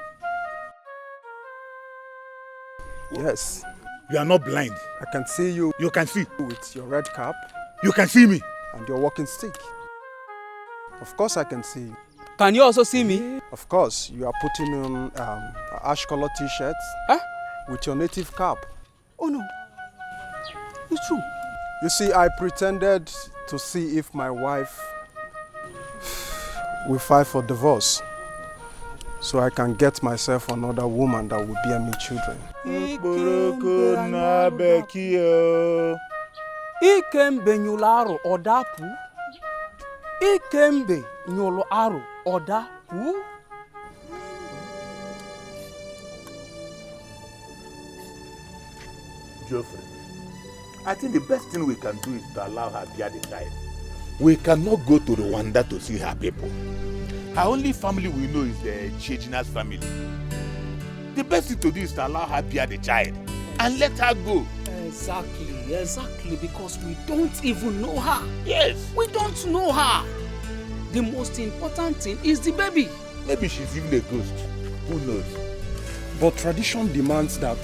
Speaker 21: Yes.
Speaker 19: You are not blind.
Speaker 21: I can see you.
Speaker 19: You can see.
Speaker 21: With your red cap.
Speaker 19: You can see me.
Speaker 21: And your walking stick. Of course I can see you.
Speaker 10: Can you also see me?
Speaker 21: Of course. You are putting on an ash color t-shirt.
Speaker 10: Huh?
Speaker 21: With your native cap.
Speaker 10: Oh no. It's true.
Speaker 21: You see, I pretended to see if my wife will file for divorce, so I can get myself another woman that will bear me children.
Speaker 10: Ikembe nyụlụ arụ ọdapụ. Ikembe nyụlụ arụ ọdapụ.
Speaker 19: Geoffrey, I think the best thing we can do is to allow her bear the child. We cannot go to Rwanda to see her people. Her only family we know is the Chejina's family. The best thing to do is to allow her bear the child and let her go.
Speaker 10: Exactly, because we don't even know her.
Speaker 19: Yes.
Speaker 10: We don't know her. The most important thing is the baby.
Speaker 19: Maybe she's even a ghost. Who knows?
Speaker 21: But tradition demands that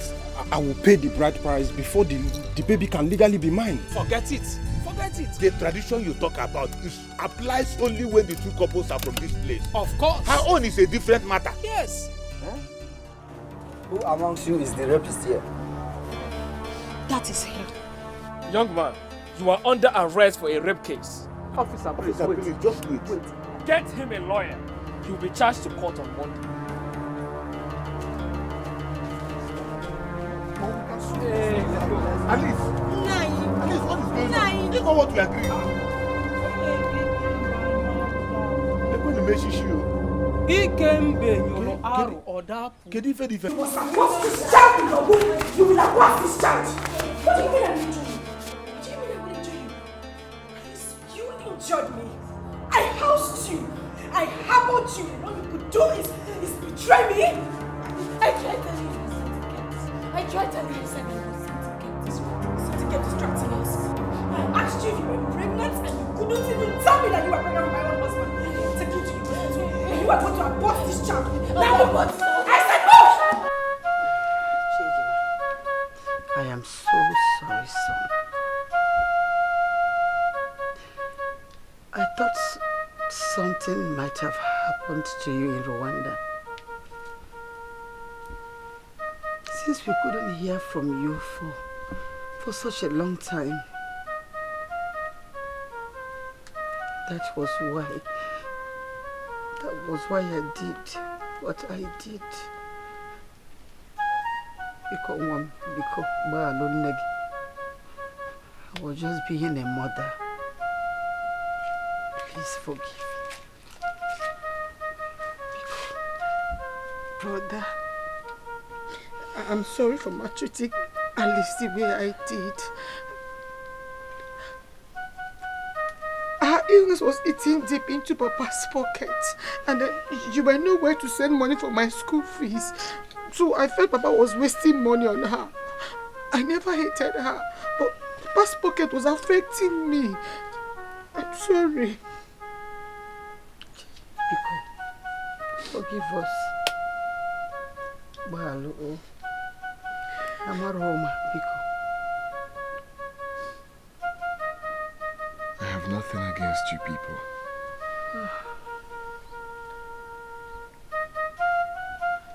Speaker 21: I will pay the bride price before the baby can legally be mine.
Speaker 10: Forget it.
Speaker 19: The tradition you talk about applies only when the two couples are from this place.
Speaker 10: Of course.
Speaker 19: Her own is a different matter.
Speaker 10: Yes.
Speaker 16: Huh? Who amongst you is the rapist here?
Speaker 8: That is him.
Speaker 14: Young man, you are under arrest for a rape case.
Speaker 10: Officer, please wait.
Speaker 19: Just wait.
Speaker 14: Get him a lawyer. He will be charged to court on Monday.
Speaker 19: Alice, what is going on? You know what we agreed on. They're going to make you.
Speaker 10: Ikembe nyụlụ arụ ọdapụ.
Speaker 19: Kedu ife dị ife?
Speaker 15: What's this child in your womb? You will have what's this child? What do you mean I will injure you? What do you mean I will injure you? You injured me. I housed you. I harbored you. What you could do is betray me. I tried telling you you said you to get distracting us. I asked you if you were pregnant and you couldn't even tell me that you were pregnant with my own husband. I take you to you. And you are going to abort this child. Now what? I said no!
Speaker 7: I am so sorry, son. I thought something might have happened to you in Rwanda. Since we couldn't hear from you for such a long time, that was why I did what I did. I I was just being a mother. Please forgive me. Brother, I'm sorry for maltreating Alice the way I did. Her illness was eating deep into Papa's pocket, and you were nowhere to send money for my school fees. So I felt Papa was wasting money on her. I never hated her, but Papa's pocket was affecting me. I'm sorry. Biko, forgive us. Balo, Amaroma, Biko.
Speaker 1: I have nothing against you people.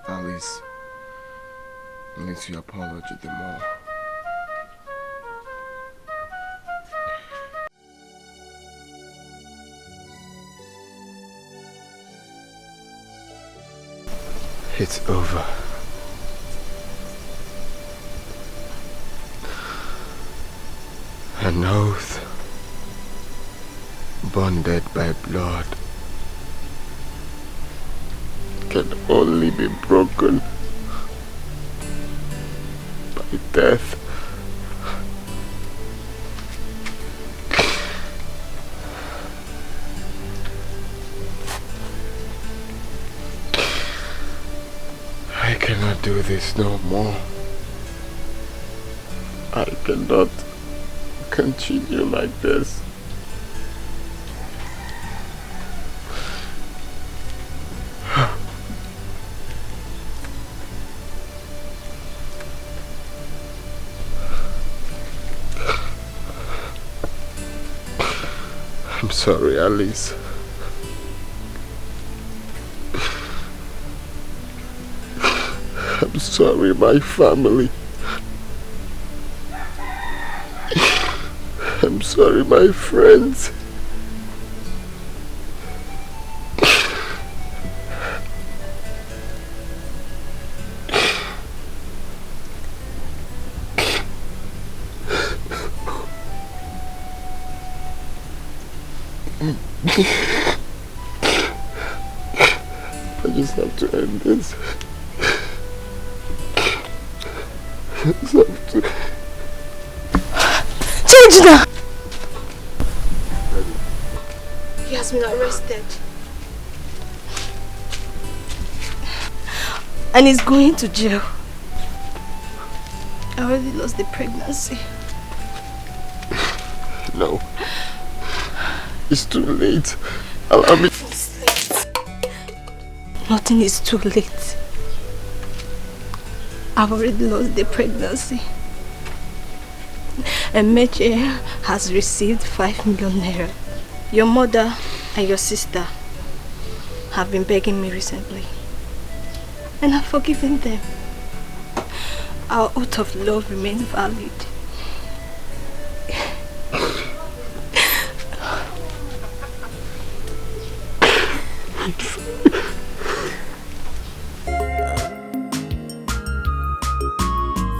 Speaker 1: Alice needs your apology the more. It's over. An oath bonded by blood can only be broken by death. I cannot do this no more. I cannot continue like this. I'm sorry, Alice. I'm sorry, my family. I'm sorry, my friends. I just have to end this. I just have to.
Speaker 8: Changina! He has been arrested. And he's going to jail. I already lost the pregnancy.
Speaker 1: No. It's too late. Allow me.
Speaker 8: It's late. Nothing is too late. I've already lost the pregnancy. And Maid has received 5 million naira. Your mother and your sister have been begging me recently. And I've forgiven them. Our oath of love remains valid.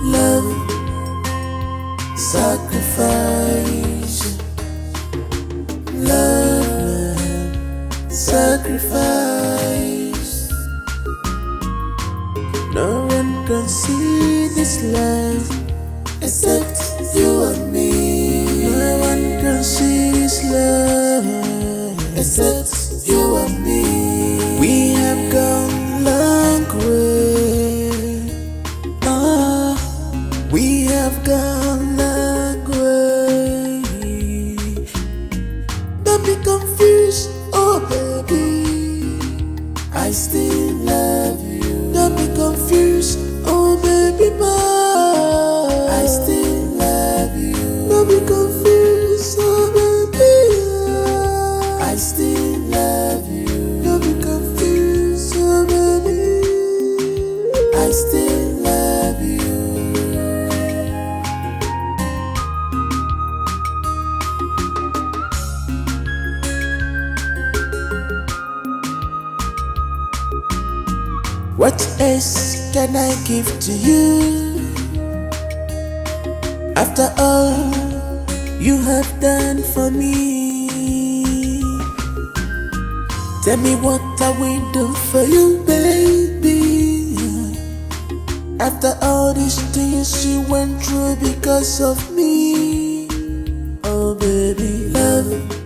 Speaker 9: Love, sacrifice. Love, sacrifice. No one can see this love except you and me. No one can see this love except you and me. We have gone long way. We have gone long way. Don't be confused, oh baby. I still love you. Don't be confused, oh baby, boy. I still love you. Don't be confused, oh baby. I still love you. Don't be confused, oh baby. I still love you. What else can I give to you? After all, you have done for me. Tell me what I will do for you, baby. After all these things you went through because of me. Oh baby, love